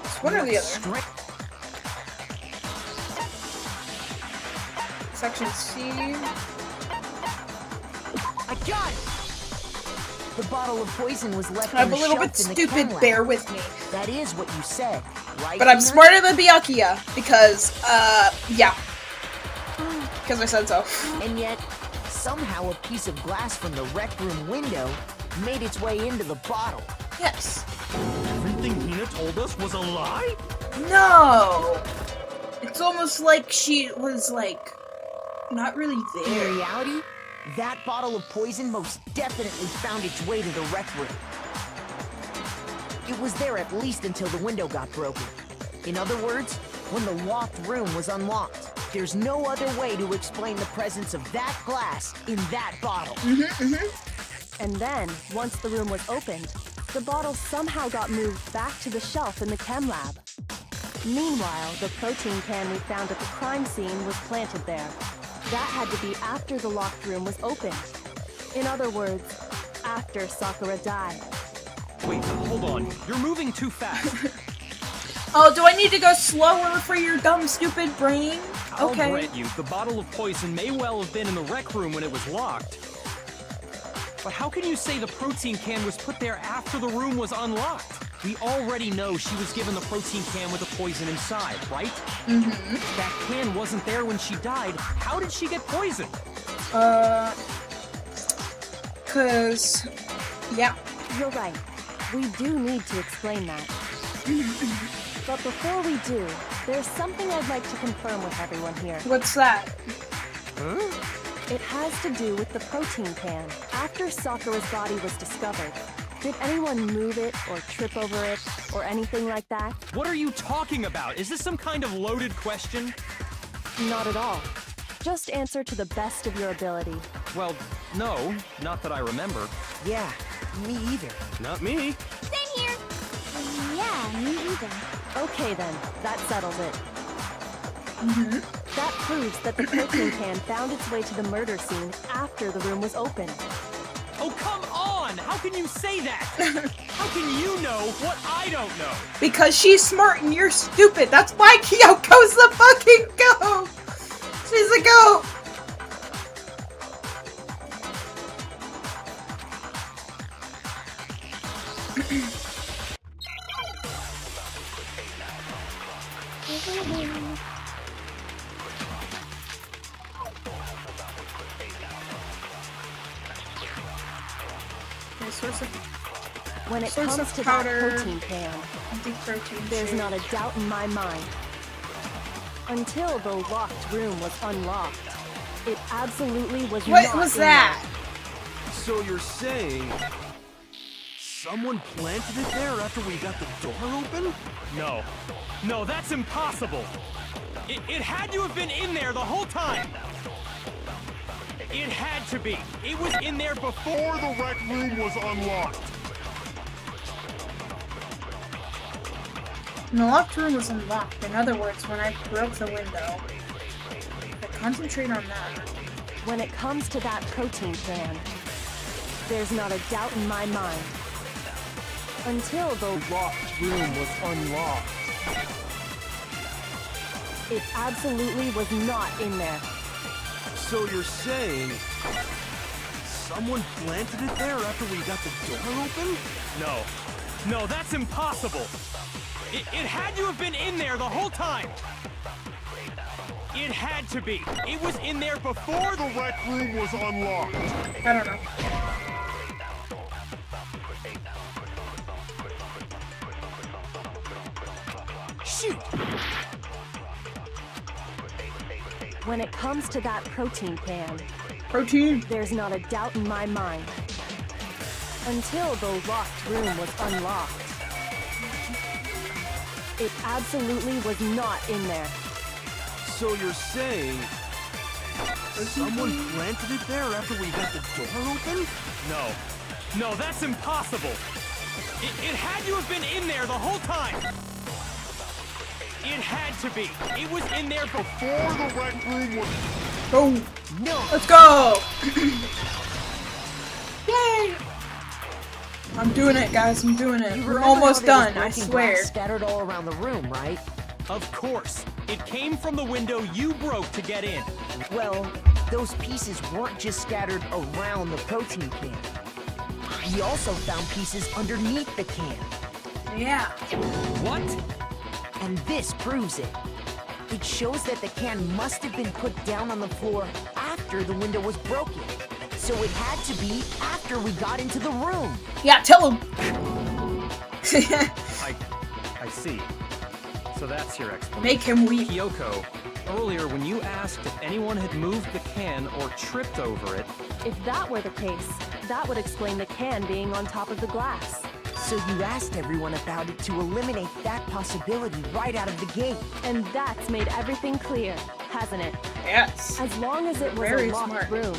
It's one or the other. Section C. I got it! The bottle of poison was left I'm on a the little shelf bit in the stupid, chem lab. bear with me. That is what you said, right? But I'm Hina? smarter than Byakuya, because, yeah. Because I said so. And yet, somehow a piece of glass from the rec room window made its way into the bottle. Yes. Everything Hina told us was a lie? No! It's almost like she was, like, not really In there. reality, that bottle of poison most definitely found its way to the rec room. It was there at least until the window got broken. In other words, when the locked room was unlocked. There's no other way to explain the presence of that glass in that bottle. And then, once the room was opened, the bottle somehow got moved back to the shelf in the chem lab. Meanwhile, the protein can we found at the crime scene was planted there. That had to be after the locked room was opened. In other words, after Sakura died. Wait, hold on. You're moving too fast. Oh, do I need to go slower for your dumb, stupid brain? I'll Okay. grant you, the bottle of poison may well have been in the rec room when it was locked. But how can you say the protein can was put there after the room was unlocked? We already know she was given the protein can with the poison inside, right? That can wasn't there when she died. How did she get poisoned? Cause, yeah. You're right. We do need to explain that. But before we do, there's something I'd like to confirm with everyone here. What's that? It has to do with the protein can. After Sakura's body was discovered, did anyone move it or trip over it or anything like that? What are you talking about? Is this some kind of loaded question? Not at all. Just answer to the best of your ability. Well, no, not that I remember. Yeah, me either. Not me. Same here. Yeah, me either. Okay then, that settles it. That proves that the protein can found its way to the murder scene after the room was opened. Oh, come on! How can you say that? How can you know what I don't know? Because she's smart and you're stupid. That's why Kyoko's the fucking goat. She's a goat. Okay, source of When it Source comes of to powder. that protein can, empty protein. there's shake. not a doubt in my mind. Until the locked room was unlocked, it absolutely was What not was in that? So you're saying someone planted it there after we got the door open? No. No, that's impossible. It had to have been in there the whole time. It had to be. It was in there before the rec room was unlocked. And the locked room was unlocked. In other words, when I broke the window. But concentrate on that. When it comes to that protein can, there's not a doubt in my mind. Until the locked room was unlocked, it absolutely was not in there. So you're saying someone planted it there after we got the door open? No. No, that's impossible. It had to have been in there the whole time. It had to be. It was in there before the rec room was unlocked. I don't know. Shoot! When it comes to that protein can, Protein. there's not a doubt in my mind. Until the locked room was unlocked, it absolutely was not in there. So you're saying someone planted it there after we got the door open? No. No, that's impossible. It had to have been in there the whole time. It had to be. It was in there before the rec room was... Go. No! Let's go. Yay. I'm doing it, guys. I'm doing it. You We're remember almost how there done. I was broken swear. glass scattered all around the room, right? Of course. It came from the window you broke to get in. Well, those pieces weren't just scattered around the protein can. We also found pieces underneath the can. Yeah. What? And this proves it. It shows that the can must have been put down on the floor after the window was broken. So it had to be after we got into the room. Yeah, tell him. I see. So that's your explanation. Make him weep. Kyoko, earlier when you asked if anyone had moved the can or tripped over it, If that were the case, that would explain the can being on top of the glass. So you asked everyone about it to eliminate that possibility right out of the gate. And that's made everything clear, hasn't it? Yes. As long as it was Very a locked smart. room,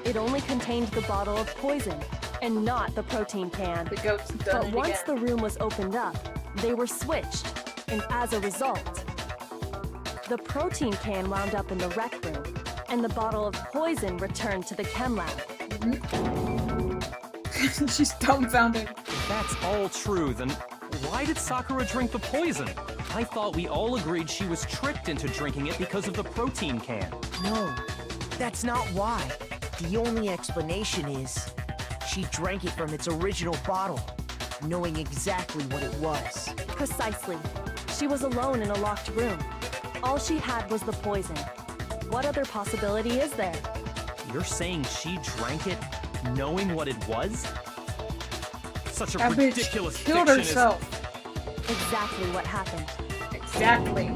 it only contained the bottle of poison, and not the protein can. The goat's done But it once again. the room was opened up, they were switched, and as a result, the protein can wound up in the rec room, and the bottle of poison returned to the chem lab. She's dumbfounded. if that's all true, then why did Sakura drink the poison? I thought we all agreed she was tricked into drinking it because of the protein can. No, that's not why. The only explanation is she drank it from its original bottle, knowing exactly what it was. Precisely. She was alone in a locked room. All she had was the poison. What other possibility is there? You're saying she drank it knowing what it was? Such a That bitch ridiculous killed fiction is- herself. Exactly what happened. Exactly.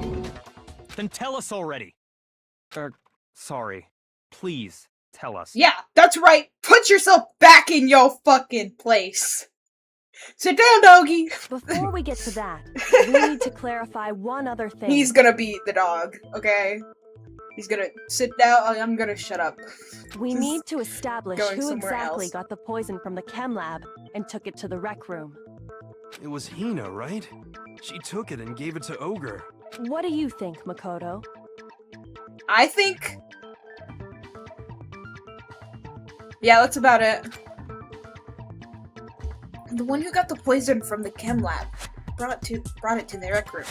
Then tell us already. Sorry. Please, tell us. Yeah, that's right. Put yourself back in your fucking place. Sit down, doggy. Before we get to that, we need to clarify one other thing. He's gonna be the dog, okay? He's gonna sit down. I'm gonna shut up. We Just need to establish going who somewhere exactly else. got the poison from the chem lab and took it to the rec room. It was Hina, right? She took it and gave it to Ogre. What do you think, Makoto? I think. Yeah, that's about it. The one who got the poison from the chem lab brought it to the rec room.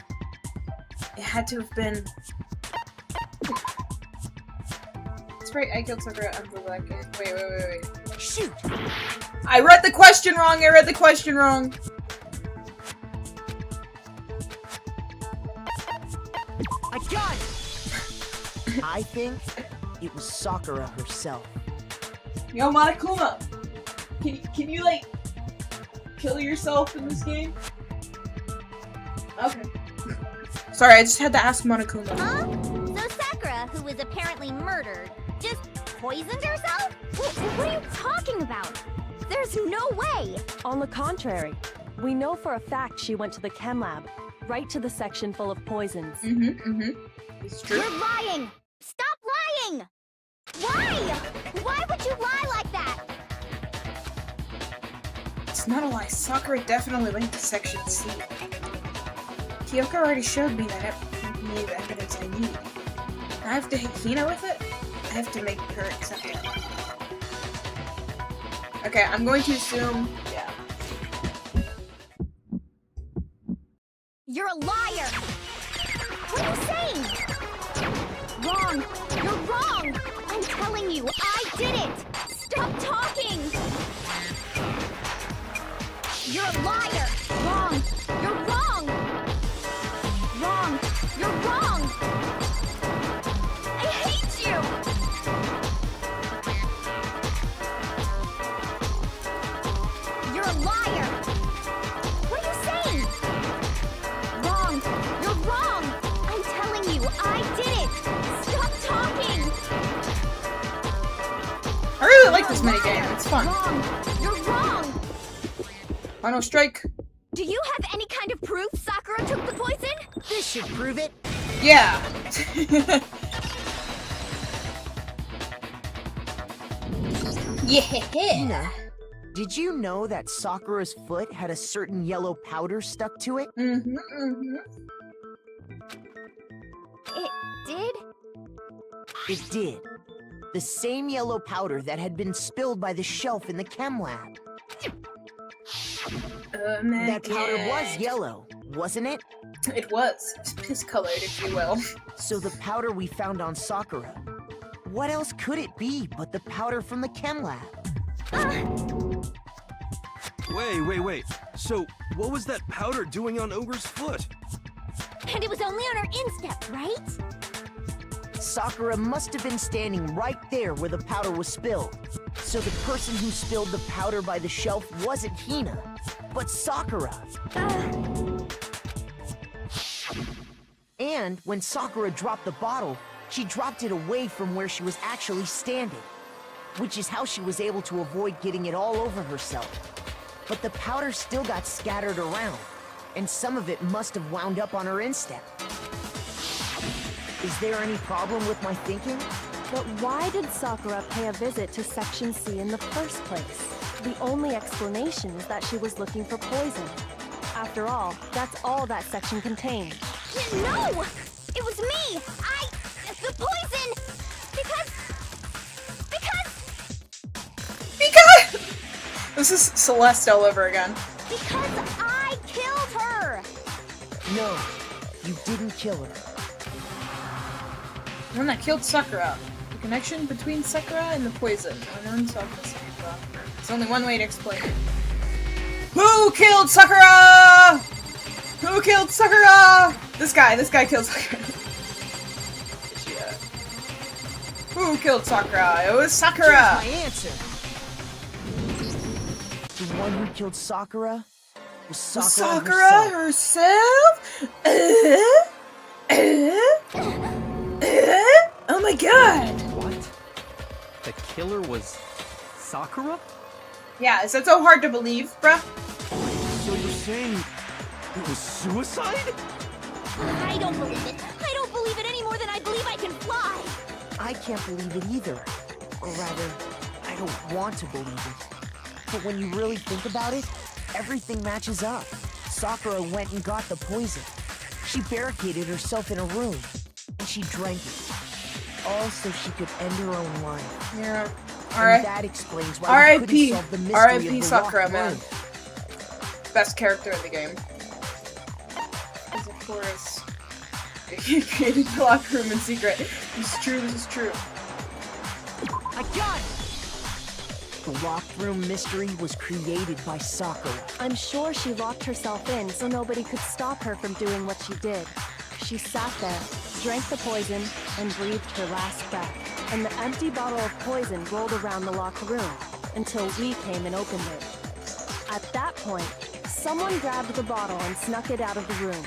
It had to have been. It's right. I killed Sakura. I'm the black kid. Wait. Shoot! I read the question wrong. I think it was Sakura herself. Yo, Monokuma! Can you, like, kill yourself in this game? Okay. Sorry, I just had to ask Monokuma. Huh? So Sakura, who was apparently murdered, just poisoned herself? What are you talking about? There's no way! On the contrary, we know for a fact she went to the chem lab, right to the section full of poisons. It's true. You're lying! Stop lying! Why? Why would you lie like that? It's not a lie. Sakura definitely went to Section C. Kyoko already showed me that me the evidence I need. I have to hit Hina with it? I have to make her accept it. Okay, I'm going to assume... yeah. You're a liar! What are you saying? Wrong! You're wrong! I'm telling you, I did it! Stop talking! You're a liar! Wrong! You're wrong! Wrong! You're wrong! I hate you! You're a liar! What are you saying? Wrong! You're wrong! I'm telling you, I did it! Stop talking! I really like this minigame. It's fun. Wrong! You're wrong! Final strike. Do you have any kind of proof Sakura took the poison? This should prove it. Yeah. Hina, did you know that Sakura's foot had a certain yellow powder stuck to it? It did? It did. The same yellow powder that had been spilled by the shelf in the chem lab. Oh my That powder God. was yellow, wasn't it? It was. Piss-colored, if you will. So the powder we found on Sakura, what else could it be but the powder from the chem lab? Wait. So, what was that powder doing on Ogre's foot? And it was only on her instep, right? Sakura must have been standing right there where the powder was spilled. So the person who spilled the powder by the shelf wasn't Hina, but Sakura. And when Sakura dropped the bottle, she dropped it away from where she was actually standing, which is how she was able to avoid getting it all over herself. But the powder still got scattered around, and some of it must have wound up on her instep. Is there any problem with my thinking? But why did Sakura pay a visit to Section C in the first place? The only explanation is that she was looking for poison. After all, that's all that section contained. No! It was me! The poison! Because! This is Celeste all over again. Because I killed her! No, you didn't kill her. The one that killed Sakura. The connection between Sakura and the poison. Unknown Sakura. There's only one way to explain it. Who killed Sakura? Who killed Sakura? This guy killed Sakura. Who killed Sakura? It was Sakura! My answer. The one who killed Sakura was Sakura herself. Oh my god! What? The killer was Sakura? Yeah, is that so hard to believe, bruh? So you're saying it was suicide? I don't believe it. I don't believe it any more than I believe I can fly. I can't believe it either. Or rather, I don't want to believe it. But when you really think about it, everything matches up. Sakura went and got the poison. She barricaded herself in a room, and she drank it. All so she could end her own life. Yeah. And Alright. that explains why we couldn't solve the mystery of R.I.P. the Sakura, locked man. room. Best character in the game. Is of course creating the locker room in secret. This is true, this is true. I got it! The locked room mystery was created by Sakura. I'm sure she locked herself in so nobody could stop her from doing what she did. she sat there, drank the poison, and breathed her last breath. And the empty bottle of poison rolled around the locked room until we came and opened it. At that point, someone grabbed the bottle and snuck it out of the room.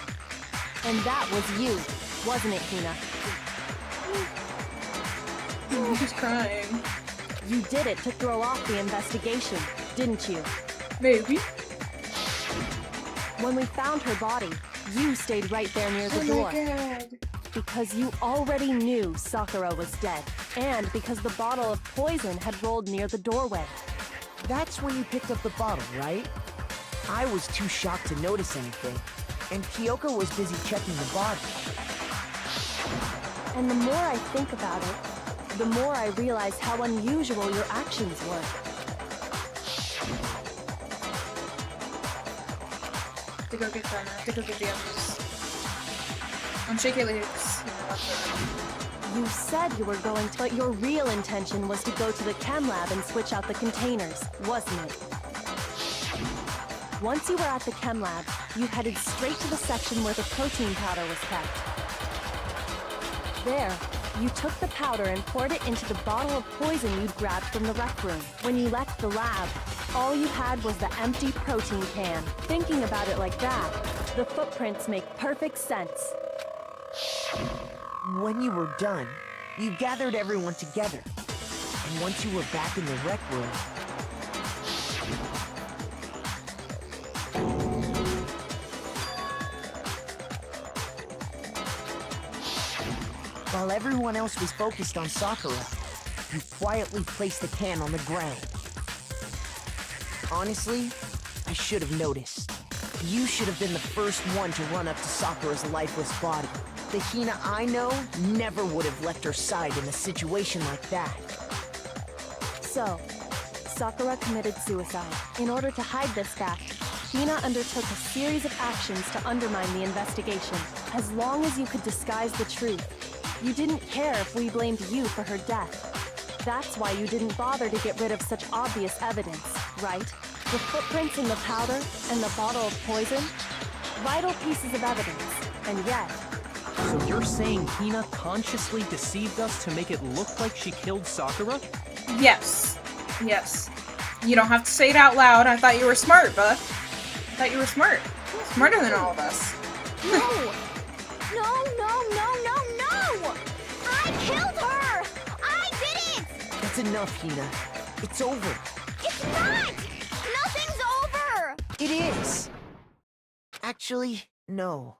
And that was you, wasn't it, Hina? She's crying. You did it to throw off the investigation, didn't you? Maybe. When we found her body, you stayed right there near the door. Oh my god. Because you already knew Sakura was dead, and because the bottle of poison had rolled near the doorway. That's when you picked up the bottle, right? I was too shocked to notice anything, and Kyoko was busy checking the body. And the more I think about it, the more I realize how unusual your actions were. To go get them, to go get the others. I'm shaky legs. You said you were going to, but your real intention was to go to the chem lab and switch out the containers, wasn't it? Once you were at the chem lab, you headed straight to the section where the protein powder was kept. There, you took the powder and poured it into the bottle of poison you'd grabbed from the rec room. When you left the lab, all you had was the empty protein can. Thinking about it like that, the footprints make perfect sense. When you were done, you gathered everyone together. And once you were back in the rec room, while everyone else was focused on Sakura, you quietly placed the can on the ground. Honestly, I should have noticed. You should have been the first one to run up to Sakura's lifeless body. The Hina I know never would have left her side in a situation like that. So, Sakura committed suicide. In order to hide this fact, Hina undertook a series of actions to undermine the investigation. As long as you could disguise the truth, you didn't care if we blamed you for her death. That's why you didn't bother to get rid of such obvious evidence, right? The footprints in the powder and the bottle of poison? Vital pieces of evidence, and yet... So you're saying Hina consciously deceived us to make it look like she killed Sakura? Yes. Yes. You don't have to say it out loud. I thought you were smart, Buff. I thought you were smart. Smarter than all of us. No! No, no, no, no, no! I killed her! I did it! That's enough, Hina. It's over. It's not! Nothing's over! It is. Actually, no.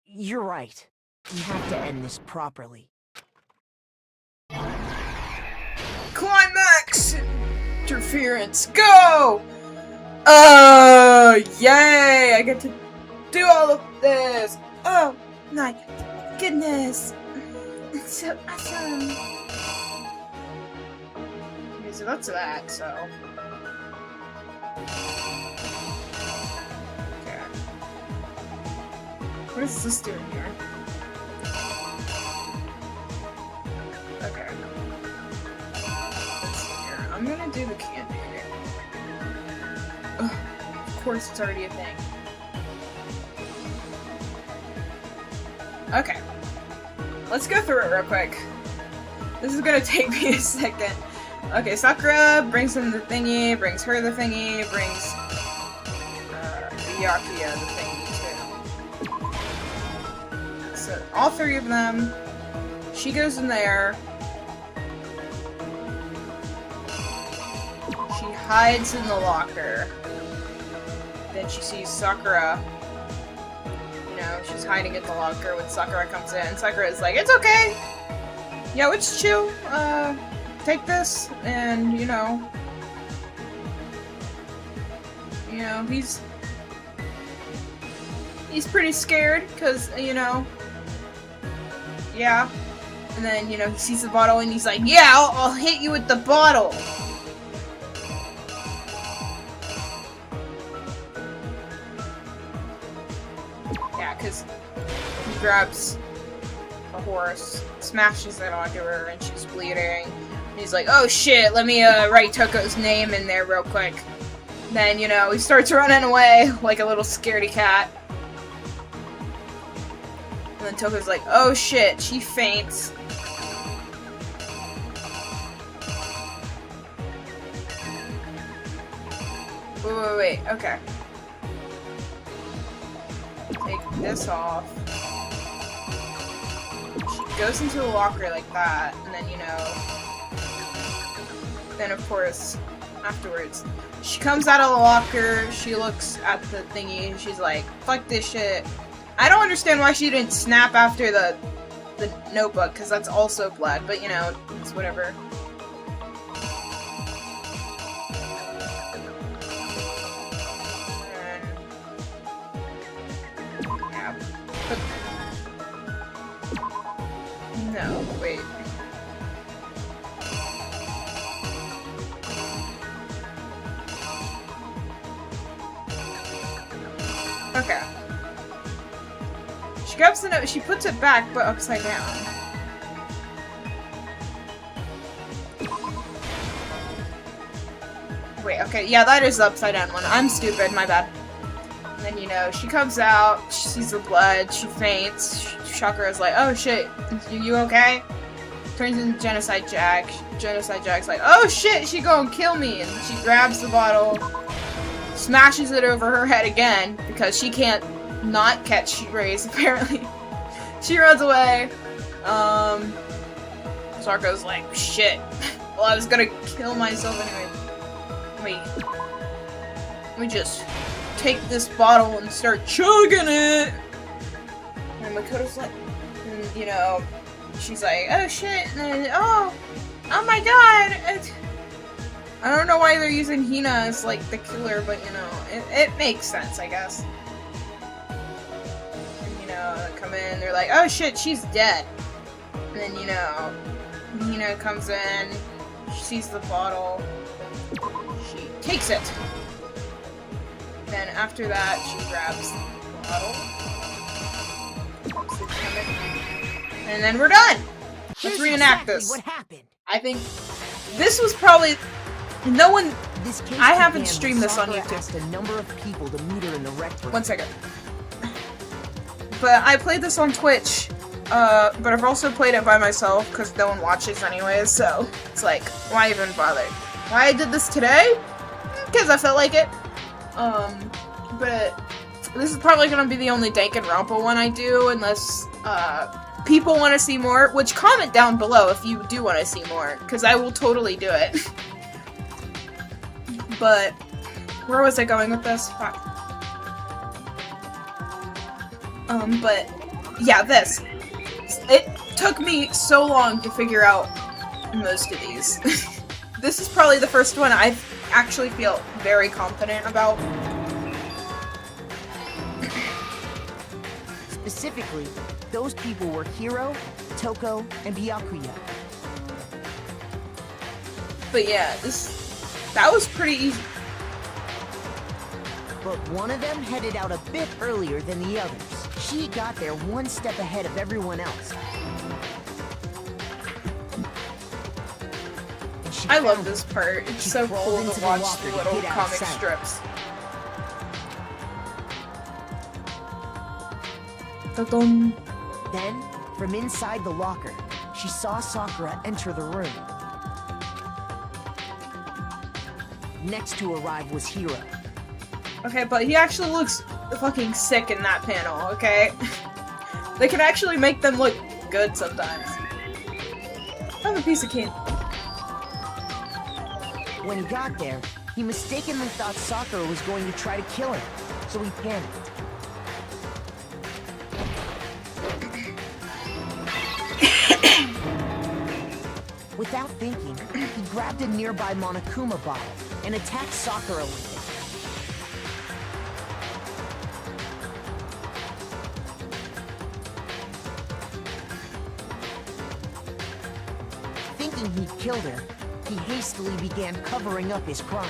You're right. We have to end this properly. Climax! Interference, go! Yay! I get to do all of this! Oh my goodness! It's so awesome! Okay, so that's that, so... Okay. What is this doing here? Okay. Let's see here. I'm gonna do the candy. Ugh, of course it's already a thing. Okay. Let's go through it real quick. This is gonna take me a second. Okay, Sakura brings him the thingy, brings her the thingy, brings Yakuya the thingy too. So all three of them, she goes in there. She hides in the locker. Then she sees Sakura. You know, she's hiding in the locker when Sakura comes in. Sakura's like, it's okay! Yo, it's chill. Take this, and, you know, he's pretty scared, because, you know, yeah. And then, you know, he sees the bottle, and he's like, yeah, I'll hit you with the bottle! Yeah, because he grabs a horse, smashes it onto her, and she's bleeding. And he's like, oh shit, let me write Toko's name in there real quick. Then, you know, he starts running away like a little scaredy cat. And then Toko's like, oh shit, she faints. Wait, okay. Take this off. She goes into a locker like that, and then, you know, then of course, afterwards, she comes out of the locker, she looks at the thingy, and she's like, fuck this shit. I don't understand why she didn't snap after the notebook, because that's also blood, but you know, it's whatever. No, wait. Okay. She grabs the note, she puts it back, but upside down. Wait, okay, yeah, that is the upside down one. I'm stupid, my bad. And then, you know, she comes out, she sees the blood, she faints. Sakura's like, oh shit, you okay? Turns into Genocide Jack. Genocide Jack's like, oh shit, she gonna kill me. And she grabs the bottle, smashes it over her head again, because she can't not catch rays, apparently. She runs away. Sakura's like, shit. Well, I was gonna kill myself anyway. Wait. Let me just take this bottle and start chugging it. And Makoto's like, and, you know, she's like, oh shit, and then, oh my god! I don't know why they're using Hina as, like, the killer, but, you know, it makes sense, I guess. And, you know, they come in, they're like, oh shit, she's dead. And then, you know, Hina comes in, she sees the bottle, she takes it. Then after that, she grabs the bottle. And then we're done! Let's reenact this. What happened? I think this was probably... No one... This case I haven't began streamed when this on Sakura YouTube. asked a number of people to meet her in the rec room. 1 second. But I played this on Twitch, but I've also played it by myself, because no one watches anyways, so it's like, why even bother? Why I did this today? Because I felt like it. But this is probably gonna be the only Danganronpa one I do, unless, people want to see more, which comment down below if you do want to see more, because I will totally do it. But, where was I going with this? Fuck. But, yeah, this. It took me so long to figure out most of these. This is probably the first one I actually feel very confident about. Specifically, those people were Hiro, Toko, and Byakuya. But yeah, that was pretty easy. But one of them headed out a bit earlier than the others. She got there one step ahead of everyone else. I love this part. It's She so crawled cool into to the watch locker the to little get out of comic sight. strips. Da-dum. Then, from inside the locker, she saw Sakura enter the room. Next to arrive was Hiro. Okay, but he actually looks fucking sick in that panel, okay? They can actually make them look good sometimes. I have a piece of candy. When he got there, he mistakenly thought Sakura was going to try to kill him, so he panicked. Without thinking, he grabbed a nearby Monokuma bottle and attacked Sakura with it. Thinking he'd killed her, he hastily began covering up his crime.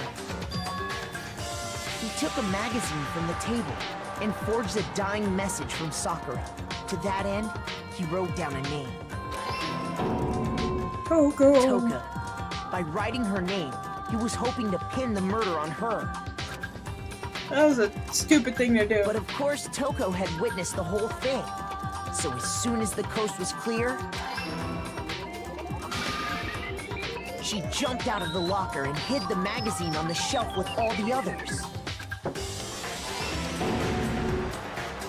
He took a magazine from the table and forged a dying message from Sakura. To that end, he wrote down a name. Toko. Toko. By writing her name, he was hoping to pin the murder on her. That was a stupid thing to do. But of course, Toko had witnessed the whole thing. So as soon as the coast was clear, she jumped out of the locker and hid the magazine on the shelf with all the others.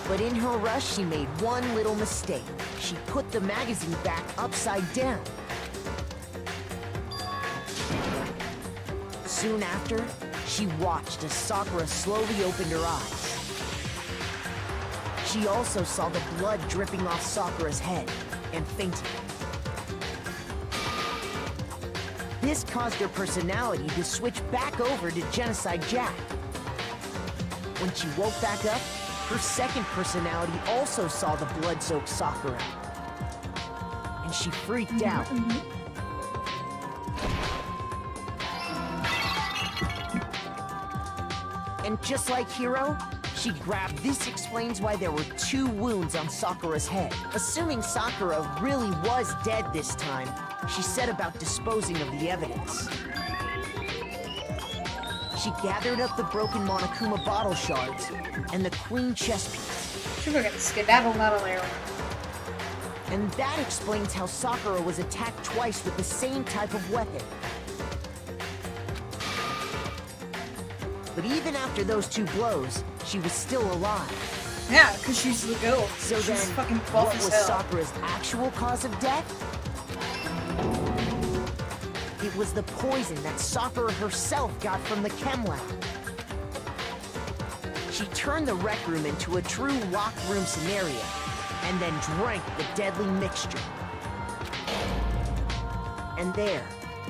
But in her rush, she made one little mistake. She put the magazine back upside down. Soon after, she watched as Sakura slowly opened her eyes. She also saw the blood dripping off Sakura's head and fainted. This caused her personality to switch back over to Genocide Jack. When she woke back up, her second personality also saw the blood-soaked Sakura. And she freaked out. And just like Hiro, she grabbed This Explains Why There Were 2 wounds on Sakura's head. Assuming Sakura really was dead this time, she set about disposing of the evidence. She gathered up the broken Monokuma bottle shards and the queen chess piece. She was gonna skedaddle out of there. And that explains how Sakura was attacked twice with the same type of weapon. But even after those 2 blows, she was still alive. Yeah, because she's the goat. So she's then, fucking buff what as was hell. Sakura's actual cause of death? It was the poison that Sakura herself got from the chem lab. She turned the rec room into a true locked room scenario, and then drank the deadly mixture. And there,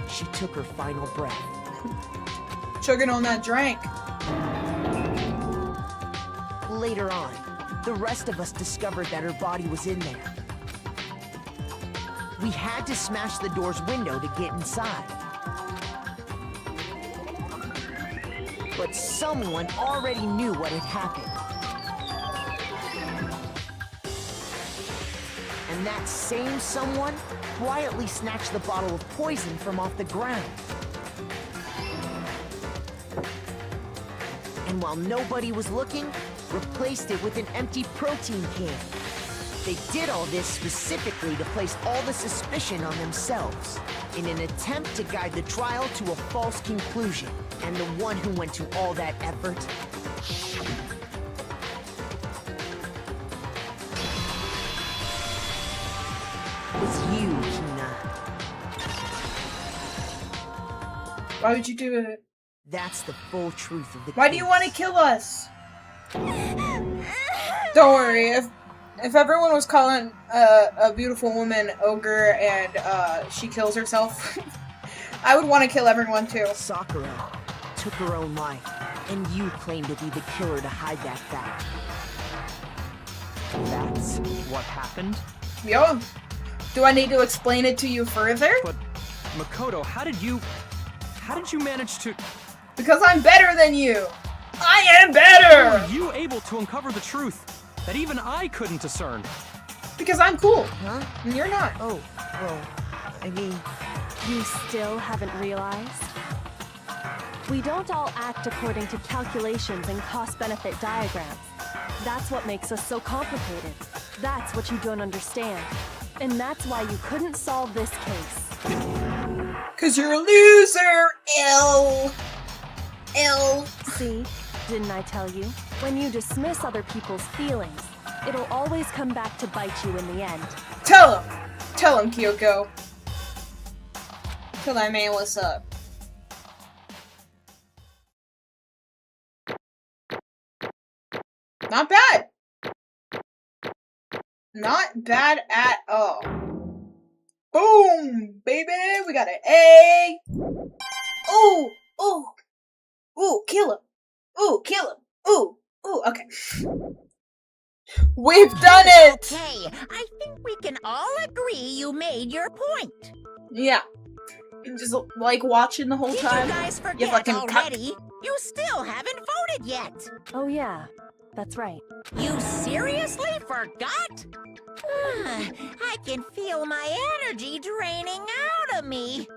she took her final breath. Chugging on that drink. Later on, the rest of us discovered that her body was in there. We had to smash the door's window to get inside. But someone already knew what had happened. And that same someone quietly snatched the bottle of poison from off the ground. And while nobody was looking, replaced it with an empty protein can. They did all this specifically to place all the suspicion on themselves, in an attempt to guide the trial to a false conclusion. And the one who went to all that effort was you, Hina. Why would you do it? That's the full truth of the Why do you want to kill us? Don't worry, if everyone was calling a beautiful woman ogre and she kills herself, I would want to kill everyone too. Sakura took her own life, and you claim to be the killer to hide that fact. That's what happened? Yo, do I need to explain it to you further? But, Makoto, how did you manage to... Because I'm better than you! I am How better! were you able to uncover the truth that even I couldn't discern? Because I'm cool, Huh? and you're not. Oh, well, I mean... You still haven't realized? We don't all act according to calculations and cost-benefit diagrams. That's what makes us so complicated. That's what you don't understand. And that's why you couldn't solve this case. Cause you're a loser, L. See? Didn't I tell you? When you dismiss other people's feelings, it'll always come back to bite you in the end. Tell him, Kyoko. Tell that man what's up. Not bad. Not bad at all. Boom, baby. We got an A. Ooh, ooh, ooh, kill him. Ooh, kill him. Ooh, ooh, okay. We've done it! Okay, I think we can all agree you made your point. Yeah. Just like watching the whole Did time. you guys You forget fucking cunt. already? You still haven't voted yet. Oh yeah, that's right. You seriously forgot? I can feel my energy draining out of me.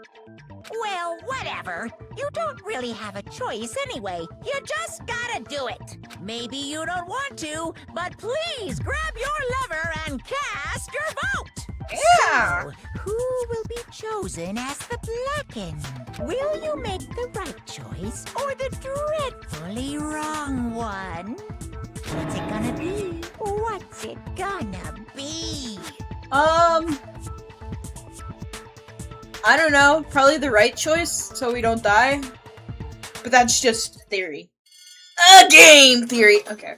Well, whatever. You don't really have a choice anyway. You just gotta do it. Maybe you don't want to, but please grab your lever and cast chosen as the blackened. Will you make the right choice or the dreadfully wrong one? What's it gonna be? What's it gonna be? I don't know. Probably the right choice, so we don't die. But that's just theory. A game theory! Okay.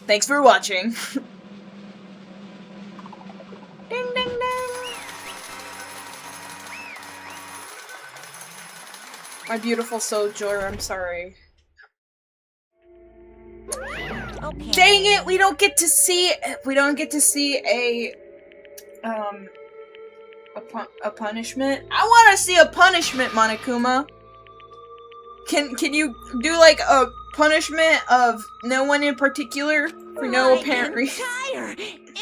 Thanks for watching. Ding ding ding! My beautiful soldier, I'm sorry. Okay. Dang it, we don't get to see a punishment. I want to see a punishment, Monokuma. Can you do like a punishment of no one in particular for no apparent reason? Entire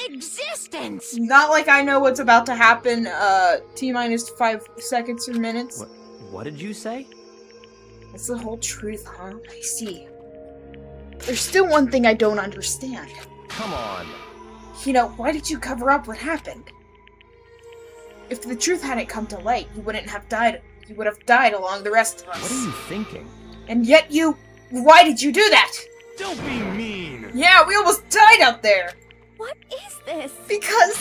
existence. Not like I know what's about to happen. T-minus 5 seconds or minutes. What did you say? That's the whole truth, huh? I see. There's still one thing I don't understand. Come on. You know, why did you cover up what happened? If the truth hadn't come to light, you wouldn't have died. You would have died along the rest of us. What are you thinking? And yet why did you do that? Don't be mean! Yeah, we almost died out there! What is this? Because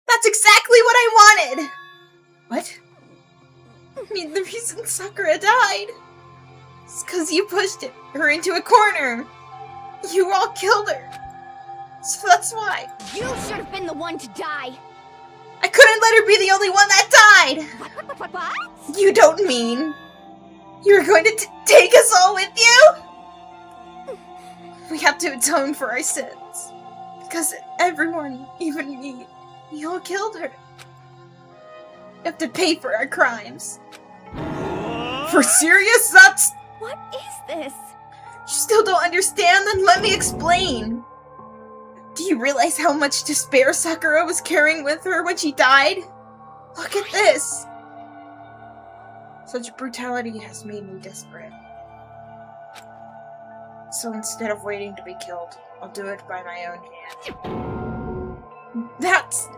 that's exactly what I wanted! What? I mean, the reason Sakura died is because you pushed her into a corner. You all killed her. So that's why. You should have been the one to die. I couldn't let her be the only one that died! What? You don't mean you're going to take us all with you? We have to atone for our sins. Because everyone, even me, we all killed her. We have to pay for our crimes. For serious? That's... What is this? You still don't understand? Then let me explain. Do you realize how much despair Sakura was carrying with her when she died? Look at this. Such brutality has made me desperate. So instead of waiting to be killed, I'll do it by my own hand. That's...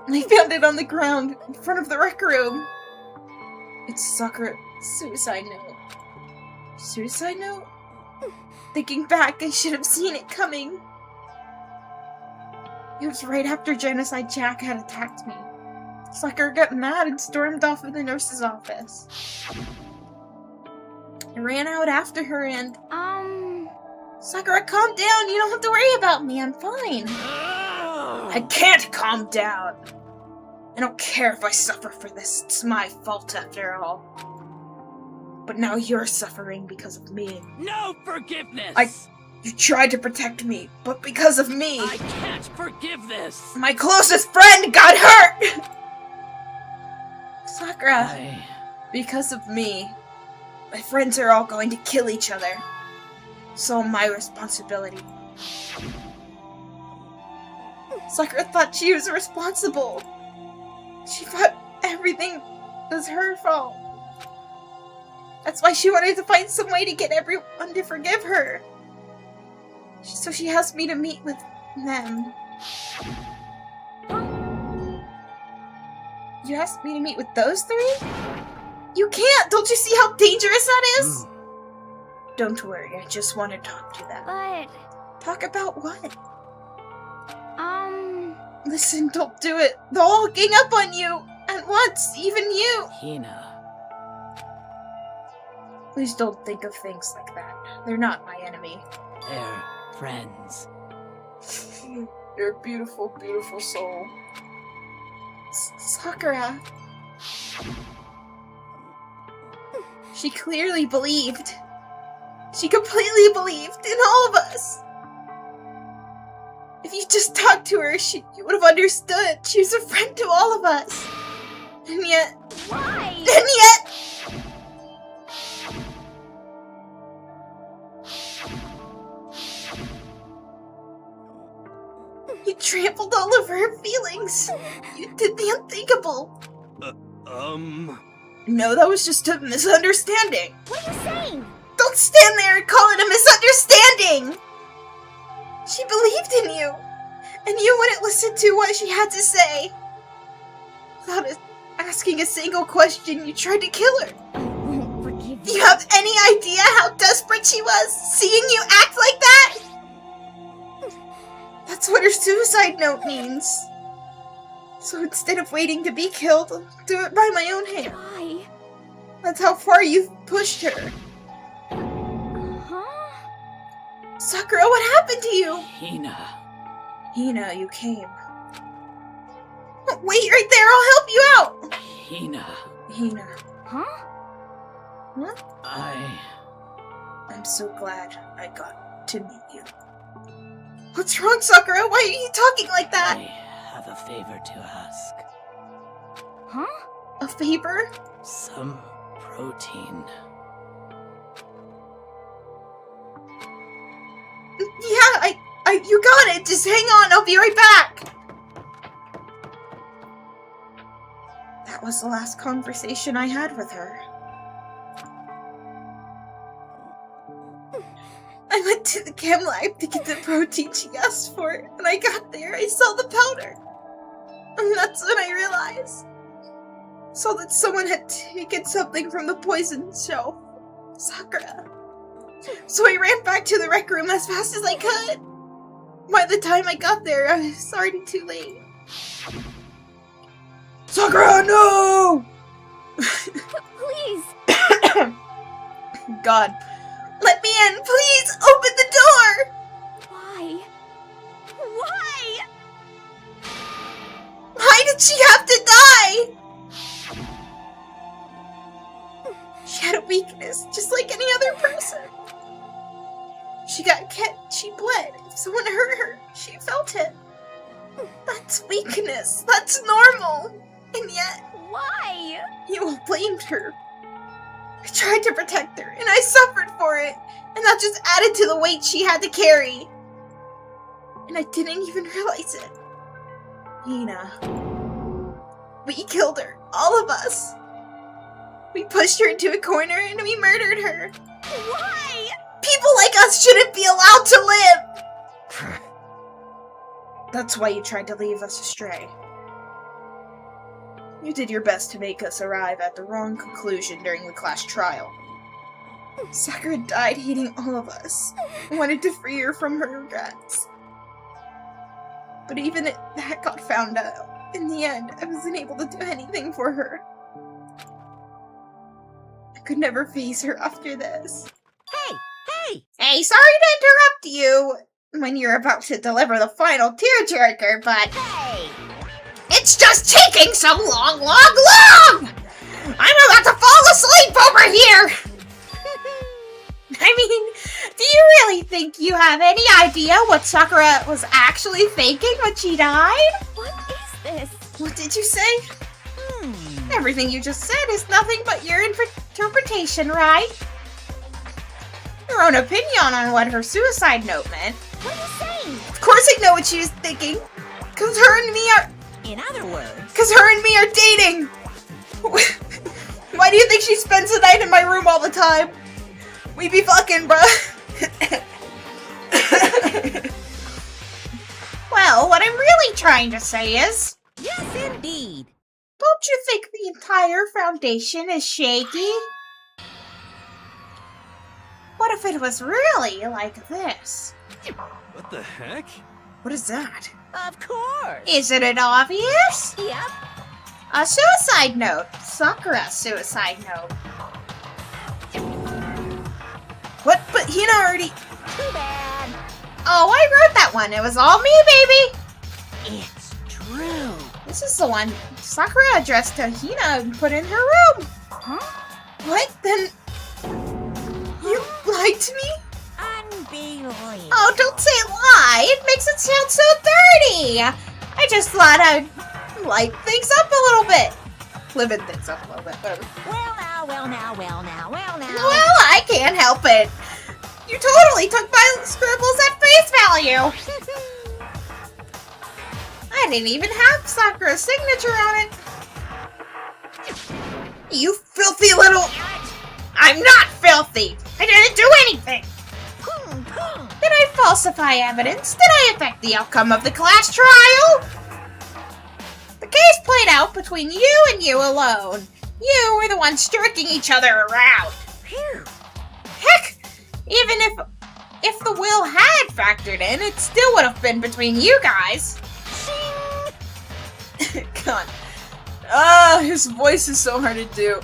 I found it on the ground in front of the rec room. It's Sakura's suicide note. Suicide note? Thinking back, I should have seen it coming. It was right after Genocide Jack had attacked me. Sakura got mad and stormed off of the nurse's office. I ran out after her and... Sakura, calm down. You don't have to worry about me. I'm fine. I can't calm down. I don't care if I suffer for this. It's my fault after all. But now you're suffering because of me. No forgiveness! You tried to protect me, but because of me... I can't forgive this! My closest friend got hurt! Sakura, because of me, my friends are all going to kill each other. It's all my responsibility. Sakura thought she was responsible. She thought everything was her fault. That's why she wanted to find some way to get everyone to forgive her. So she asked me to meet with them. You asked me to meet with those three? You can't! Don't you see how dangerous that is? Don't worry, I just want to talk to them. But... Talk about what? Listen, don't do it. They'll all gang up on you at once, even you. Hina. Please don't think of things like that. They're not my enemy. They're friends. You're a beautiful, beautiful soul. Sakura. She clearly believed. She completely believed in all of us. If you just talked to her, you would have understood. She was a friend to all of us. And yet... Why? And yet... You trampled all of her feelings. You did the unthinkable. No, that was just a misunderstanding. What are you saying? Don't stand there and call it a misunderstanding! She believed in you, and you wouldn't listen to what she had to say. asking a single question, you tried to kill her. I won't forgive Do you. you have any idea how desperate she was, seeing you act like that? That's what her suicide note means. So instead of waiting to be killed, I'll do it by my own hand. Why? That's how far you've pushed her. Huh? Sakura, what happened to you? Hina. Hina, you came. Wait right there, I'll help you out! Hina. Hina. Huh? What? I'm so glad I got to meet you. What's wrong, Sakura? Why are you talking like I that? have a favor to ask. Huh? A favor? Some protein. Yeah, you got it. Just hang on, I'll be right back. That was the last conversation I had with her. I went to the chem lab to get the protein she asked for, and I got there, I saw the powder. And that's when I realized. Saw that someone had taken something from the poison shelf. Sakura. So I ran back to the rec room as fast as I could. By the time I got there, I was already too late. Sakura, no! Please. God. Let me in, please! Open the door! Why? Why? Why did she have to die? She had a weakness, just like any other person. She got kicked, she bled. If someone hurt her, she felt it. That's weakness. That's normal. And yet, Why? you all blamed her. I tried to protect her, and I suffered for it. And that just added to the weight she had to carry. And I didn't even realize it. Hina. We killed her. All of us. We pushed her into a corner and we murdered her. Why? People like us shouldn't be allowed to live! That's why you tried to lead us astray. You did your best to make us arrive at the wrong conclusion during the class trial. Sakura died hating all of us. I wanted to free her from her regrets. But even if that got found out, in the end, I wasn't able to do anything for her. I could never face her after this. Hey, sorry to interrupt you when you're about to deliver the final tearjerker, but it's just taking so long! I'm about to fall asleep over here! I mean, do you really think you have any idea what Sakura was actually thinking when she died? What is this? What did you say? Everything you just said is nothing but your interpretation, right? Your own opinion on what her suicide note meant. What are you saying? Of course I know what she was thinking. Cause her and me are dating. Why do you think she spends the night in my room all the time? We be fucking, bruh. Well, what I'm really trying to say is... Yes, indeed. Don't you think the entire foundation is shaky? What if it was really like this? What the heck? What is that? Of course. Isn't it obvious? Yep. A suicide note. Sakura's suicide note. What? But Hina already... Too bad. Oh, I wrote that one. It was all me, baby. It's true. This is the one Sakura addressed to Hina and put in her room. Huh? What? Then... You lied to me? Unbelievable. Oh, don't say lie. It makes it sound so dirty. I just thought I'd light things up a little bit. Living things up a little bit. Whatever. Well now. Well, I can't help it. You totally took my scribbles at face value. I didn't even have Sakura's signature on it. You filthy little... I'm not filthy. I didn't do anything. Did I falsify evidence? Did I affect the outcome of the class trial? The The case played out between you and you alone. You were the ones jerking each other around. Phew. Heck, even if the will had factored in, it still would have been between you guys. God. His voice is so hard to do.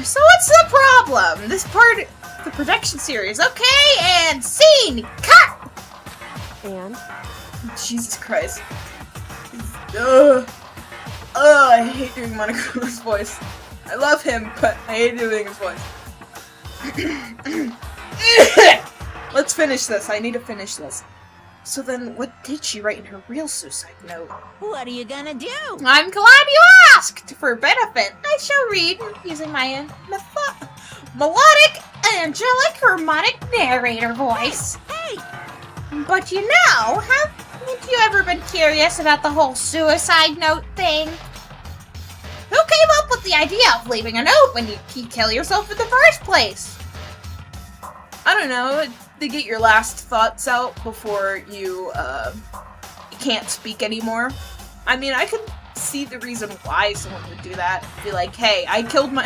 So what's the problem? This part of the production series. Okay, and scene! Cut! And? Jesus Christ. I hate doing Monokuma's voice. I love him, but I hate doing his voice. Let's finish this. I need to finish this. So then, what did she write in her real suicide note? What are you gonna do? I'm glad you asked! For benefit, I shall read using my melodic, angelic, harmonic narrator voice. Hey! But you know, haven't you ever been curious about the whole suicide note thing? Who came up with the idea of leaving a note when you kill yourself in the first place? I don't know, to get your last thoughts out before you can't speak anymore. I mean, I could see the reason why someone would do that. Be like, hey, I killed my...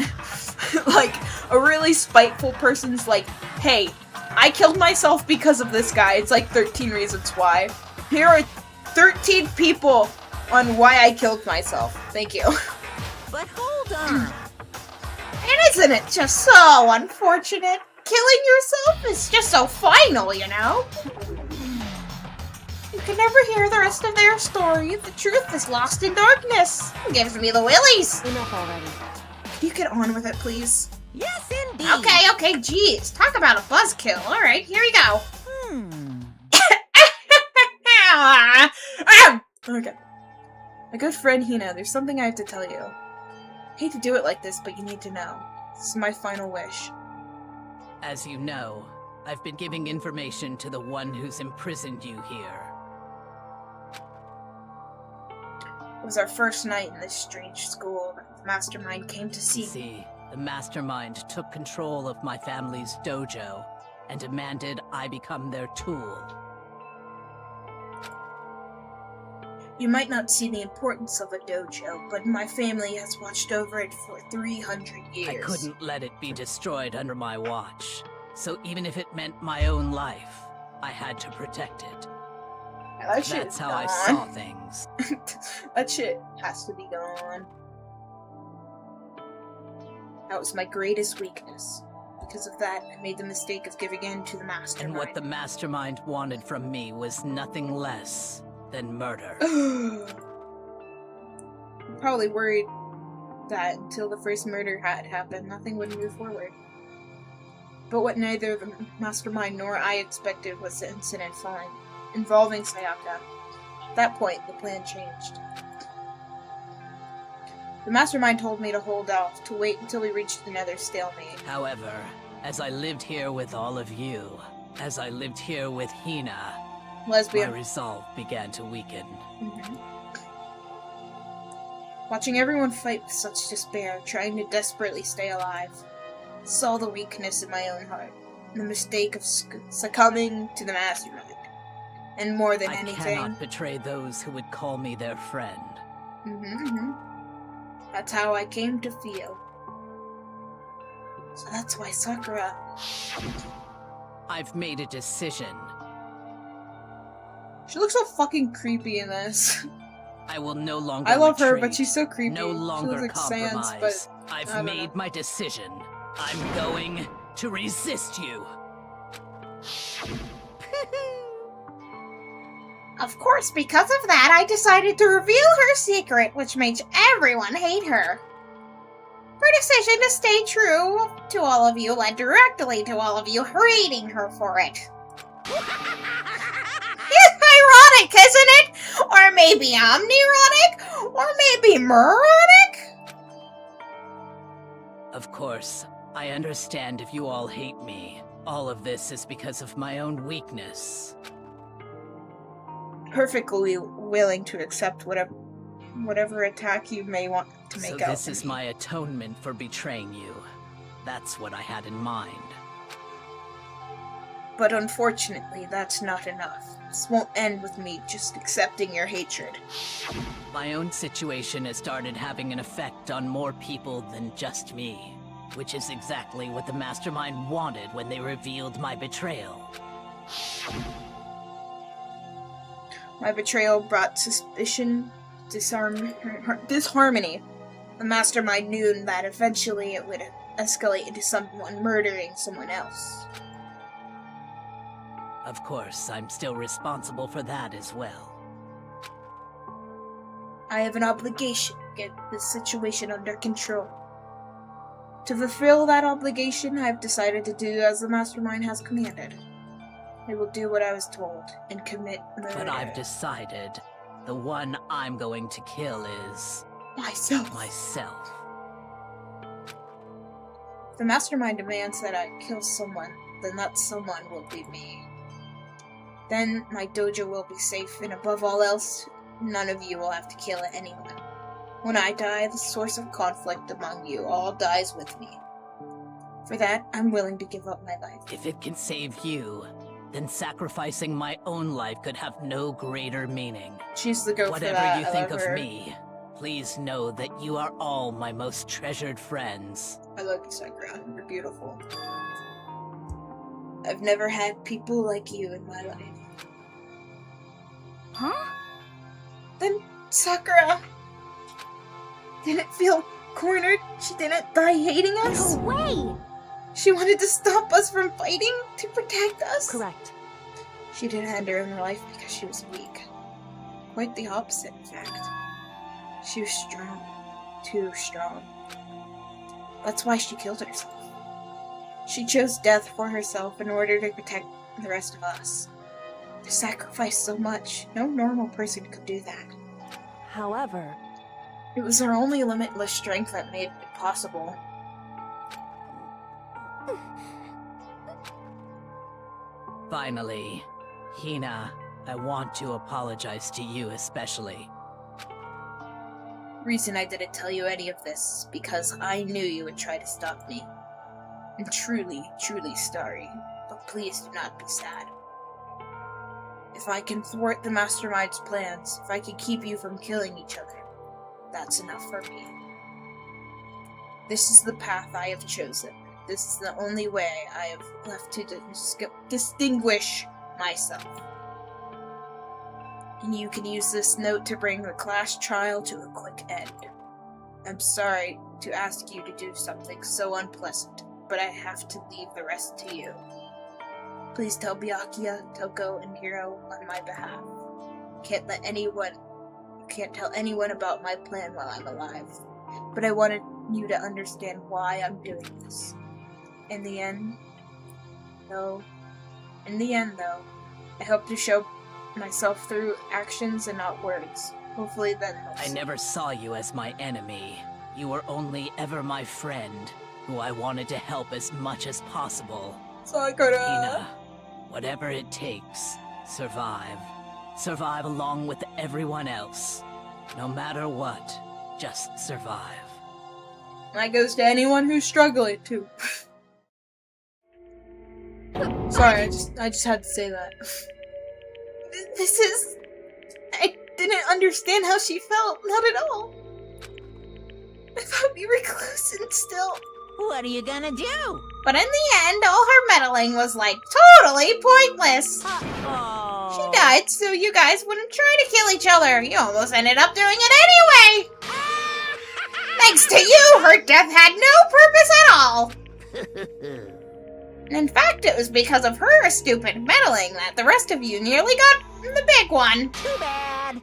like, a really spiteful person's like, hey, I killed myself because of this guy. It's like 13 reasons why. Here are 13 people on why I killed myself. Thank you. But hold on. And isn't it just so unfortunate? Killing yourself is just so final, you know? You can never hear the rest of their story. The truth is lost in darkness. It gives me the willies. Enough already. Can you get on with it, please? Yes, indeed. Okay, jeez. Talk about a buzzkill. Alright, here we go. Okay. My good friend Hina, there's something I have to tell you. Hate to do it like this, but you need to know. This is my final wish. As you know, I've been giving information to the one who's imprisoned you here. It was our first night in this strange school that the mastermind came to see. See, the mastermind took control of my family's dojo and demanded I become their tool. You might not see the importance of a dojo, but my family has watched over it for 300 years. I couldn't let it be destroyed under my watch, so even if it meant my own life, I had to protect it. That's how I saw things. That shit has to be gone. That was my greatest weakness. Because of that, I made the mistake of giving in to the mastermind. And what the mastermind wanted from me was nothing less than murder. I'm probably worried that until the first murder had happened, nothing would move forward. But what neither the mastermind nor I expected was the incident involving Sayaka. At that point, the plan changed. The mastermind told me to hold off, to wait until we reached another stalemate. However, as I lived here with all of you, as I lived here with Hina, Lesbian. my resolve began to weaken. Watching everyone fight with such despair, trying to desperately stay alive, saw the weakness in my own heart, the mistake of succumbing to the mastermind. And more than anything... I cannot betray those who would call me their friend. That's how I came to feel. So that's why Sakura... I've made a decision. She looks so fucking creepy in this. I will no longer I love her, retreat, but she's so creepy. no longer she looks like compromise. Sans, but I've made my decision. I'm going to resist you. Of course, because of that, I decided to reveal her secret, which makes everyone hate her. Her decision to stay true to all of you led directly to all of you hating her for it. Ironic, isn't it? Or maybe omnironic? Or maybe moronic? Of course, I understand if you all hate me. All of this is because of my own weakness. Perfectly willing to accept whatever attack you may want to make out. So this is my atonement for betraying you. That's what I had in mind. But unfortunately, that's not enough. This won't end with me just accepting your hatred. My own situation has started having an effect on more people than just me, which is exactly what the Mastermind wanted when they revealed my betrayal. My betrayal brought suspicion, disharmony. The Mastermind knew that eventually it would escalate into someone murdering someone else. Of course, I'm still responsible for that as well. I have an obligation to get this situation under control. To fulfill that obligation, I have decided to do as the Mastermind has commanded. I will do what I was told and commit murder. But I've decided the one I'm going to kill is... myself. If the Mastermind demands that I kill someone, then that someone will be me. Then my dojo will be safe, and above all else, none of you will have to kill anyone. When I die, the source of conflict among you all dies with me. For that, I'm willing to give up my life. If it can save you, then sacrificing my own life could have no greater meaning. She's the goat for that. Whatever you think of me, please know that you are all my most treasured friends. I love you, Sakura. You're beautiful. I've never had people like you in my life. Huh? Then Sakura didn't feel cornered. She didn't die hating us. No way! She wanted to stop us from fighting to protect us. Correct. She didn't end her own life because she was weak. Quite the opposite, in fact. She was strong. Too strong. That's why she killed herself. She chose death for herself in order to protect the rest of us. To sacrifice so much, no normal person could do that. However, it was her only limitless strength that made it possible. Finally, Hina, I want to apologize to you especially. Reason I didn't tell you any of this is because I knew you would try to stop me. I'm truly, truly sorry, but please do not be sad. If I can thwart the Mastermind's plans, if I can keep you from killing each other, that's enough for me. This is the path I have chosen. This is the only way I have left to distinguish myself. And you can use this note to bring the class trial to a quick end. I'm sorry to ask you to do something so unpleasant, but I have to leave the rest to you. Please tell Byakuya, Toko, and Hiro on my behalf. Can't tell anyone about my plan while I'm alive. But I wanted you to understand why I'm doing this. In the end, though, I hope to show myself through actions and not words. Hopefully then I never saw you as my enemy. You were only ever my friend, who I wanted to help as much as possible. Sakura! Hina, whatever it takes, survive. Survive along with everyone else. No matter what, just survive. That goes to anyone who's struggling too. Sorry, I just had to say that. I didn't understand how she felt, not at all. I thought we were close and still. What are you gonna do? But in the end, all her meddling was like totally pointless. Uh-oh. She died so you guys wouldn't try to kill each other. You almost ended up doing it anyway. Thanks to you, her death had no purpose at all. In fact, it was because of her stupid meddling that the rest of you nearly got the big one. Too bad.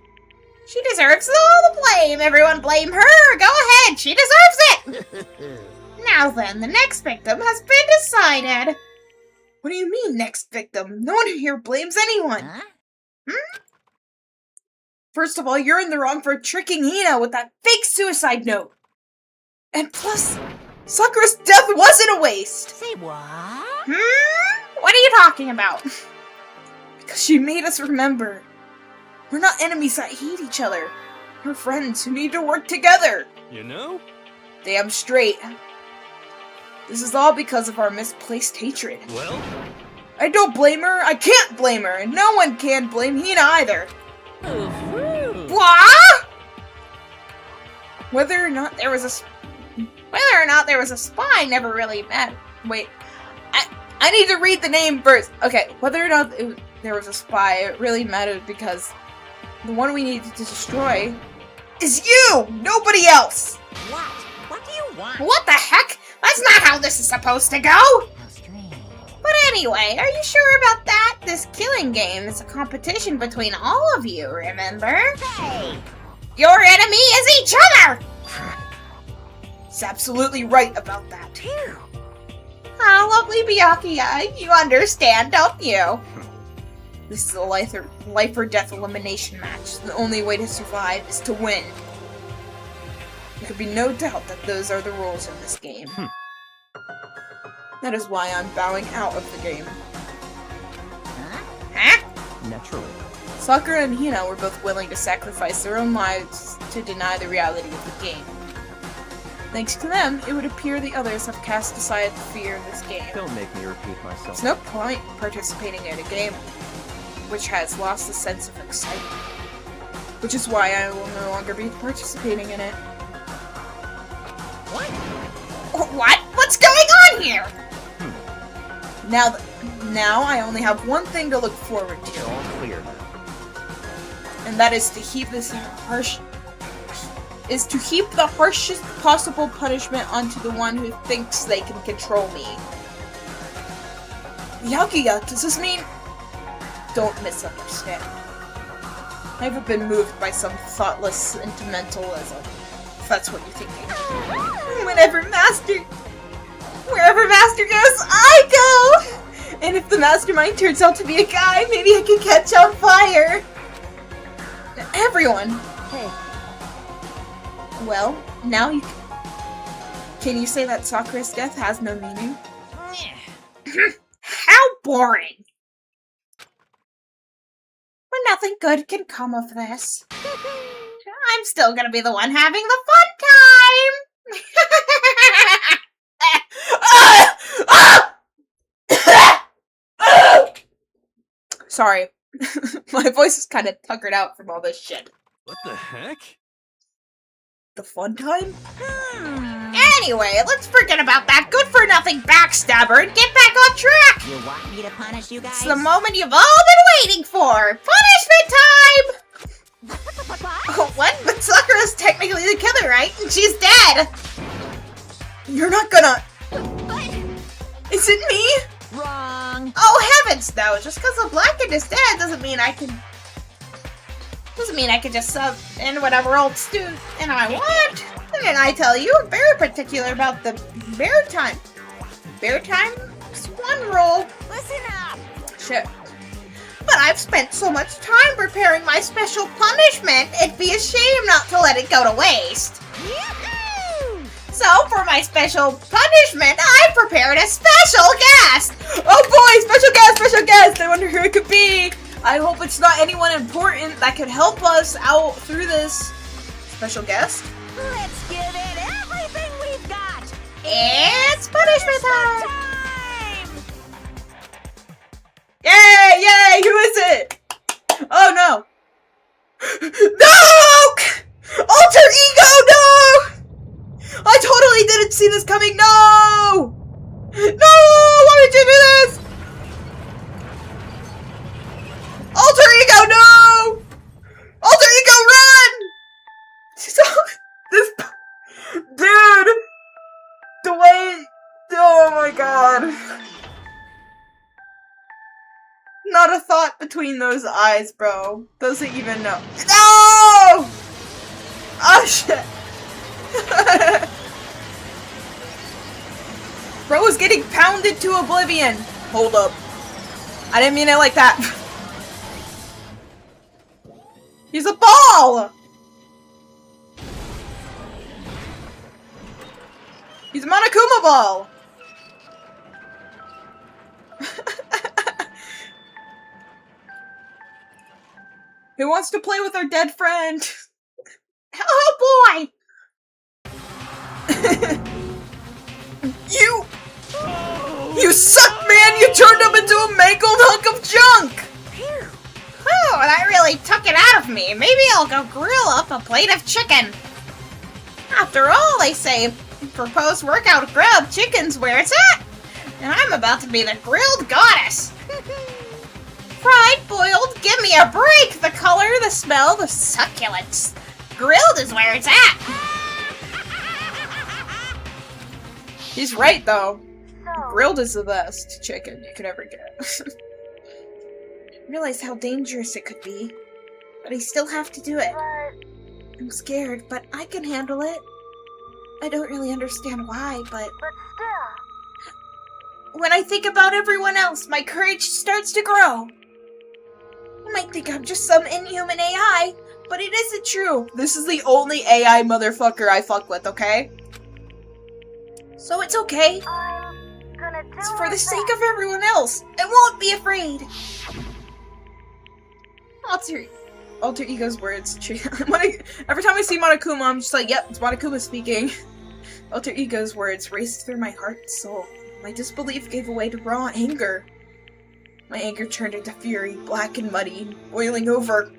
She deserves all the blame. Everyone blame her. Go ahead. She deserves it. Now then, the next victim has been decided. What do you mean, next victim? No one here blames anyone. Huh? First of all, you're in the wrong for tricking Hina with that fake suicide note. And plus, Sakura's death wasn't a waste. Say what? What are you talking about? Because she made us remember. We're not enemies that hate each other. We're friends who need to work together. You know? Damn straight. This is all because of our misplaced hatred. Well, I don't blame her. I can't blame her. And no one can blame Hina either. What? Whether or not there was a spy never really mattered. Wait. I need to read the name first. Okay, whether or not there was a spy, it really mattered because the one we needed to destroy is you! Nobody else! What? What do you want? What the heck? That's not how this is supposed to go! How strange. But anyway, are you sure about that? This killing game is a competition between all of you, remember? Hey! Your enemy is each other! He's absolutely right about that. Phew. Ah, lovely Byakuya, you understand, don't you? This is a life or death elimination match. The only way to survive is to win. There could be no doubt that those are the rules of this game. That is why I'm bowing out of the game. Huh? Naturally. Sakura and Hina were both willing to sacrifice their own lives to deny the reality of the game. Thanks to them, it would appear the others have cast aside the fear of this game. Don't make me repeat myself. It's no point participating in a game which has lost the sense of excitement. Which is why I will no longer be participating in it. What? What? What's going on here? Now I only have one thing to look forward to. All clear now. And that is to heap the harshest possible punishment onto the one who thinks they can control me. Byakuya, does this mean? Don't misunderstand. I haven't been moved by some thoughtless sentimentalism, if that's what you're thinking. Wherever Master goes, I go! And if the mastermind turns out to be a guy, maybe I can catch on fire! Everyone! Hey, Well, now you can you say that Sakura's death has no meaning? How boring! But nothing good can come of this. I'm still gonna be the one having the fun time! Sorry. My voice is kind of tuckered out from all this shit. What the heck? The fun time? Anyway, let's forget about that good-for-nothing backstabber and get back on track! You want me to punish you guys? It's the moment you've all been waiting for! Punishment time! What? But Sakura's technically the killer, right? And she's dead! You're not gonna... Is it me? Wrong. Oh heavens, no! Just because the Blackened is dead doesn't mean I can just sub in whatever old stew and I want. And I tell you, I'm very particular about the bear time. Bear time? It's one rule. Listen up. Sure. But I've spent so much time preparing my special punishment, it'd be a shame not to let it go to waste. Yahoo! So, for my special punishment, I prepared a special guest! Oh boy, special guest! I wonder who it could be! I hope it's not anyone important that could help us out through this. Special guest? Let's give it everything we've got. It's punishment time! Time! Yay! Who is it? Oh no! No! Alter ego, no! I totally didn't see this coming, no! No! Why did you do this? Alter ego, no! Alter ego, run! This... Dude! The way... Oh my god. Not a thought between those eyes, bro. Doesn't even know. No! Oh shit. Bro is getting pounded to oblivion. Hold up. I didn't mean it like that. He's a ball! He's a Monokuma ball! Who wants to play with our dead friend? Oh boy! You! You suck, man! You turned him into a mangled hunk of junk! Oh, that really took it out of me. Maybe I'll go grill up a plate of chicken. After all, they say, for post-workout grilled chicken's where it's at. And I'm about to be the grilled goddess. Fried, boiled, give me a break. The color, the smell, the succulence. Grilled is where it's at. He's right, though. Grilled is the best chicken you could ever get. Realize how dangerous it could be. But I still have to do it. I'm scared, but I can handle it. I don't really understand why, but still. When I think about everyone else, my courage starts to grow. You might think I'm just some inhuman AI, but it isn't true. This is the only AI motherfucker I fuck with, okay? So it's okay. It's for the sake of everyone else. I won't be afraid. Alter Ego's words. Every time I see Monokuma, I'm just like, yep, it's Monokuma speaking. Alter Ego's words raced through my heart and soul. My disbelief gave way to raw anger. My anger turned into fury, black and muddy, boiling over.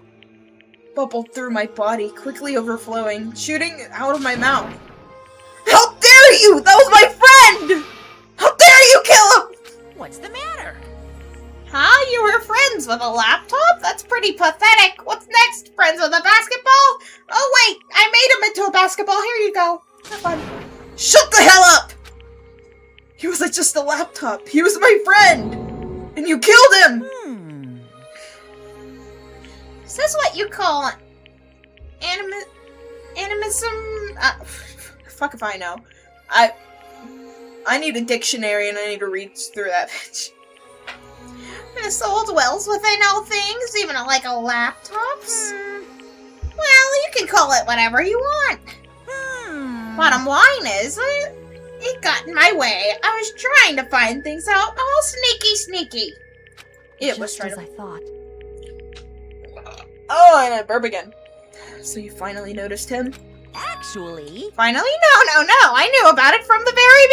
Bubbled through my body, quickly overflowing, shooting out of my mouth. How dare you! That was my friend! How dare you kill him! What's the matter? Huh? You were friends with a laptop? That's pretty pathetic. What's next? Friends with a basketball? Oh wait, I made him into a basketball. Here you go. Have fun. Shut the hell up! He wasn't just a laptop. He was my friend! And you killed him! Is this what you call animism? Fuck if I know. I need a dictionary and I need to read through that bitch. This soul dwells within all things, even like a laptop's. Well, you can call it whatever you want. Bottom line is, it got in my way. I was trying to find things out all sneaky. It was Just as I thought. Oh, and I burp again. So you finally noticed him? Actually... Finally? No. I knew about it from the very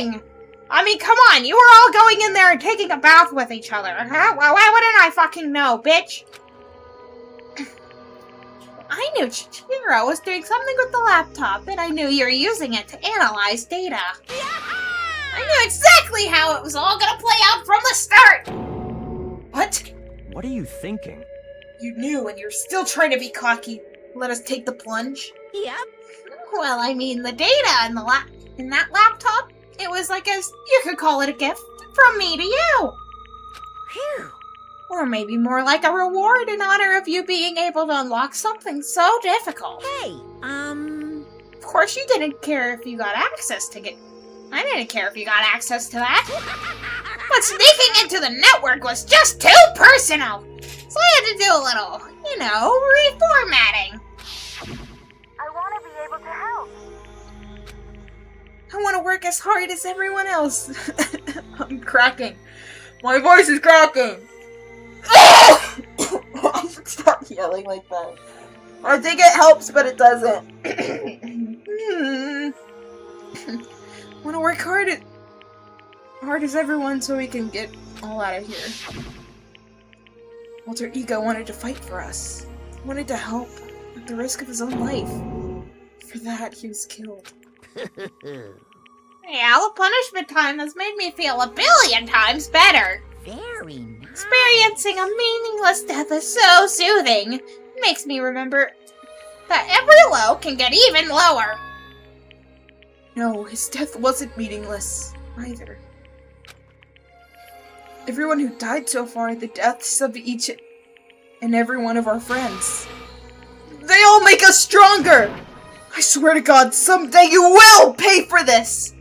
beginning. I mean, come on. You were all going in there and taking a bath with each other. Huh? Well, why wouldn't I fucking know, bitch? I knew Chihiro was doing something with the laptop, and I knew you were using it to analyze data. I knew exactly how it was all gonna play out from the start! What? What are you thinking? You knew and you're still trying to be cocky. Let us take the plunge? Yep. Well, I mean, the data in that laptop, it was like you could call it a gift from me to you. Phew. Or maybe more like a reward in honor of you being able to unlock something so difficult. Hey, Of course you didn't care if you got access to it. I didn't care if you got access to that. But sneaking into the network was just too personal. So I had to do a little, reformatting. I want to be able to help. I want to work as hard as everyone else. I'm cracking. My voice is cracking. Stop yelling like that. I think it helps, but it doesn't. I want to work hard as everyone so we can get all out of here. Alter Ego wanted to fight for us. Wanted to help at the risk of his own life. For that, he was killed. Yeah, the punishment time has made me feel a billion times better. very nice. Experiencing a meaningless death is so soothing. It makes me remember that every low can get even lower. No, his death wasn't meaningless, either. Everyone who died so far, the deaths of each and every one of our friends. They all make us stronger! I swear to God, someday you will pay for this!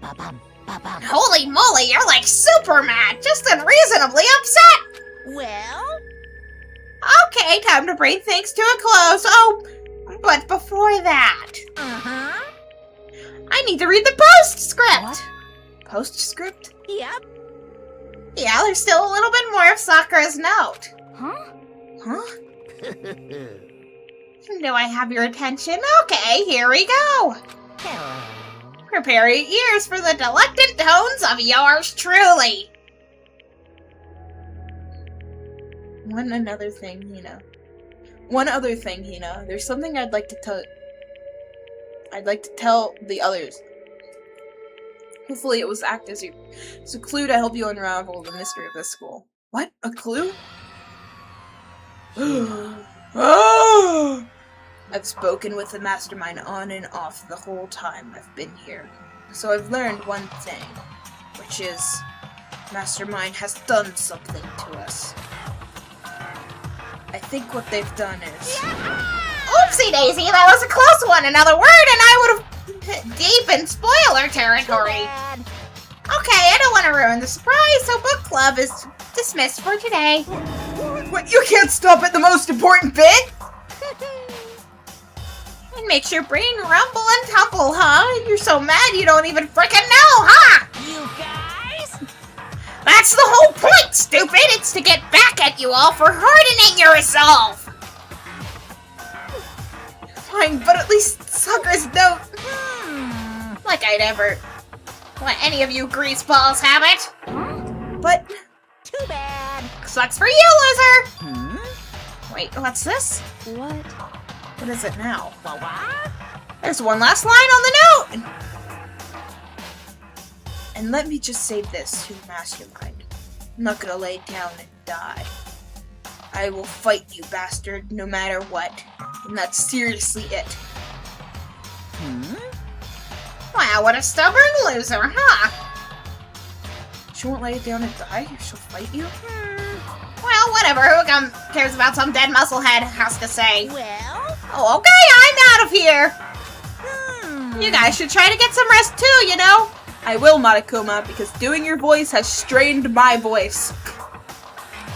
Ba-bum, ba-bum. Holy moly, you're like super mad, just unreasonably upset! Well? Okay, time to bring things to a close. Oh, but before that, Uh-huh. I need to read the postscript. What? Postscript? Yep. Yeah, there's still a little bit more of Sakura's note. Huh? Huh? Do I have your attention? Okay, here we go. Hello. Prepare your ears for the delectant tones of yours truly. One other thing, Hina. There's something I'd like to tell. I'd like to tell the others. Hopefully, it was act as a clue to help you unravel the mystery of this school. What? A clue? Oh! I've spoken with the mastermind on and off the whole time I've been here. So I've learned one thing, which is Mastermind has done something to us. I think what they've done is... Oopsie daisy, that was a close one. Another word and I would have deep in spoiler territory. Okay, I don't want to ruin the surprise, so book club is dismissed for today. What? You can't stop at the most important bit? It makes your brain rumble and tumble, huh? You're so mad you don't even frickin' know, huh? You guys? That's the whole point, stupid! It's to get back at you all for hardening your resolve! Fine, but at least Sakura's note. Like I'd ever let any of you greaseballs have it. But... Too bad. Sucks for you, loser! Wait, what's this? What? What is it now? What? There's one last line on the note! And let me just say this to the mastermind. I'm not gonna lay down and die. I will fight you, bastard, no matter what. And that's seriously it. Wow, what a stubborn loser, huh? She won't lay it down and die? She'll fight you? Well, whatever. Who cares about some dead musclehead has to say? Well? Oh, okay, I'm out of here. You guys should try to get some rest too, you know? I will, Monokuma, because doing your voice has strained my voice.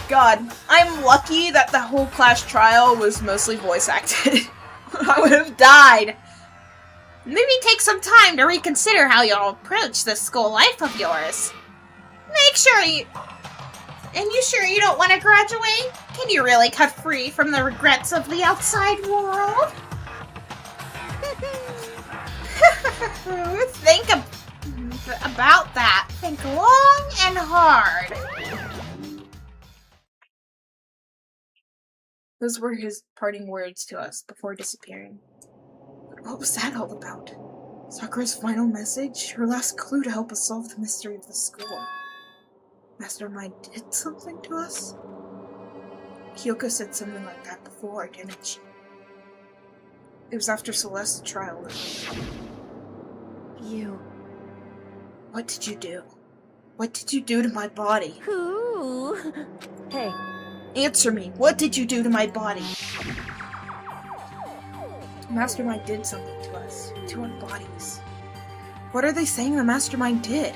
God, I'm lucky that the whole class trial was mostly voice acted. I would have died. Maybe take some time to reconsider how you'll approach this school life of yours. Make sure you... And you sure you don't want to graduate? Can you really cut free from the regrets of the outside world? Think about that. Think long and hard. Those were his parting words to us before disappearing. But what was that all about? Sakura's final message? Her last clue to help us solve the mystery of the school. Mastermind did something to us? Kyoko said something like that before, didn't she? It was after Celeste's trial. You... What did you do? What did you do to my body? Who? Hey. Answer me. What did you do to my body? Mastermind did something to us. To our bodies. What are they saying the Mastermind did?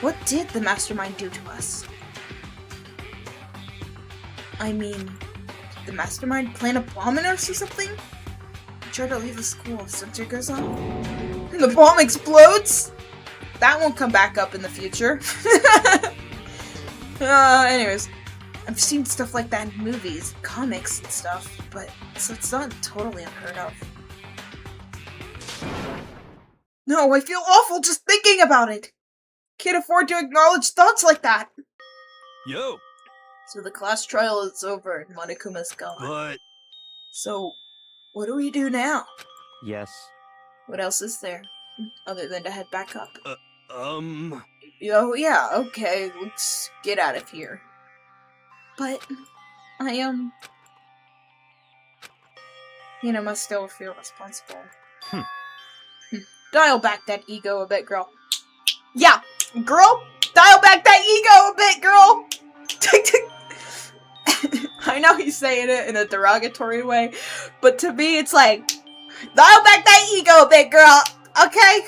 What did the Mastermind do to us? I mean, did the Mastermind plant a bomb in us or something? Try to leave the school if sensor goes on? And the bomb explodes? That won't come back up in the future. Anyways, I've seen stuff like that in movies, comics and stuff, but so it's not totally unheard of. No, I feel awful just thinking about it. Can't afford to acknowledge thoughts like that. Yo, So the class trial is over and Monokuma's gone. but... So, what do we do now? Yes. What else is there? Other than to head back up. Oh, yeah, okay, let's get out of here. But, must still feel responsible. Dial back that ego a bit, girl. Yeah, girl! Dial back that ego a bit, girl! I know he's saying it in a derogatory way, but to me it's like, dial back that ego a bit, girl! Okay?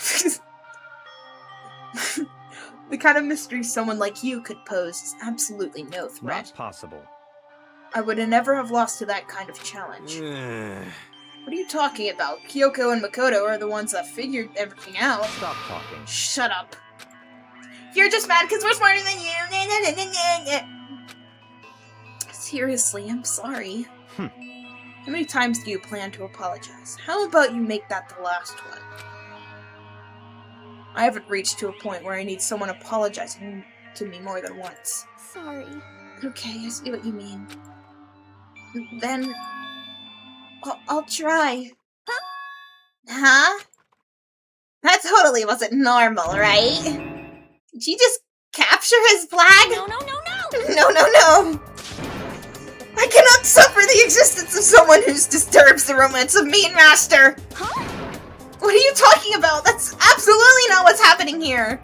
The kind of mystery someone like you could pose is absolutely no threat. Not possible. I would never have lost to that kind of challenge. What are you talking about? Kyoko and Makoto are the ones that figured everything out. Stop talking. Shut up. You're just mad because we're smarter than you. Seriously, I'm sorry. How many times do you plan to apologize? How about you make that the last one? I haven't reached to a point where I need someone apologizing to me more than once. Sorry. Okay, I see what you mean. Then... I'll try. Huh? That totally wasn't normal, right? Did you just capture his flag? No, no, no, no! No, no, no! I cannot suffer the existence of someone who disturbs the romance of me and Master! Huh? What are you talking about? That's absolutely not what's happening here!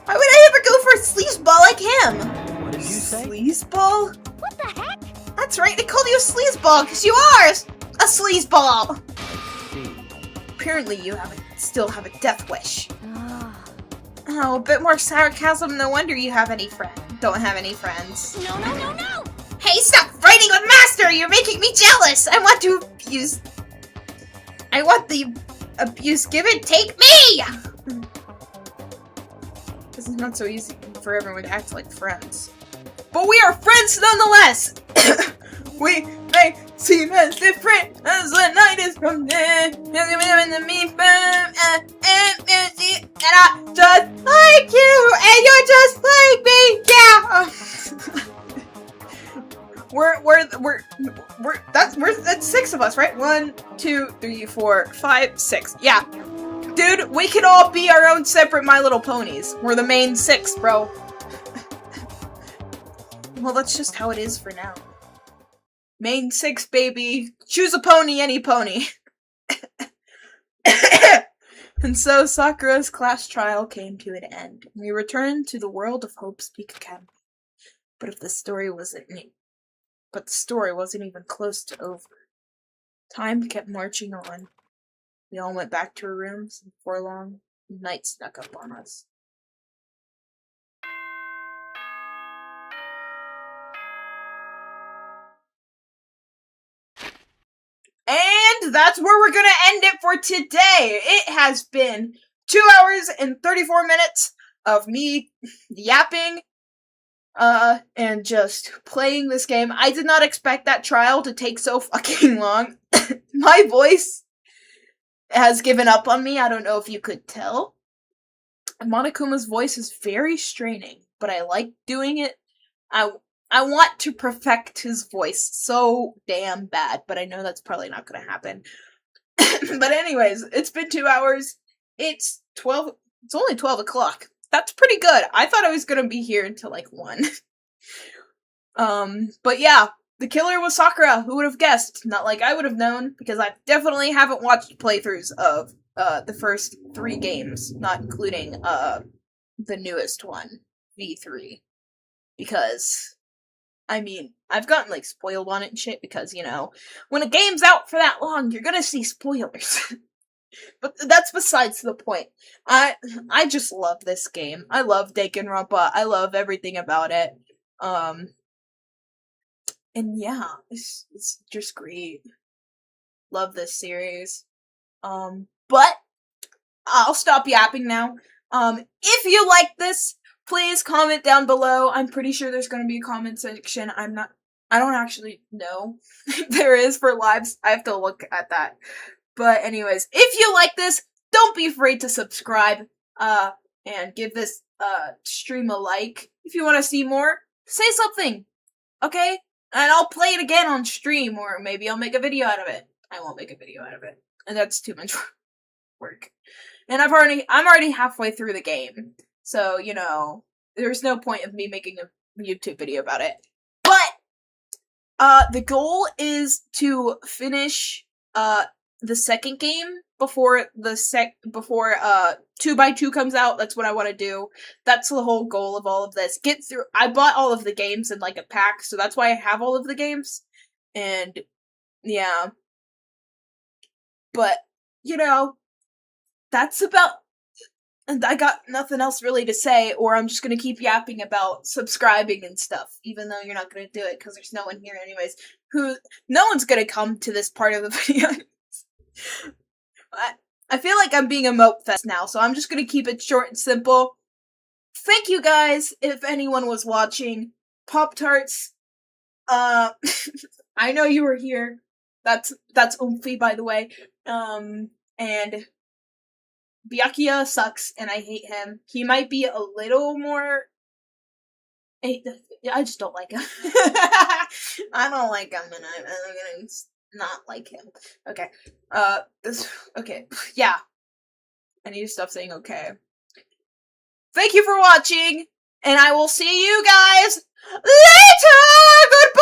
Why would I ever go for a sleazeball like him? What did you say? Sleazeball? What the heck? That's right, they called you a sleazeball, because you are a sleazeball! Apparently you still have a death wish. Ah. Oh, a bit more sarcasm. No wonder you don't have any friends. No, no, no, no! Hey, stop fighting with Master! You're making me jealous! I want the abuse given. Take me! This is not so easy for everyone to act like friends. But we are friends nonetheless! We may seem as different as the night is from there. And I just like you, and you're just like me, yeah! That's 6 of us, right? 1, 2, 3, 4, 5, 6. Yeah. Dude, we could all be our own separate My Little Ponies. We're the main 6, bro. Well, that's just how it is for now. Main 6, baby. Choose a pony, any pony. And so Sakura's class trial came to an end. We returned to the world of Hope's Peak Academy. But the story wasn't even close to over. Time kept marching on. We all went back to our rooms, and before long, night snuck up on us. And that's where we're gonna end it for today. It has been 2 hours and 34 minutes of me yapping, and just playing this game. I did not expect that trial to take so fucking long. My voice has given up on me. I don't know if you could tell. Monokuma's voice is very straining, but I like doing it. I want to perfect his voice so damn bad, but I know that's probably not gonna happen. But anyways, it's been 2 hours. It's only 12 o'clock. That's pretty good. I thought I was gonna be here until like 1. But yeah, the killer was Sakura. Who would have guessed? Not like I would have known, because I definitely haven't watched playthroughs of the first 3 games, not including the newest one, V3. Because I mean, I've gotten like spoiled on it and shit because, you know, when a game's out for that long, you're gonna see spoilers. But that's besides the point. I just love this game. I love Danganronpa. I love everything about it. And yeah, it's just great. Love this series. But I'll stop yapping now. If you like this, please comment down below. I'm pretty sure there's going to be a comment section. I don't actually know if there is for lives. I have to look at that. But anyways, if you like this, don't be afraid to subscribe, and give this, stream a like. If you want to see more, say something, okay? And I'll play it again on stream, or maybe I'll make a video out of it. I won't make a video out of it. And that's too much work. And I'm already halfway through the game. So, you know, there's no point of me making a YouTube video about it. But, the goal is to finish, the second game before 2x2 comes out. That's what I want to do. That's the whole goal of all of this. I bought all of the games in like a pack, so that's why I have all of the games. And, yeah. But, you know, that's about... And I got nothing else really to say, or I'm just gonna keep yapping about subscribing and stuff, even though you're not gonna do it, because there's no one here anyways. No one's gonna come to this part of the video. I feel like I'm being a mope fest now, so I'm just gonna keep it short and simple. Thank you guys, if anyone was watching. Pop-Tarts, I know you were here. That's Oomphy, by the way. And Byakuya sucks, and I hate him. He might be a little more... I just don't like him. I don't like him, and I'm gonna not like him. Okay. Okay. Yeah. I need to stop saying okay. Thank you for watching, and I will see you guys later! Goodbye!